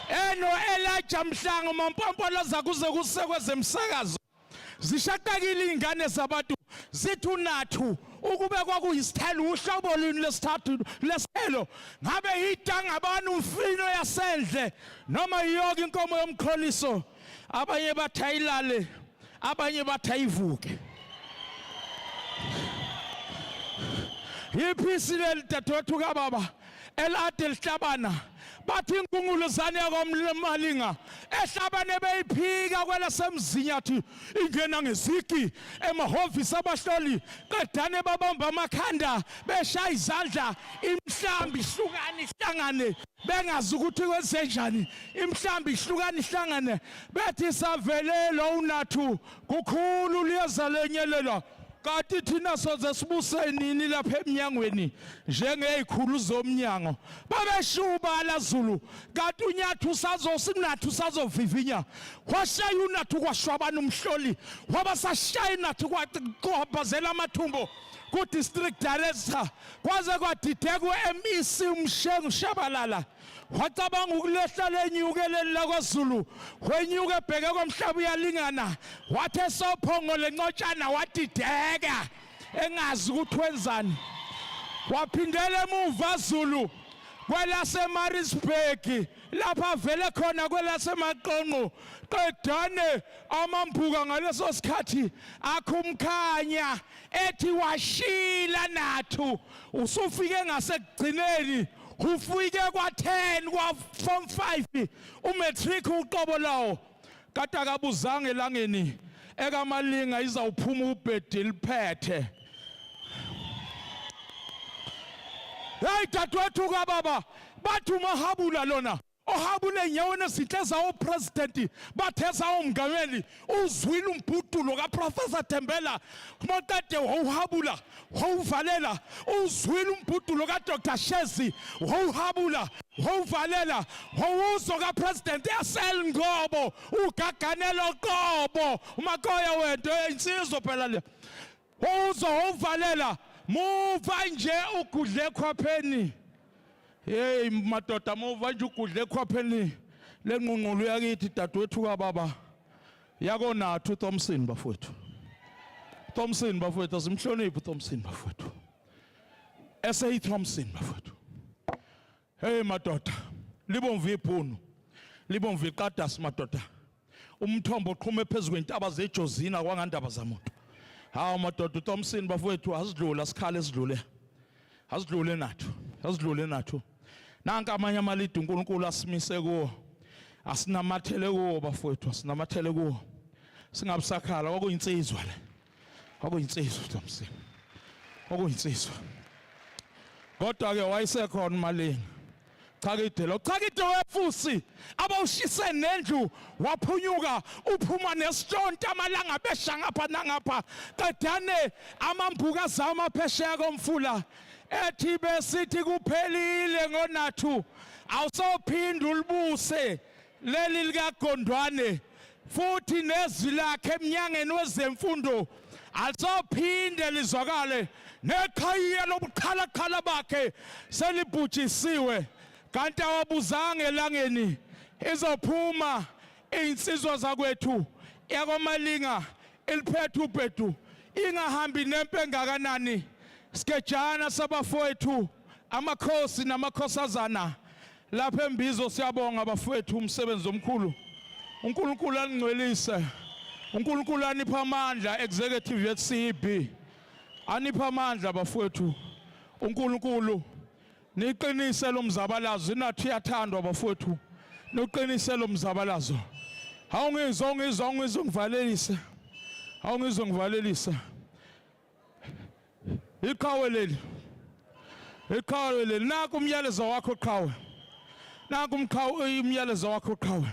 Eno Elijah Mhlanga mampompoloza kuze kusekwe zemsakazo zishaqakile ingane zabantu zithi uNathu ukube kwakuyisithelo uhlobo lini lesithathu leselo ngabe idanga abantu umfino yasendle noma yonke inkomo yomkholiso. Abanye bathayilale, abanye bathayivuke. Yiphisi leli dadewethu kaBaba elade lihlabana bathi inkunguluzane yakwamalinga ehlabane beyiphika kwelasemzinyathi ingena ngezigi emahhovisi abahloli qedane babamba amakhanda beshaya izandla imhlambi ihlukane ihlangane bengazi ukuthi kwenzenjani imhlambi ihlukane ihlangane bethi savelelo uNathu kukhulu liyeza lenyelela. Kanti thina soze sibuse nini lapha eminyangweni njengezikhulu zomnyango babeshubala Zulu kanti uNathu sazosinathu sazovivinya washaya uNathu kwashwabana umhloli wabasashaya uNathu kwaqhobhazela amathumbo ku district director kwaze kwadidekwe MEC umshengu shabalala wacabanga ukulehla lenyuke leli kwaZulu wenyuke ebheke komhlaba uyalingana wathi esophongo lencotshana wadideka engazi ukuthi wenzani waphindela emuva Zulu kwelaseMaritzburg lapha vele khona kwelasemaqonqo qedane amambuka ngaleso sikhathi akhumkhanya ethi washila Nathu usufike ngasekugcineni ufike kwa10 kwa form 5 umatric uqobo lawo kade akabuzange elangeni ekamalinga izawuphuma ubhedi liphethe. Hey dadewethu kaBaba bathi umahabula lona ohabule enyaweni ezinhle zawo president batheza umngameli uzwile umbhudulo kaProfessor Thembela kumaqede wawuhabula wawuvalela uzwile umbhudulo kaDr Shezi wawuhabula wawuvalela wawuzo kaPresident yasel Ngobo ugaganelo Qobo umakoya wento insizwe phela le wawuzo wawuvalela muva nje ugudle khwapheni. Hey madoda muva nje ugudle khwapheni lenqunqulu yakithi dadewethu kaBaba yako Nathu Thompson bafowethu. Thompson bafowethu simhloniphe Thompson bafowethu. SA Thompson bafowethu. Hey madoda libomvu iphunu libomvu iqadasi madoda umthombo oqhume phezulu kwentaba zejozina kwangandaba zamuntu. Hawu madoda Thompson bafowethu asidlula sikhale esidlule. Asidlule Nathu. Asidlule Nathu. Nanka amanye amalidi uNkulunkulu asimise kuwo. Asinamathele kuwo bafowethu asinamathele kuwo. Singabusakhala kwakuyinsizwa le. Kwakuyinsizwa Thompson. Kwakuyinsizwa. Kodwa ke wayesekhona uMalinga. Chakidelo wefusi abawushise nendlu waphunyuka uphuma nesonto amalanga besha ngapha nangapha qedane amambuka zama phesheya komfula ethi besithi kuphelile ngoNathu awusophinda ulibuse leli likaGondwane futhi nezwi lakhe eminyangeni wezemfundo alisophinde lizwakale nekhaya lobuqhalaqhala bakhe selibhujisiwe. Kanti awabuzange elangeni izophuma insizwa zakwethu yakoMalinga eliphethe ubhedu ingahambi nempe engakanani skejana sabafowethu amakhosi namakhosazana lapha eMbizo. Siyabonga bafowethu umsebenzi omkhulu uNkulunkulu angcwelise uNkulunkulu anipha amandla executive yeCB anipha amandla bafowethu uNkulunkulu niqinise lo mzabalazo inathi yathandwa bafowethu niqinise lo mzabalazo. Awungizongivalelisa Iqhawe leli. Iqhawe leli. Naku umyalezo wakho Qhawe. Naku umyalezo wakho Qhawe.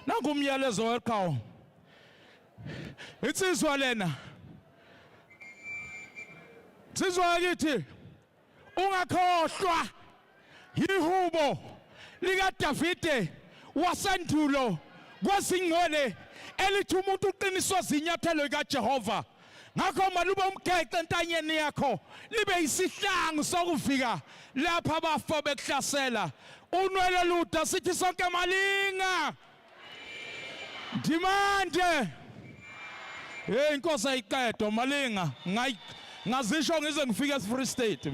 Naku umyalezo weqhawe. Insizwa lena. Insizwa yakithi ungakhohlwa yihubo lika Davide wasendulo kwezingcwele elithi umuntu uqiniswa zinyathelo lika Jehova. Ngakho malube umgeqe entanyeni yakho libe isihlangu sokufika lapha abafa bekuhlasela. Unwele luda sithi sonke malinga. Ndimande. Hey inkosi ayiqedwa malinga ngazisho ngize ngifike eFree State.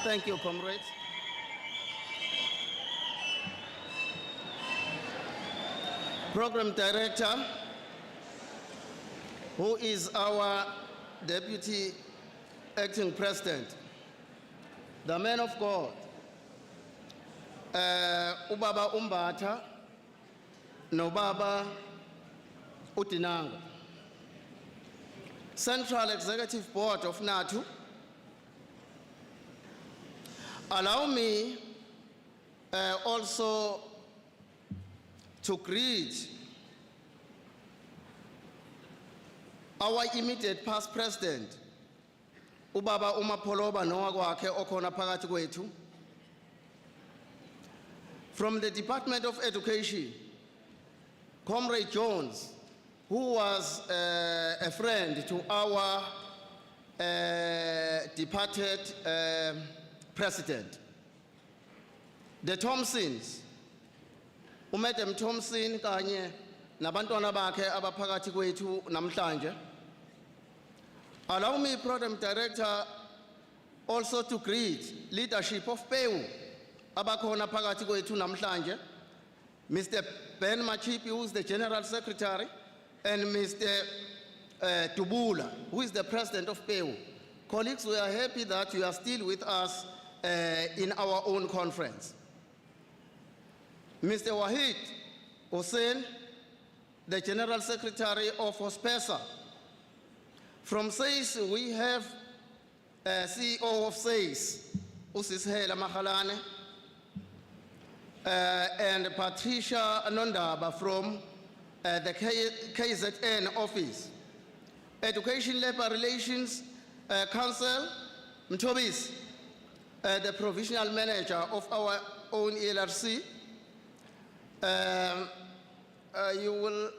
Thank you, comrades. Program Director, who is our Deputy Acting President, the man of God, Ubaba Umbata, Nobaba Utinanga, Central Executive Board of NATO. Allow me also to greet our immediate past president, Ubaba Umapoloba Nowakwakhe okhona phakathi kwethu. From the Department of Education, Comrade Jones, who was a friend to our departed president. The Thompsons, Madam Thompson kanye nabantwana bakhe abaphakathi kwethu namhlanje. Allow me, Program Director, also to greet leadership of PEU abakhona phakathi kwethu namhlanje, Mr. Ben Machipi, who is the General Secretary, and Mr. Tubula, who is the President of PEU. Colleagues, we are happy that you are still with us in our own conference. Mr. Wahid Hussein, the General Secretary of HOSPESA. From SAIS, we have CEO of SAIS, Usishela Mahalane, and Patricia Nondaba from the KZN office. Education Labor Relations Council, Mtobis, the provisional manager of our own ELRC. You will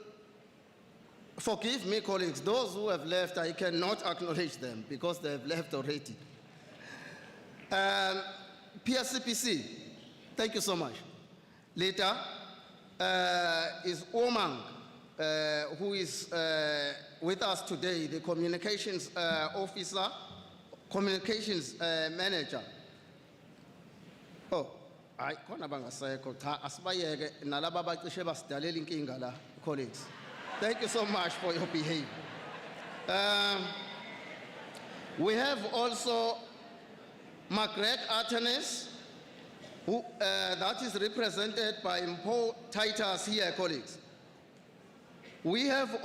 forgive me, colleagues. Those who have left, I cannot acknowledge them because they have left already. PSCPC, thank you so much. Later is Omang, who is with us today, the communications officer, communications manager. Oh, I khona bangasekho cha asibayeke nalabo abacishe basidalela inkinga la, colleagues. Thank you so much for your behavior. We have also Margaret Artenis, who, that is represented by Mpo Titus here, colleagues. We have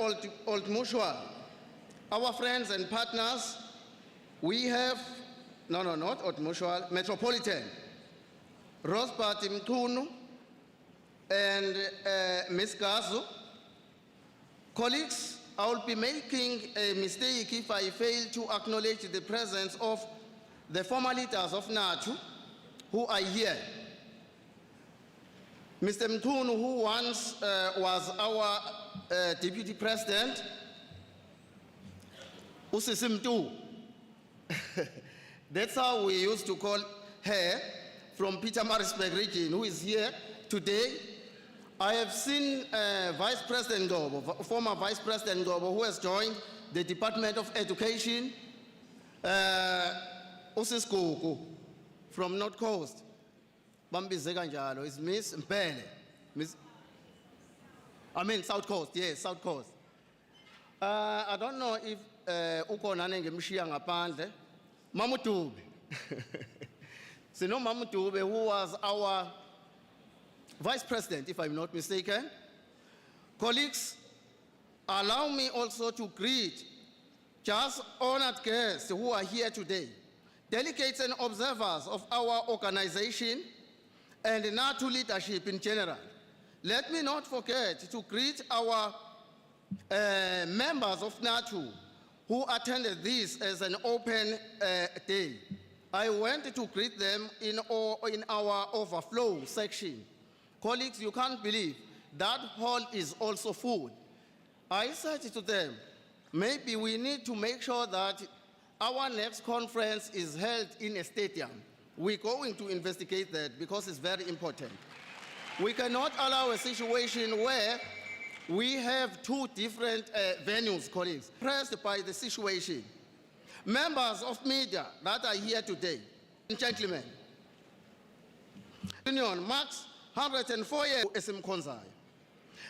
Old Mutual, our friends and partners. We have, no, not Old Mutual, Metropolitan, Rosbart Mtunu, and Ms. Gazu. Colleagues, I will be making a mistake if I fail to acknowledge the presence of the former leaders of NATO who are here. Mr. Mtunu, who once was our deputy president, Usisi Mtu. That's how we used to call her, from Pietermaritzburg region, who is here today. I have seen Vice President Gobo, former Vice President Gobo, who has joined the Department of Education, Usis Kuku, from North Coast. Bambize kanjalo is Miss Mpele. South Coast, yes, South Coast. I don't know if ukhona nengemshiya ngaphandle. Mamutube. Sino Mamutube, who was our Vice President, if I'm not mistaken. Colleagues, allow me also to greet just honored guests who are here today, delegates and observers of our organization and NATO leadership in general. Let me not forget to greet our members of NATO who attended this as an open day. I went to greet them in our overflow section. Colleagues, you can't believe that hall is also full. I said to them, maybe we need to make sure that our next conference is held in a stadium. We're going to investigate that because it's very important. We cannot allow a situation where we have two different venues, colleagues, pressed by the situation. Members of media that are here today, gentlemen, Union marks 104 years SM Konzai.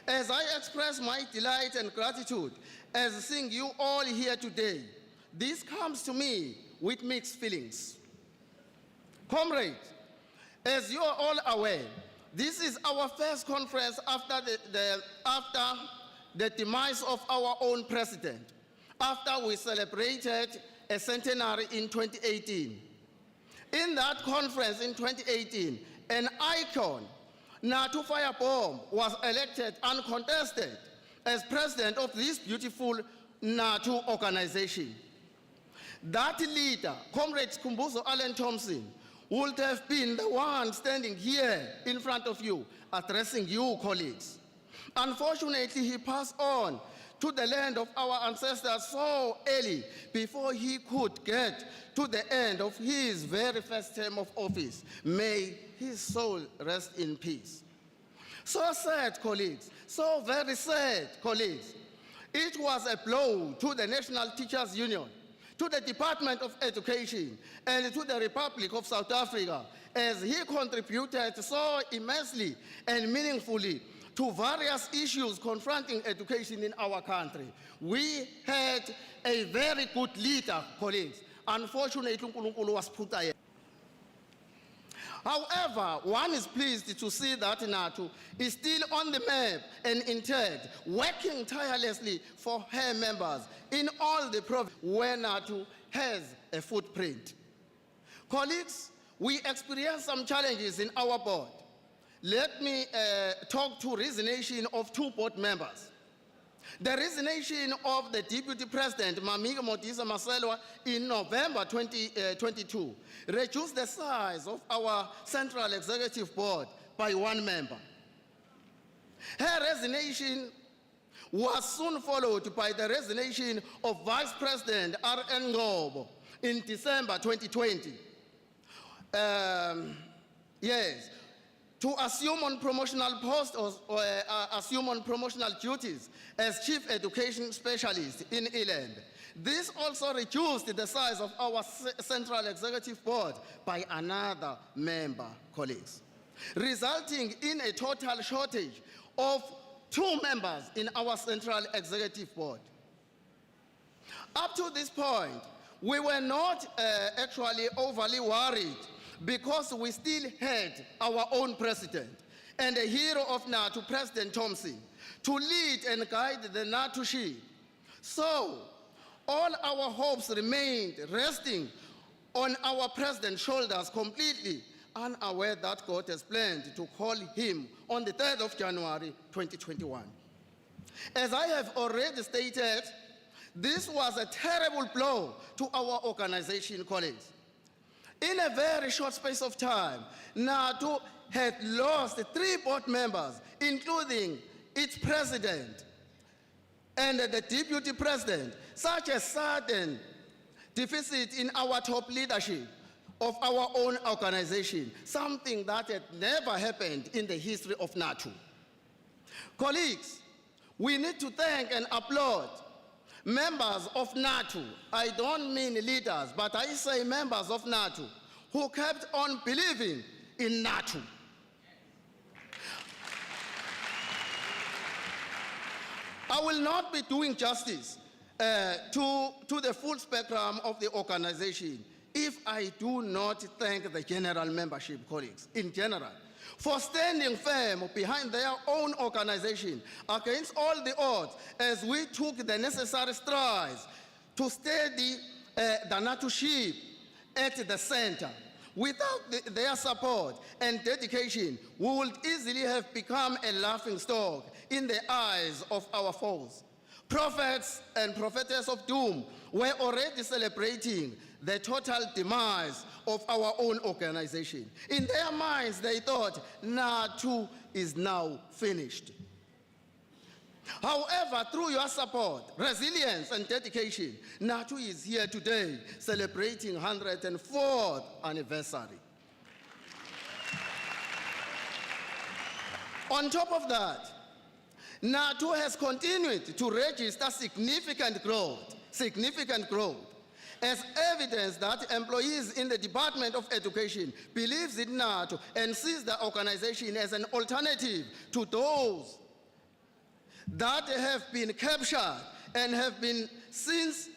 As I express my delight and gratitude as seeing you all here today, this comes to me with mixed feelings. Comrades, as you are all aware, this is our first conference after the demise of our own president, after we celebrated a centenary in 2018. In that conference in 2018, an icon, Natu Firebomb, was elected uncontested as president of this beautiful Natu organization. That leader, Comrade Kumbuzo Allen Thompson, would have been the one standing here in front of you, addressing you, colleagues. Unfortunately, he passed on to the land of our ancestors so early before he could get to the end of his very first term of office. May his soul rest in peace. So sad, colleagues, so very sad, colleagues. It was a blow to the National Teachers Union, to the Department of Education, and to the Republic of South Africa, as he contributed so immensely and meaningfully to various issues confronting education in our country. We had a very good leader, colleagues. Unfortunately, uNkulunkulu was put away. However, one is pleased to see that NATO is still on the map and intact, working tirelessly for her members in all the provinces where NATO has a footprint. Colleagues, we experienced some challenges in our board. Let me talk to resignation of two board members. The resignation of the Deputy President, Mamika Modisa Maselwa, in November 2022, reduced the size of our Central Executive Board by one member. Her resignation was soon followed by the resignation of Vice President R.N. Ngobo in December 2020. yes, to assume on promotional post or assume on promotional duties as Chief Education Specialist in Eland. This also reduced the size of our Central Executive Board by another member, colleagues, resulting in a total shortage of 2 members in our Central Executive Board. Up to this point, we were not actually overly worried because we still had our own president and a hero of NATO, President Thompson, to lead and guide the NATO ship. So, all our hopes remained resting on our president's shoulders, completely unaware that God has planned to call him on the 3rd of January 2021. As I have already stated, this was a terrible blow to our organization, colleagues. In a very short space of time, NATO had lost 3 board members, including its president and the deputy president, such a sudden deficit in our top leadership of our own organization, something that had never happened in the history of NATO. Colleagues, we need to thank and applaud members of NATO. I don't mean leaders, but I say members of NATO who kept on believing in NATO. I will not be doing justice to the full spectrum of the organization if I do not thank the general membership, colleagues, in general, for standing firm behind their own organization against all the odds as we took the necessary strides to steady the NATO ship at the center. Without their support and dedication, we would easily have become a laughingstock in the eyes of our foes. Prophets and prophetess of doom were already celebrating the total demise of our own organization. In their minds, they thought NATO is now finished. However, through your support, resilience, and dedication, NATO is here today celebrating 104th anniversary. On top of that, NATO has continued to register significant growth, as evidence that employees in the Department of Education believes in NATO and sees the organization as an alternative to those that have been captured and have been since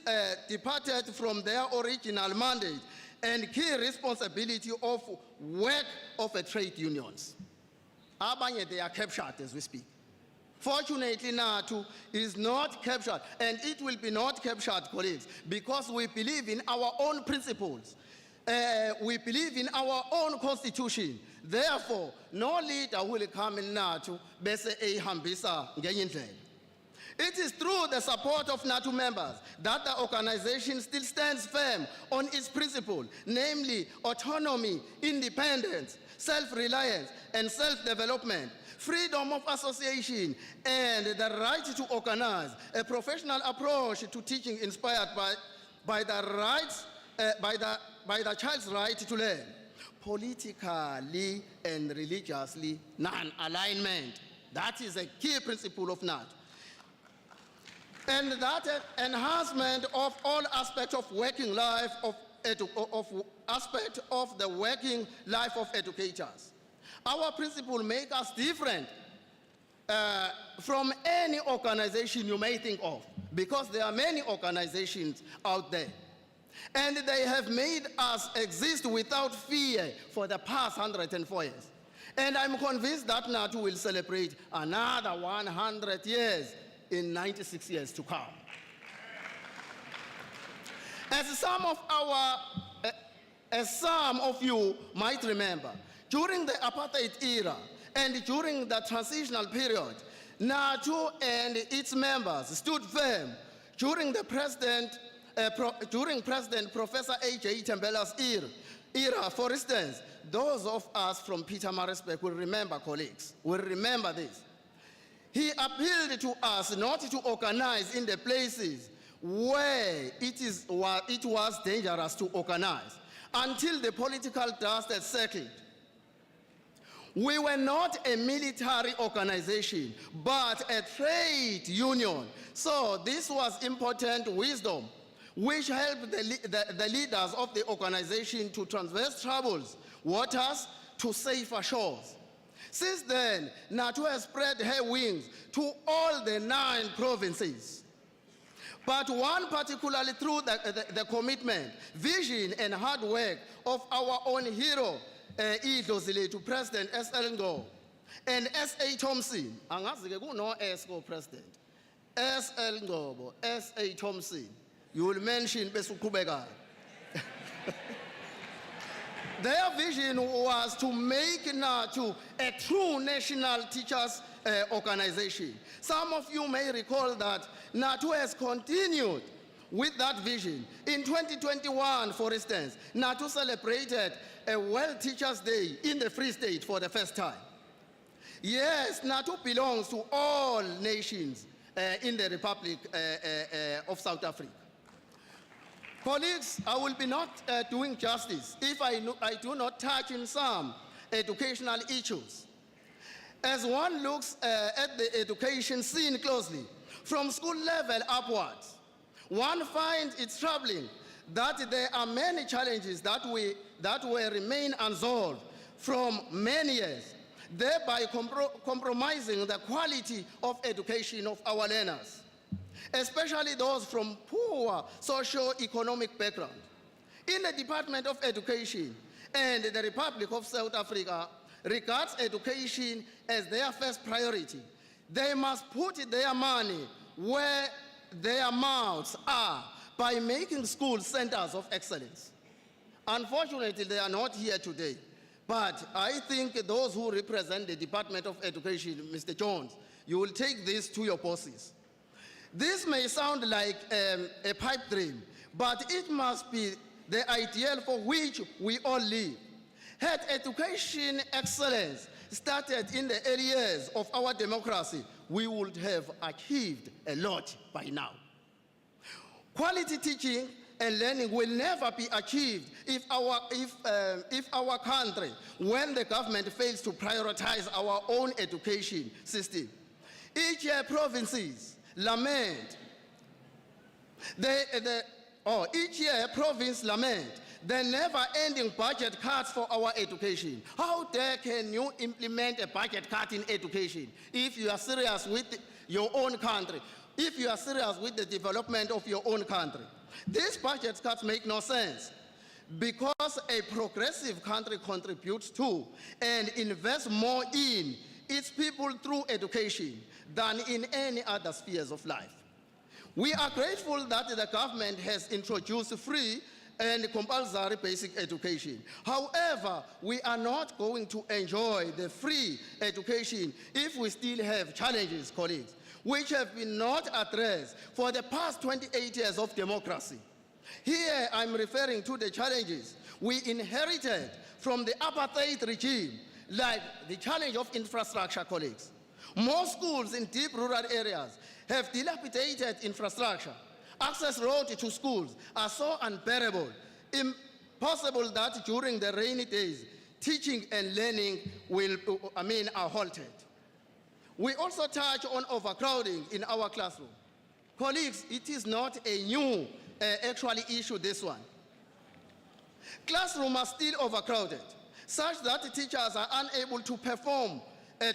departed from their original mandate and key responsibility of work of the trade unions. Abanye, they are captured as we speak. Fortunately, NATO is not captured, and it will be not captured, colleagues, because we believe in our own principles. We believe in our own constitution. Therefore, no leader will come in NATO bese ehambisa ngenye indlela. It is through the support of NATO members that the organization still stands firm on its principle, namely autonomy, independence, self-reliance, and self-development, freedom of association, and the right to organize, a professional approach to teaching inspired by the child's right to learn, politically and religiously non-alignment. That is a key principle of NATO. And that enhancement of all aspects of working life aspect of the working life of educators. Our principle makes us different from any organization you may think of, because there are many organizations out there. And they have made us exist without fear for the past 104 years. And I'm convinced that NATO will celebrate another 100 years in 96 years to come. As some of you might remember, during the apartheid era and during the transitional period, NATO and its members stood firm during President Professor A.J. Tembela's era. For instance, those of us from Pietermaritzburg will remember, colleagues, will remember this. He appealed to us not to organize in the places where it was dangerous to organize. until the political dust had settled. We were not a military organization, but a trade union. So this was important wisdom, which helped the leaders of the organization to traverse troubles, waters to safer shores. Since then, NATO has spread her wings to all the 9 provinces. But one particularly through the commitment, vision, and hard work of our own hero, to President S.L. Ngo and S.A. Thompson. Angazi-ke kuno S ko-President. S.L. Ngobo, S.A. Thompson. You will mention besuqhubekayo. Their vision was to make NATO a true national teachers organization. Some of you may recall that NATO has continued with that vision. In 2021, for instance, NATO celebrated a World Teachers' Day in the Free State for the first time. Yes, NATO belongs to all nations in the Republic of South Africa. Colleagues, I will be not doing justice if I do not touch on some educational issues. As one looks at the education scene closely, from school level upwards, one finds it troubling that there are many challenges that will remain unsolved from many years, thereby compromising the quality of education of our learners, especially those from poor socio-economic background. In the Department of Education and the Republic of South Africa regards education as their first priority. They must put their money where their mouths are by making schools centers of excellence. Unfortunately, they are not here today, but I think those who represent the Department of Education, Mr. Jones, you will take this to your bosses. This may sound like a pipe dream, but it must be the ideal for which we all live. Had education excellence started in the early years of our democracy, we would have achieved a lot by now. Quality teaching and learning will never be achieved if our country, when the government fails to prioritize our own education system. Each year provinces lament, each year province lament the never-ending budget cuts for our education. How dare can you implement a budget cut in education if you are serious with your own country, if you are serious with the development of your own country? These budget cuts make no sense because a progressive country contributes to and invests more in its people through education than in any other spheres of life. We are grateful that the government has introduced free and compulsory basic education. However, we are not going to enjoy the free education if we still have challenges, colleagues, which have been not addressed for the past 28 years of democracy. Here, I'm referring to the challenges we inherited from the apartheid regime, like the challenge of infrastructure, colleagues. Most schools in deep rural areas have dilapidated infrastructure. Access roads to schools are so unbearable, impossible that during the rainy days, teaching and learning are halted. We also touch on overcrowding in our classroom. Colleagues, it is not a new issue, this one. Classrooms are still overcrowded, such that the teachers are unable to perform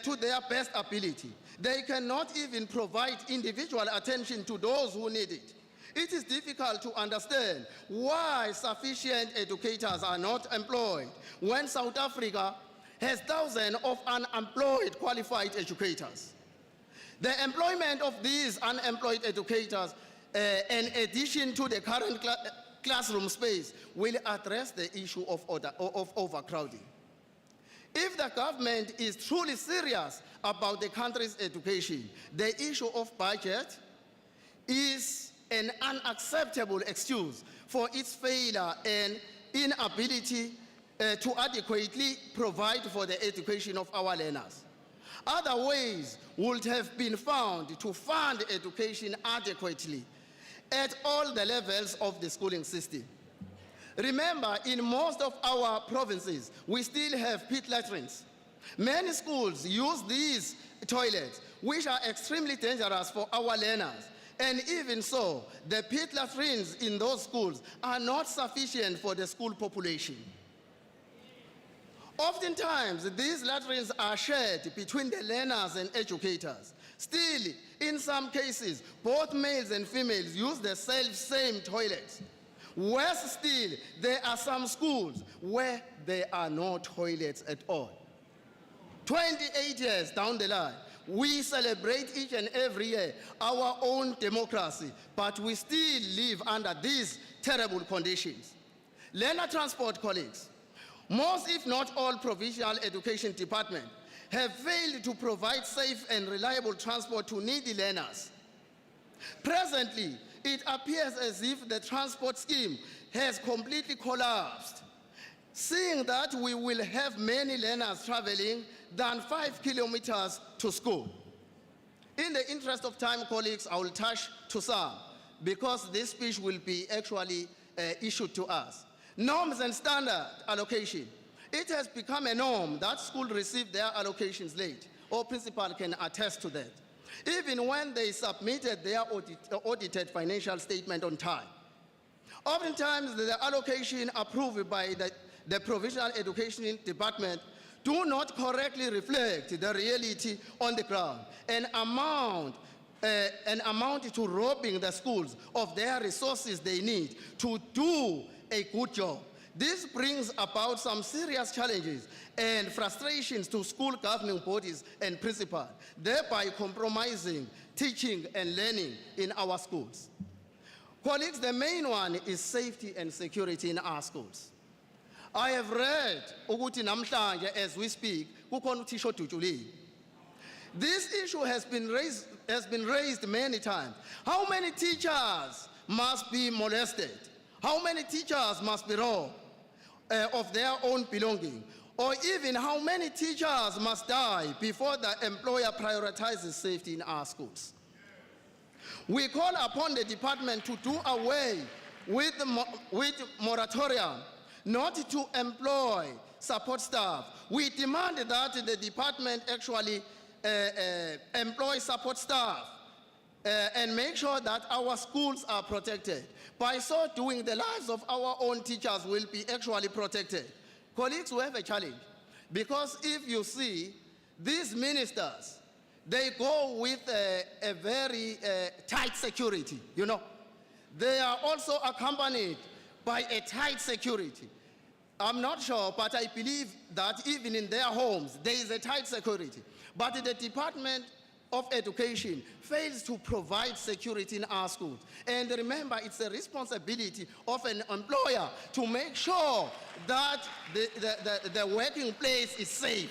to their best ability. They cannot even provide individual attention to those who need it. It is difficult to understand why sufficient educators are not employed when South Africa has thousands of unemployed qualified educators. The employment of these unemployed educators, in addition to the current classroom space, will address the issue of overcrowding. If the government is truly serious about the country's education, the issue of budget is an unacceptable excuse for its failure and inability to adequately provide for the education of our learners. Other ways would have been found to fund education adequately at all the levels of the schooling system. Remember, in most of our provinces, we still have pit latrines. Many schools use these toilets, which are extremely dangerous for our learners. And even so, the pit latrines in those schools are not sufficient for the school population. Oftentimes, these latrines are shared between the learners and educators. Still, in some cases, both males and females use the same toilets. Worse still, there are some schools where there are no toilets at all. 28 years down the line, we celebrate each and every year our own democracy, but we still live under these terrible conditions. Learner transport colleagues, most if not all provincial education departments have failed to provide safe and reliable transport to needy learners. Presently, it appears as if the transport scheme has completely collapsed, seeing that we will have many learners traveling than 5 kilometers to school. In the interest of time, colleagues, I will touch to some, because this speech will be actually issued to us. Norms and standard allocation. It has become a norm that schools receive their allocations late. All principals can attest to that, even when they submitted their audited financial statement on time. Oftentimes, the allocation approved by the Provincial Education Department do not correctly reflect the reality on the ground and amount to robbing the schools of their resources they need to do a good job. This brings about some serious challenges and frustrations to school governing bodies and principals, thereby compromising teaching and learning in our schools. Colleagues, the main one is safety and security in our schools. I have read ukuthi namhlanje as we speak kukhona uthisha odutshulile. This issue has been raised many times. How many teachers must be molested? How many teachers must be robbed of their own belonging? Or even how many teachers must die before the employer prioritizes safety in our schools? We call upon the department to do away with moratorium, not to employ support staff. We demand that the department actually employ support staff and make sure that our schools are protected. By so doing, the lives of our own teachers will be actually protected. Colleagues, we have a challenge, because if you see these ministers, they go with a very tight security, you know. They are also accompanied by a tight security. I'm not sure, but I believe that even in their homes, there is a tight security. But the Department of Education fails to provide security in our schools. And remember, it's the responsibility of an employer to make sure that the working place is safe.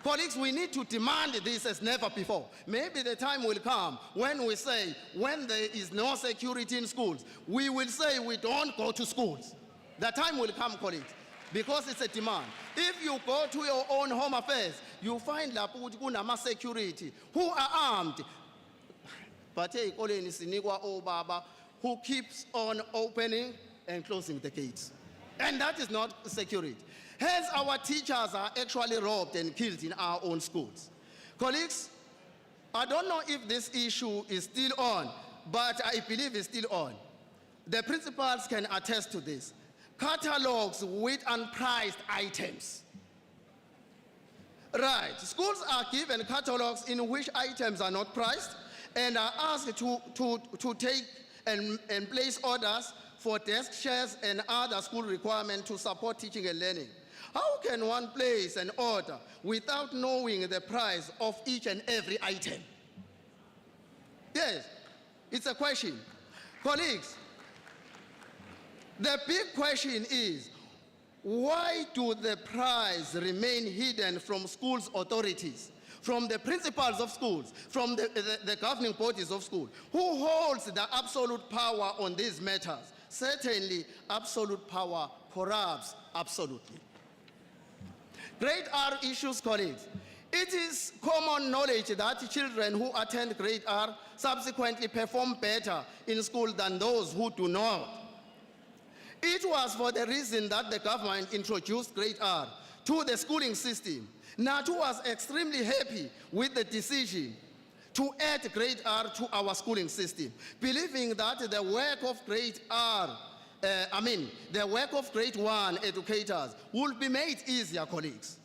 Colleagues, we need to demand this as never before. Maybe the time will come when we say, when there is no security in schools, we will say we don't go to schools. The time will come, colleagues, because it's a demand. If you go to your own home affairs, you find lapho ukuthi kunama security who are armed. But ezikoleni sinikwa obaba who keeps on opening and closing the gates. And that is not security. Hence, our teachers are actually robbed and killed in our own schools. Colleagues, I don't know if this issue is still on, but I believe it's still on. The principals can attest to this. Catalogs with unpriced items. Right, schools are given catalogs in which items are not priced and are asked to take and place orders for desk chairs and other school requirements to support teaching and learning. How can one place an order without knowing the price of each and every item? Yes, it's a question. Colleagues, the big question is, why do the price remain hidden from schools' authorities, from the principals of schools, from the governing bodies of schools? Who holds the absolute power on these matters? Certainly, absolute power corrupts absolutely. Grade R issues, colleagues. It is common knowledge that children who attend grade R subsequently perform better in school than those who do not. It was for the reason that the government introduced Grade R to the schooling system. NATU was extremely happy with the decision to add Grade R to our schooling system, believing that the work of Grade Grade 1 educators will be made easier, colleagues,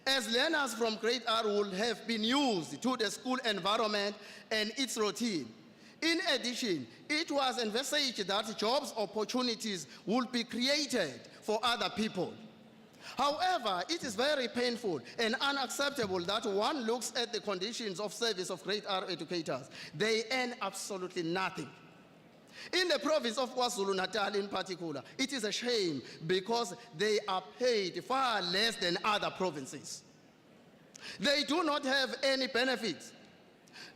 as learners from Grade R would have been used to the school environment and its routine. In addition, it was envisaged that jobs opportunities would be created for other people. However, it is very painful and unacceptable that one looks at the conditions of service of Grade R educators. They earn absolutely nothing. In the province of KwaZulu-Natal in particular, it is a shame because they are paid far less than other provinces. They do not have any benefits,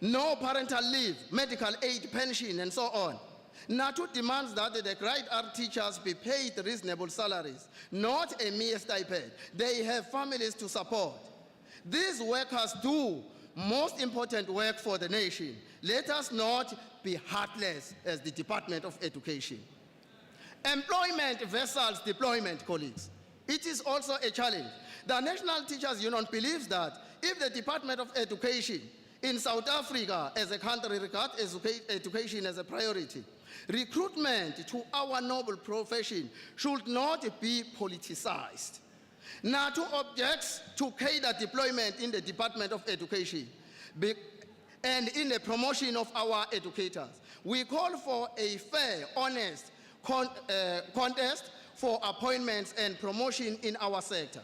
no parental leave, medical aid, pension, and so on. NATU demands that the Grade R teachers be paid reasonable salaries, not a mere stipend. They have families to support. These workers do most important work for the nation. Let us not be heartless as the Department of Education. Employment versus deployment, colleagues. It is also a challenge. The National Teachers Union believes that if the Department of Education in South Africa as a country regards education as a priority, recruitment to our noble profession should not be politicized. NATU objects to cadre deployment in the Department of Education and in the promotion of our educators. We call for a fair, honest contest for appointments and promotion in our sector.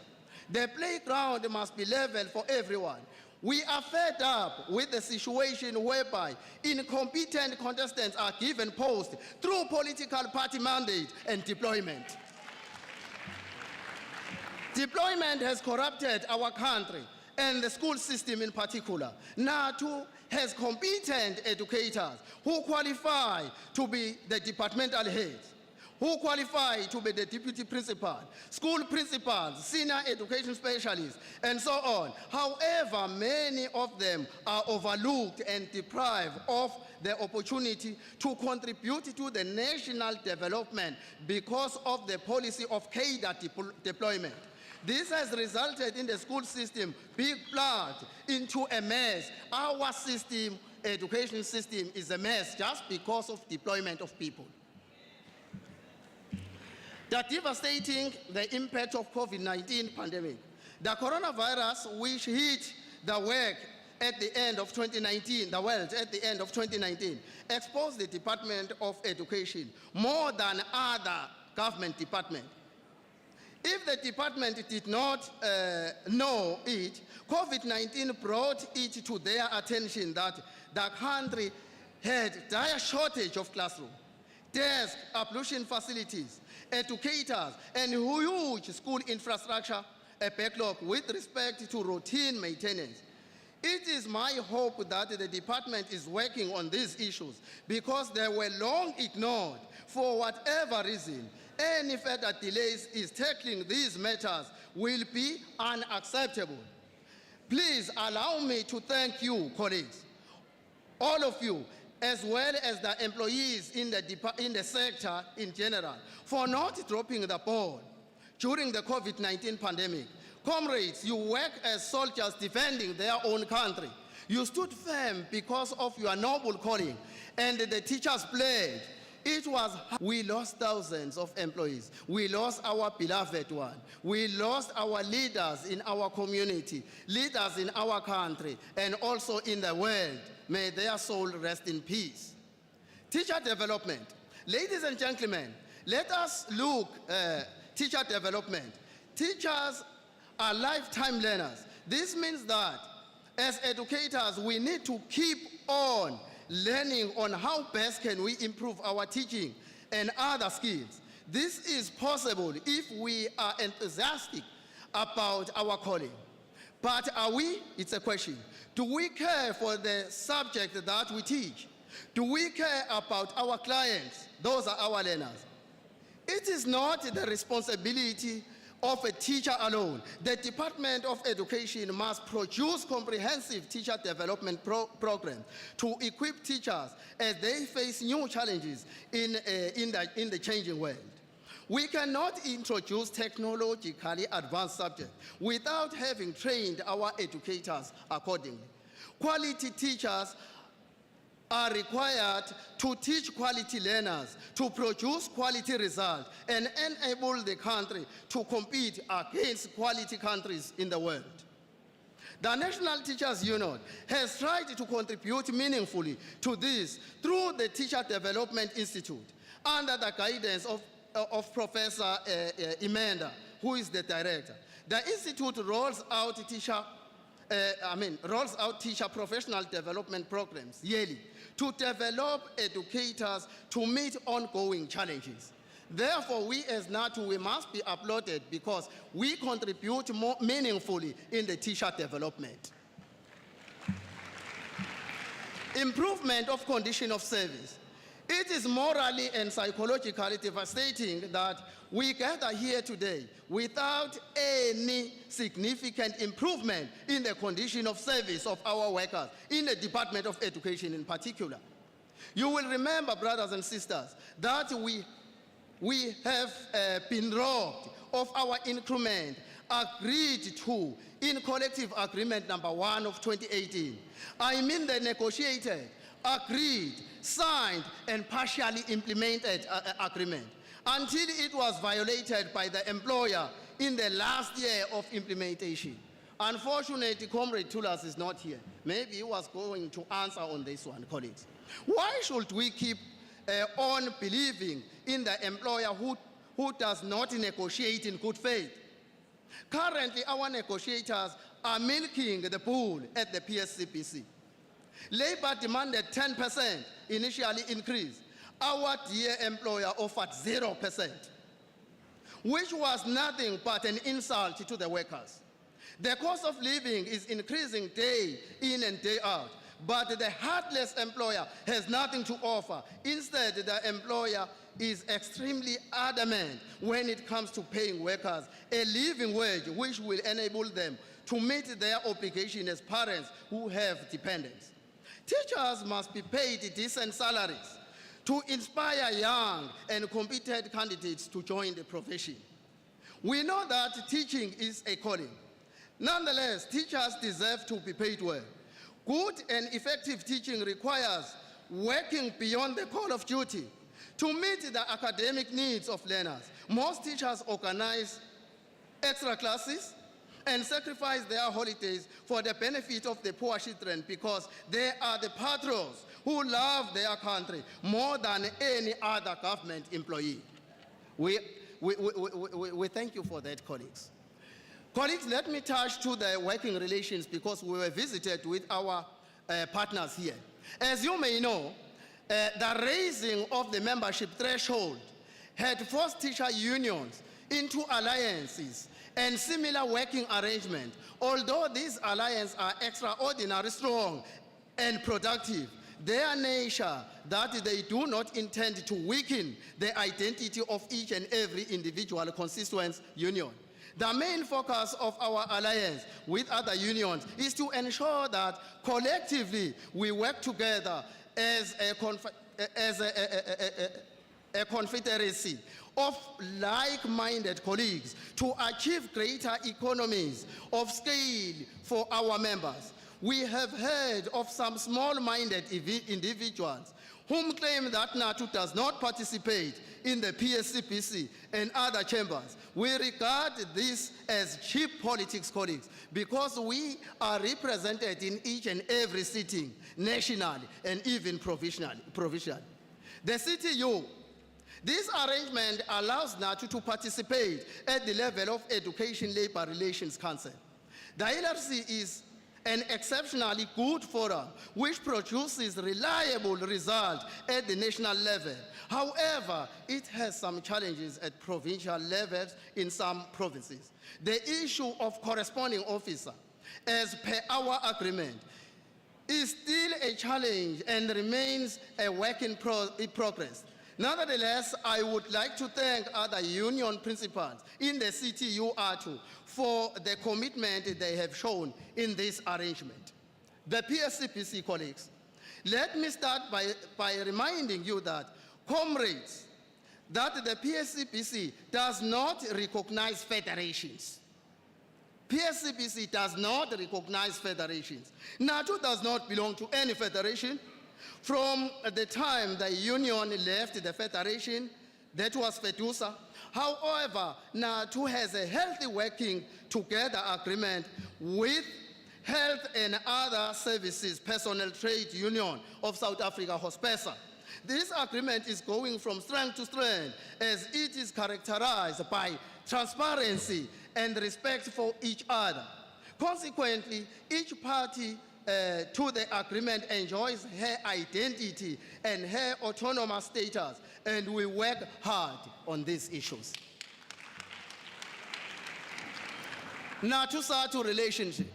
The playground must be level for everyone. We are fed up with the situation whereby incompetent contestants are given posts through political party mandate and deployment. Deployment has corrupted our country and the school system in particular. NATU has competent educators who qualify to be the departmental heads, who qualify to be the deputy principal, school principals, senior education specialists, and so on. However, many of them are overlooked and deprived of the opportunity to contribute to the national development because of the policy of cadre deployment. This has resulted in the school system being plugged into a mess. Our system, education system, is a mess just because of deployment of people. That devastating the impact of COVID-19 pandemic. The coronavirus, which hit the world at the end of 2019, exposed the Department of Education more than other government departments. If the department did not know it, COVID-19 brought it to their attention that the country had dire shortage of classrooms, desks, ablution facilities, educators, and huge school infrastructure, a backlog with respect to routine maintenance. It is my hope that the department is working on these issues because they were long ignored. For whatever reason, any further delays in tackling these matters will be unacceptable. Please allow me to thank you, colleagues, all of you, as well as the employees in the sector in general, for not dropping the ball during the COVID-19 pandemic. Comrades, you work as soldiers defending their own country. You stood firm because of your noble calling, and the teachers pledged. We lost thousands of employees. We lost our beloved one. We lost our leaders in our community, leaders in our country, and also in the world. May their soul rest in peace. Teacher development. Ladies and gentlemen, let us look at teacher development. Teachers are lifetime learners. This means that as educators, we need to keep on learning on how best can we improve our teaching and other skills. This is possible if we are enthusiastic about our calling. But are we? It's a question. Do we care for the subject that we teach? Do we care about our clients? Those are our learners. It is not the responsibility of a teacher alone. The Department of Education must produce comprehensive teacher development programs to equip teachers as they face new challenges in the changing world. We cannot introduce technologically advanced subjects without having trained our educators accordingly. Quality teachers are required to teach quality learners, to produce quality results, and enable the country to compete against quality countries in the world. The National Teachers Union has tried to contribute meaningfully to this through the Teacher Development Institute, under the guidance of Professor Imenda, who is the director. The institute rolls out teacher professional development programs yearly to develop educators to meet ongoing challenges. Therefore, we as NATO, we must be applauded because we contribute more meaningfully in the teacher development. Improvement of condition of service. It is morally and psychologically devastating that we gather here today without any significant improvement in the condition of service of our workers, in the Department of Education in particular. You will remember, brothers and sisters, that we have been robbed of our increment agreed to in collective agreement number 1 of 2018. I mean the negotiated, agreed, signed, and partially implemented agreement until it was violated by the employer in the last year of implementation. Unfortunately, Comrade Tulas is not here. Maybe he was going to answer on this one, colleagues. Why should we keep on believing in the employer who does not negotiate in good faith? Currently, our negotiators are milking the bull at the PSCPC. Labor demanded 10% initially increase. Our dear employer offered 0%, which was nothing but an insult to the workers. The cost of living is increasing day in and day out, but the heartless employer has nothing to offer. Instead, the employer is extremely adamant when it comes to paying workers a living wage which will enable them to meet their obligation as parents who have dependents. Teachers must be paid decent salaries to inspire young and competent candidates to join the profession. We know that teaching is a calling. Nonetheless, teachers deserve to be paid well. Good and effective teaching requires working beyond the call of duty to meet the academic needs of learners. Most teachers organize extra classes and sacrifice their holidays for the benefit of the poor children because they are the patrons who love their country more than any other government employee. We thank you for that, colleagues. Colleagues, let me touch to the working relations because we were visited with our partners here. As you may know, the raising of the membership threshold had forced teacher unions into alliances and similar working arrangements. Although these alliances are extraordinarily strong and productive, their nature that they do not intend to weaken the identity of each and every individual constituent union. The main focus of our alliance with other unions is to ensure that collectively we work together as a confederacy of like-minded colleagues to achieve greater economies of scale for our members. We have heard of some small-minded individuals whom claim that NATO does not participate in the PSCPC and other chambers. We regard this as cheap politics, colleagues, because we are represented in each and every sitting, nationally and even provincially. The CTU, this arrangement allows NATO to participate at the level of Education Labor Relations Council. The LRC is an exceptionally good forum which produces reliable results at the national level. However, it has some challenges at provincial levels in some provinces. The issue of corresponding officer, as per our agreement, is still a challenge and remains a work in progress. Nevertheless, I would like to thank other union principals in the CTU-R2 for the commitment they have shown in this arrangement. The PSCPC colleagues, let me start by reminding you that, comrades, that the PSCPC does not recognize federations. PSCPC does not recognize federations. NATO does not belong to any federation. From the time the union left the federation, that was FEDUSA. However, NATO has a healthy working together agreement with Health and Other Services Personnel Trade Union of South Africa, HOSPESA. This agreement is going from strength to strength as it is characterized by transparency and respect for each other. Consequently, each party to the agreement enjoys her identity and her autonomous status, and we work hard on these issues. NATO-SATU relationship.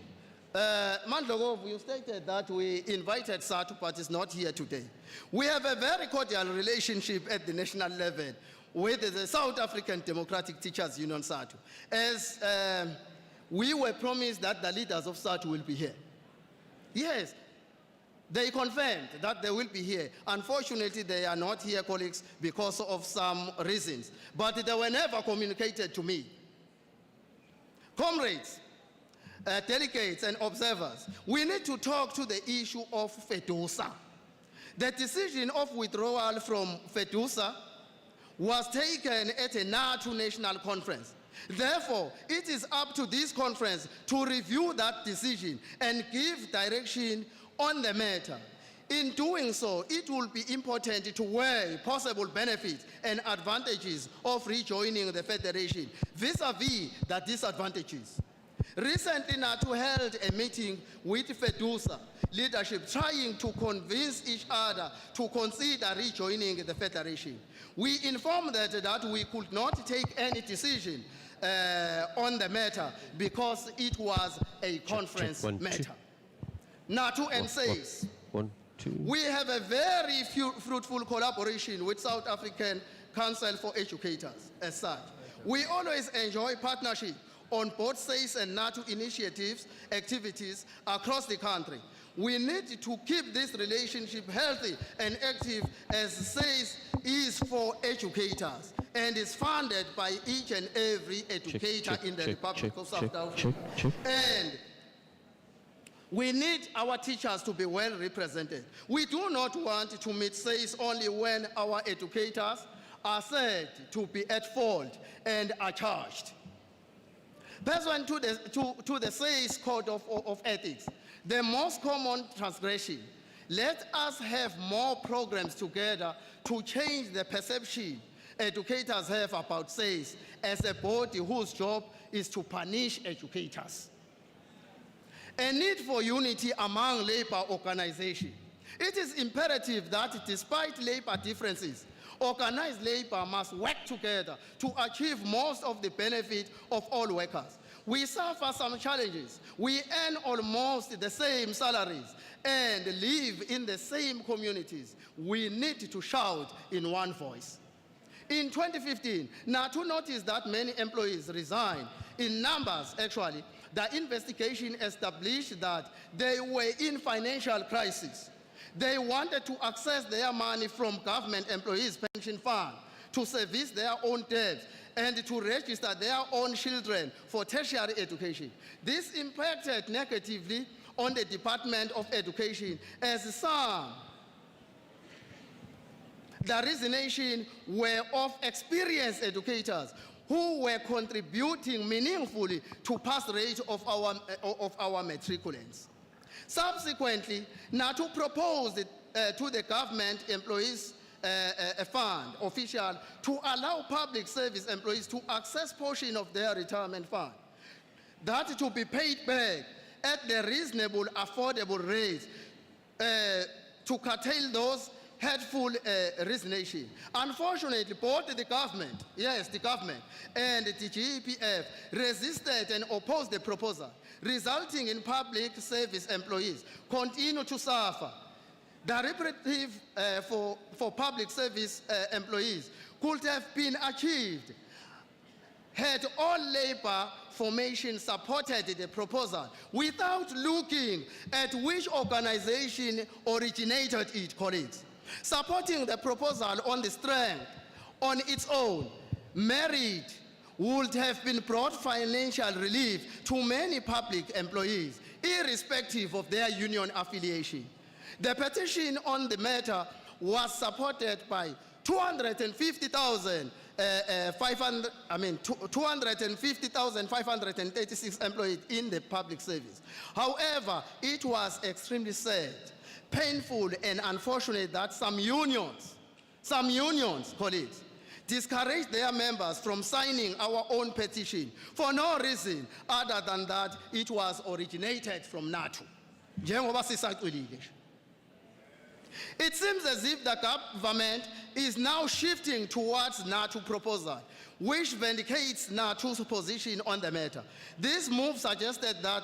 Mandlogov, you stated that we invited SATU, but is not here today. We have a very cordial relationship at the national level with the South African Democratic Teachers Union, SATU, as we were promised that the leaders of SATU will be here. Yes, they confirmed that they will be here. Unfortunately, they are not here, colleagues, because of some reasons, but they were never communicated to me. Comrades, delegates and observers, we need to talk to the issue of FEDUSA. The decision of withdrawal from FEDUSA was taken at a NATO national conference. Therefore, it is up to this conference to review that decision and give direction on the matter. In doing so, it will be important to weigh possible benefits and advantages of rejoining the Federation vis-à-vis the disadvantages. Recently, NATO held a meeting with FEDUSA leadership trying to convince each other to consider rejoining the Federation. We informed that we could not take any decision on the matter because it was a conference matter. NATO and says, we have a very fruitful collaboration with South African Council for Educators as such. We always enjoy partnership on both SACE and NATO initiatives, activities across the country. We need to keep this relationship healthy and active as SACE is for educators and is funded by each and every educator in the Republic of South Africa. And we need our teachers to be well represented. We do not want to meet SACE only when our educators are said to be at fault and are charged. Pursuant to the SACE Code of Ethics, the most common transgression, let us have more programs together to change the perception educators have about SACE as a body whose job is to punish educators. A need for unity among labor organizations. It is imperative that despite labor differences, organized labor must work together to achieve most of the benefit of all workers. We suffer some challenges. We earn almost the same salaries and live in the same communities. We need to shout in one voice. In 2015, NATO noticed that many employees resigned. In numbers, actually, the investigation established that they were in financial crisis. They wanted to access their money from government employees' pension fund to service their own debts and to register their own children for tertiary education. This impacted negatively on the Department of Education as some the resignation were of experienced educators who were contributing meaningfully to pass rate of our matriculants. Subsequently, NATO proposed to the government employees a fund official to allow public service employees to access portion of their retirement fund, that to be paid back at the reasonable, affordable rates to curtail those hateful resignation. Unfortunately, both the government, and the GEPF resisted and opposed the proposal, resulting in public service employees continue to suffer. The reparative for public service employees could have been achieved had all labor formations supported the proposal without looking at which organization originated it, colleagues. Supporting the proposal on the strength on its own, merit would have been brought financial relief to many public employees, irrespective of their union affiliation. The petition on the matter was supported by 250,536 employees in the public service. However, it was extremely sad, painful, and unfortunate that some unions, colleagues, discouraged their members from signing our own petition for no reason other than that it was originated from NATO. It seems as if the government is now shifting towards NATO proposal, which vindicates NATO's position on the matter. This move suggested that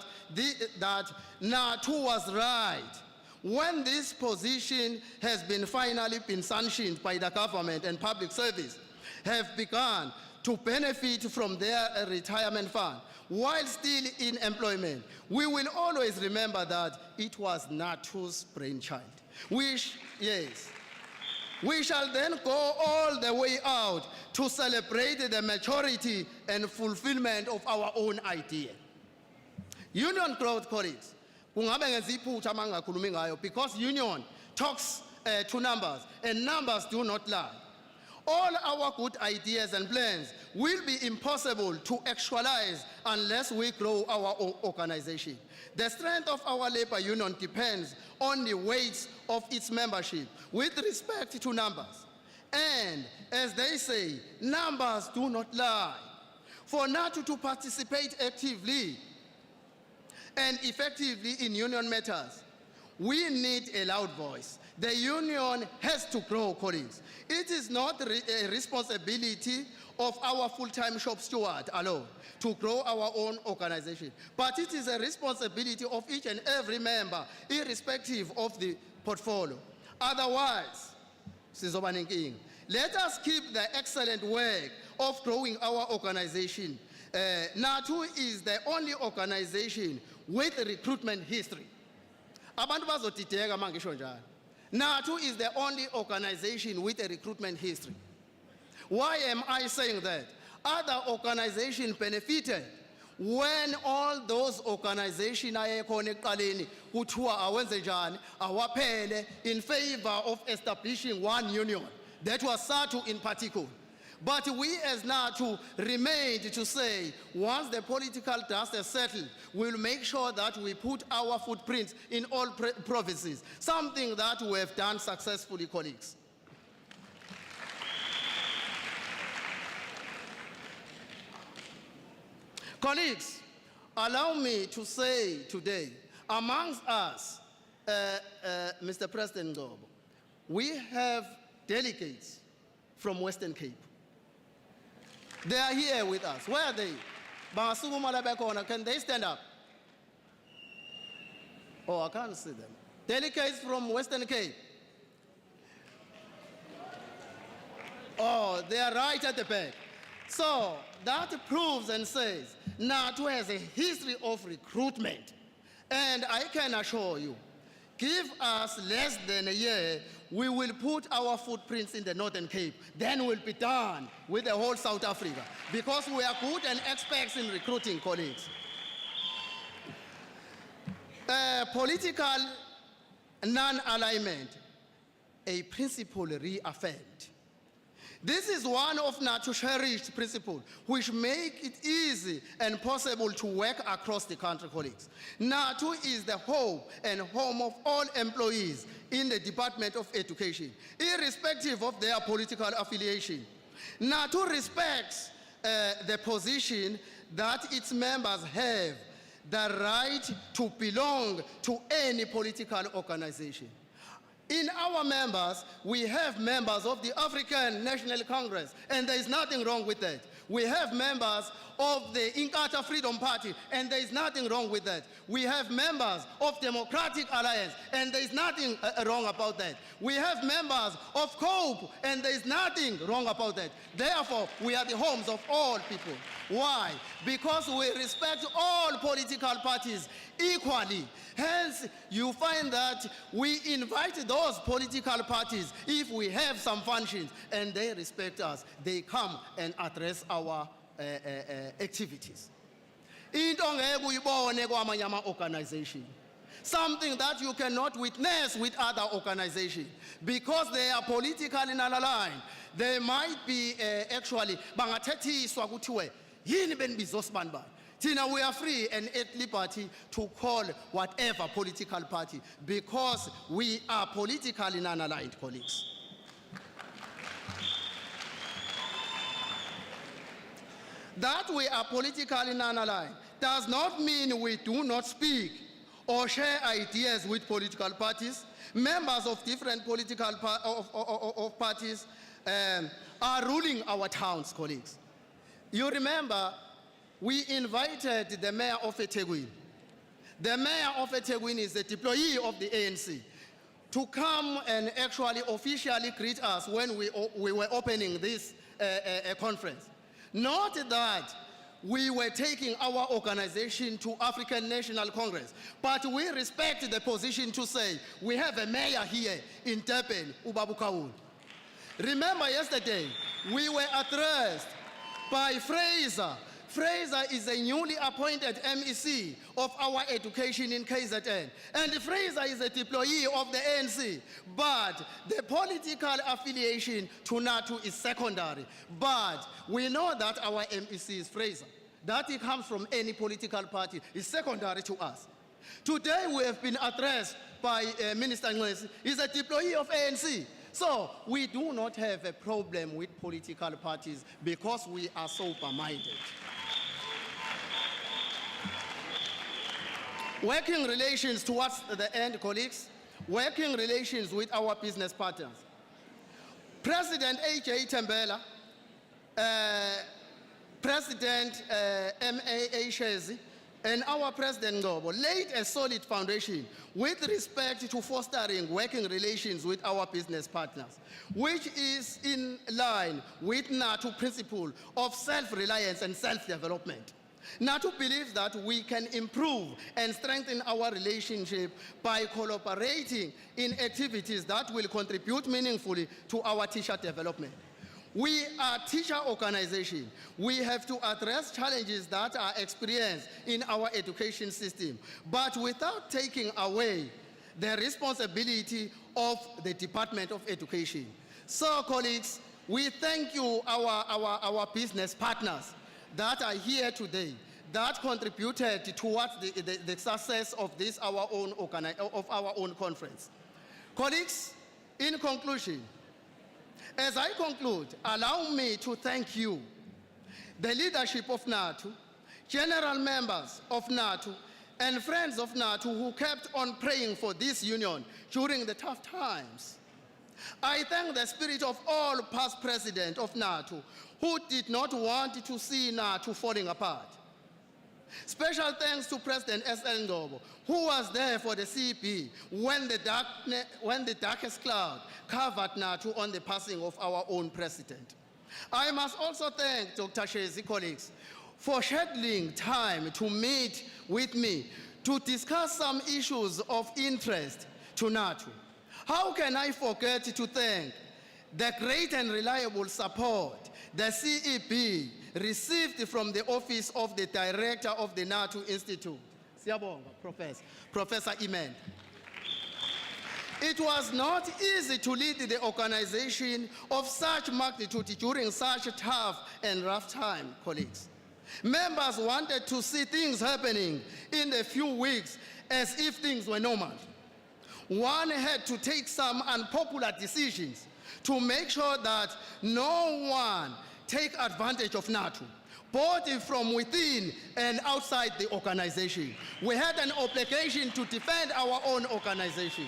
NATO was right. When this position has finally been sanctioned by the government and public service have begun to benefit from their retirement fund while still in employment, we will always remember that it was NATO's brainchild. We shall then go all the way out to celebrate the maturity and fulfillment of our own idea. Union growth, colleagues, because union talks to numbers and numbers do not lie. All our good ideas and plans will be impossible to actualize unless we grow our organization. The strength of our labor union depends on the weight of its membership with respect to numbers. And as they say, numbers do not lie. For NATO to participate actively and effectively in union matters, we need a loud voice. The union has to grow, colleagues. It is not a responsibility of our full-time shop steward alone to grow our own organization, but it is a responsibility of each and every member, irrespective of the portfolio. Otherwise, let us keep the excellent work of growing our organization. NATO is the only organization with a recruitment history. NATO is the only organization with a recruitment history. Why am I saying that? Other organizations benefited when all those organizations in favor of establishing one union. That was SATU in particular. But we as NATO remained to say, once the political dust has settled, we'll make sure that we put our footprints in all provinces, something that we have done successfully, colleagues. Colleagues, allow me to say today, amongst us, Mr. President Ngobo, we have delegates from Western Cape. They are here with us. Where are they? Can they stand up? Oh, I can't see them. Delegates from Western Cape. Oh, they are right at the back. So that proves and says NATO has a history of recruitment. And I can assure you, give us less than a year, we will put our footprints in the Northern Cape. Then we'll be done with the whole South Africa, because we are good and experts in recruiting, colleagues. Political non-alignment, a principle reaffirmed. This is one of NATO's cherished principles, which make it easy and possible to work across the country, colleagues. NATO is the hope and home of all employees in the Department of Education, irrespective of their political affiliation. NATO respects the position that its members have the right to belong to any political organization. In our members, we have members of the African National Congress, and there is nothing wrong with that. We have members of the Inkatha Freedom Party, and there is nothing wrong with that. We have members of Democratic Alliance, and there is nothing wrong about that. We have members of COPE, and there is nothing wrong about that. Therefore, we are the homes of all people. Why? Because we respect all political parties equally. Hence, you find that we invite those political parties if we have some functions and they respect us. They come and address our activities. Into ngeke uyibone kwamanye ama-organization. Something that you cannot witness with other organizations because they are politically non-aligned. They might be actually bangathethiswa kuthiwe yini benibiza osibani. Tina, we are free and at liberty to call whatever political party because we are politically non-aligned, colleagues. That we are politically non-aligned does not mean we do not speak or share ideas with political parties. Members of different political parties are ruling our towns, colleagues. You remember, we invited the mayor of eThekwini. The mayor of eThekwini is a deployee of the ANC to come and actually officially greet us when we were opening this conference. Not that we were taking our organization to African National Congress, but we respect the position to say we have a mayor here in Durban, Ubabu Kaul. Remember yesterday, we were addressed by Fraser. Fraser is a newly appointed MEC of our education in KZN. And Fraser is a deployee of the ANC. But the political affiliation to NATO is secondary. But we know that our MEC is Fraser. That it comes from any political party is secondary to us. Today we have been addressed by Minister Ngwesi. He's a deployee of ANC. So we do not have a problem with political parties because we are sober-minded. Working relations towards the end, colleagues, working relations with our business partners. President A.J. Tembela, President M.A.A. Shezi, and our President Ngobo laid a solid foundation with respect to fostering working relations with our business partners, which is in line with NATO principle of self-reliance and self-development. NATO believes that we can improve and strengthen our relationship by collaborating in activities that will contribute meaningfully to our teacher development. We are a teacher organization. We have to address challenges that are experienced in our education system, but without taking away the responsibility of the Department of Education. So, colleagues, we thank you, our business partners that are here today, that contributed towards the success of this our own conference. Colleagues, in conclusion, as I conclude, allow me to thank you, the leadership of NATO, general members of NATO, and friends of NATO who kept on praying for this union during the tough times. I thank the spirit of all past presidents of NATO who did not want to see NATO falling apart. Special thanks to President S.L. Ngobo, who was there for the CP when the darkest cloud covered NATO on the passing of our own president. I must also thank Dr. Shezi, colleagues, for scheduling time to meet with me to discuss some issues of interest to NATO. How can I forget to thank the great and reliable support the CEB received from the office of the director of the NATO Institute, Siyabonga, Professor Iman. It was not easy to lead the organization of such magnitude during such a tough and rough time, colleagues. Members wanted to see things happening in a few weeks as if things were normal. One had to take some unpopular decisions to make sure that no one take advantage of NATO, both from within and outside the organization. We had an obligation to defend our own organization.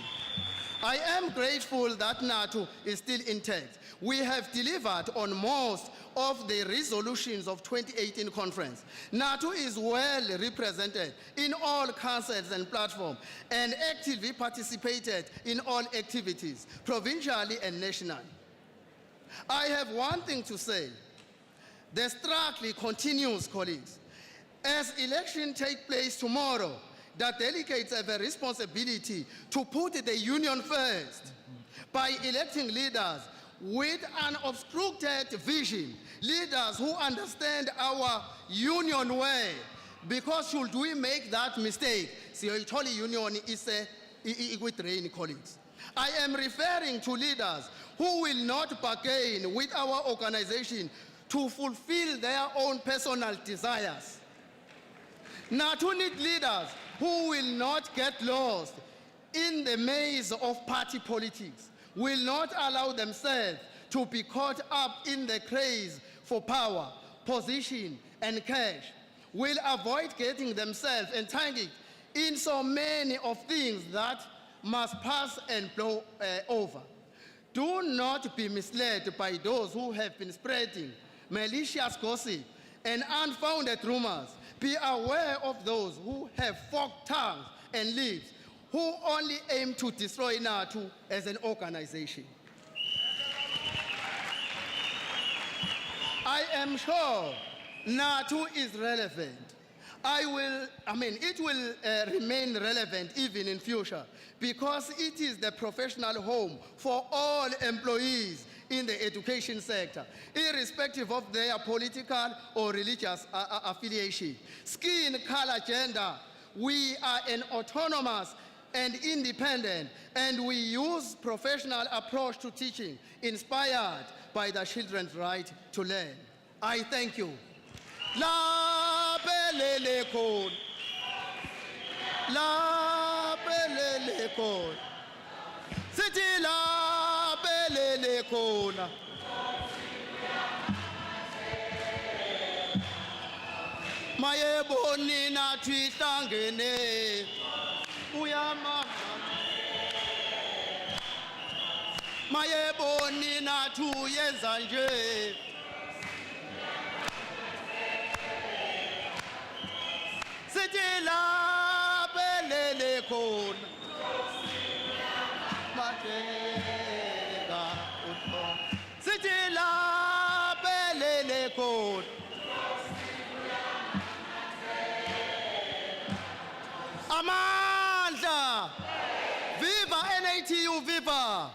I am grateful that NATO is still intact. we have delivered on most of the resolutions of 2018 conference. NATO is well represented in all councils and platforms and actively participated in all activities, provincially and nationally. I have one thing to say. The struggle continues, colleagues. As elections take place tomorrow, the delegates have a responsibility to put the union first by electing leaders with an unobstructed vision, leaders who understand our union way. Because should we make that mistake, the union is with rain, colleagues. I am referring to leaders who will not bargain with our organization to fulfill their own personal desires. NATO need leaders who will not get lost in the maze of party politics, will not allow themselves to be caught up in the craze for power, position, and cash, will avoid getting themselves entangled in so many of things that must pass and blow over. Do not be misled by those who have been spreading malicious gossip and unfounded rumors. Be aware of those who have forked tongues and lips, who only aim to destroy NATO as an organization. I am sure NATO is relevant. It will remain relevant even in future because it is the professional home for all employees in the education sector, irrespective of their political or religious affiliation, skin, color, gender. We are an autonomous and independent, and we use professional approach to teaching, inspired by the children's right to learn. I thank you. La belele kon. La belele kon. City la belele kon. Maye boni na twitangene. Uyama. Maye boni na tuyenza nje. City la belele kon. Matega utho. City la belele kon. Amandla. Viva NATU, viva.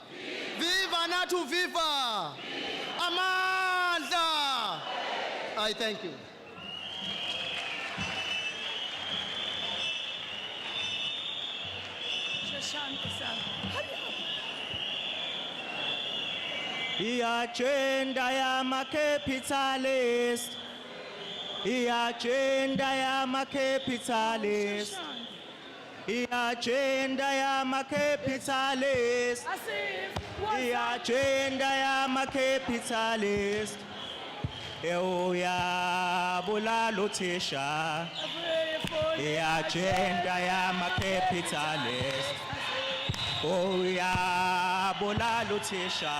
Viva NATO, viva. Amandla. I thank you. Agenda ya ma-capitalist. Agenda ya ma-capitalist. Agenda ya ma-capitalist. Agenda ya ma-capitalist. Ya bulalo tisha. Agenda ya ma-capitalist. Ya bulalo tisha.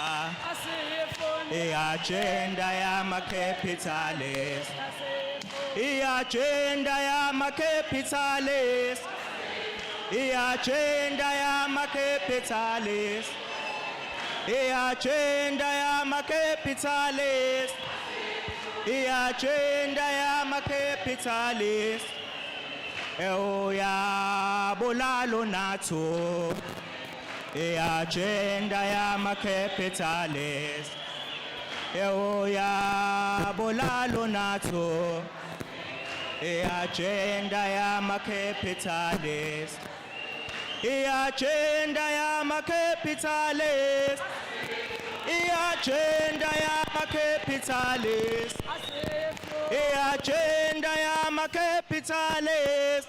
Agenda ya ma-capitalist. Agenda ya ma-capitalist. Agenda ya ma-capitalist. Agenda ya ma-capitalist. Agenda ya ma-capitalist. Ya bulalo NATO. Agenda ya ma-capitalist. Ya bulalo NATO. Agenda ya ma-capitalist. Agenda ya ma-capitalist. Agenda ya ma-capitalist. Agenda ya ma-capitalist.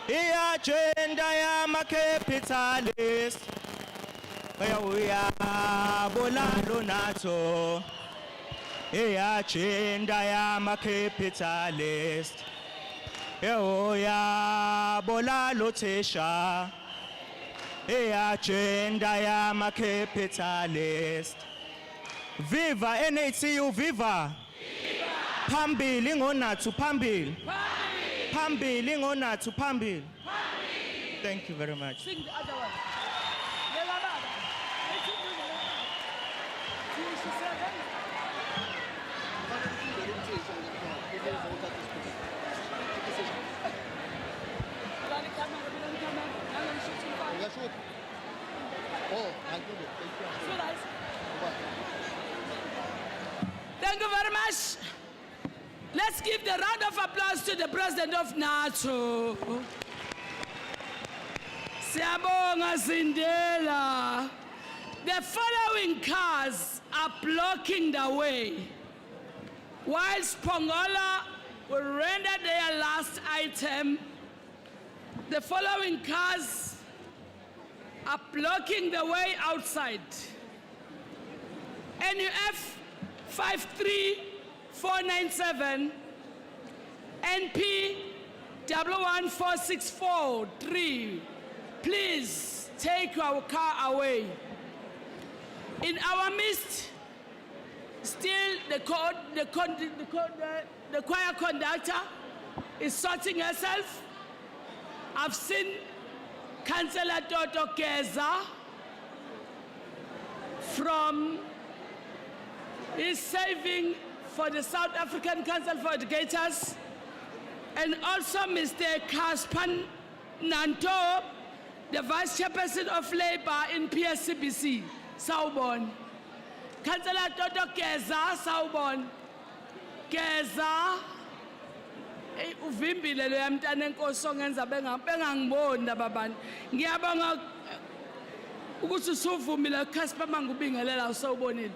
Agenda ya ma-capitalist. Ya bulalo NATO. Agenda ya ma-capitalist. Ya bulalo tisha. Agenda ya ma-capitalist. Viva NATU, viva. Phambili ngoNathu, phambili. Phambili ngoNathu, phambili. Thank you very much. Sing the other one. Lela baba. She said that. Thank you very much. Let's give the round of applause to the president of NATO. Siyabonga Zindela. The following cars are blocking the way. Whilst Pongola will render their last item, the following cars are blocking the way outside. NUF 53497, NP 114643. Please take our car away. In our midst, still the choir conductor is sorting herself. I've seen Councillor Toto Keza is saving for the South African Council for Educators, and also Mr. Kaspan Nanto, the Vice Chairperson of Labour in PSCBC, Sawubona. Councillor Toto Keza, Sawubona. Keza, uvimbile lo yamntana enkosi ongenza bengangiboni laba bantu. Ngiyabonga ukuthi usuvumile Casper mangubingelela usawubonile.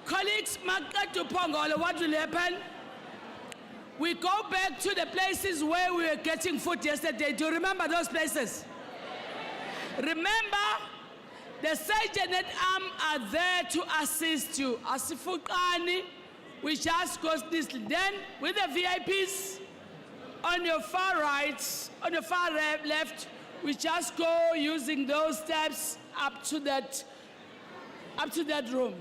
Colleagues, Makatu Pongola, what will happen? We go back to the places where we were getting food yesterday. Do you remember those places? Remember, the sergeant at arm are there to assist you. Asifukani, we just go this. Then, with the VIPs, on your far right, on the far left, we just go using those steps up to that room.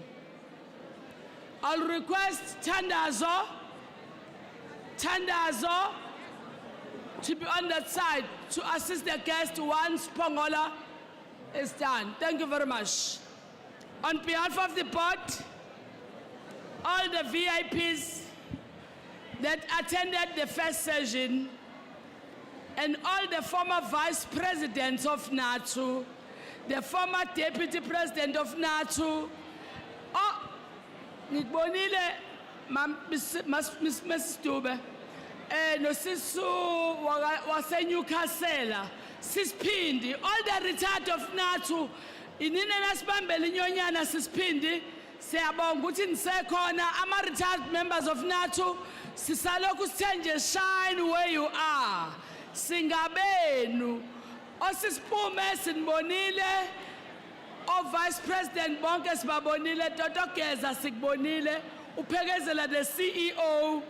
I'll request Tandazo to be on that side to assist the guest once Pongola is done. Thank you very much. On behalf of the board, all the VIPs that attended the first session, and all the former vice presidents of NATO, the former deputy president of NATO, ngibonile Mrs. Dube, nosisu waseNewcastle, Sispindi, all the retired of NATO, inina nasibambele inyonyana Sispindi, siyabonga ukuthi nisekhona ama-retired members of NATO, sisalokhu sithenje shine where you are. Singabenu, osisiphume sinibonile, Vice President bonke sibabonile, Toto Keza sikubonile, uphekezela the CEO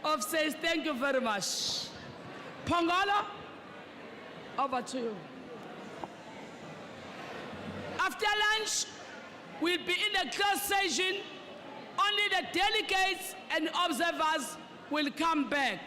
of SAYS. Thank you very much. Pongola, over to you. After lunch, we'll be in a closed session. Only the delegates and observers will come back.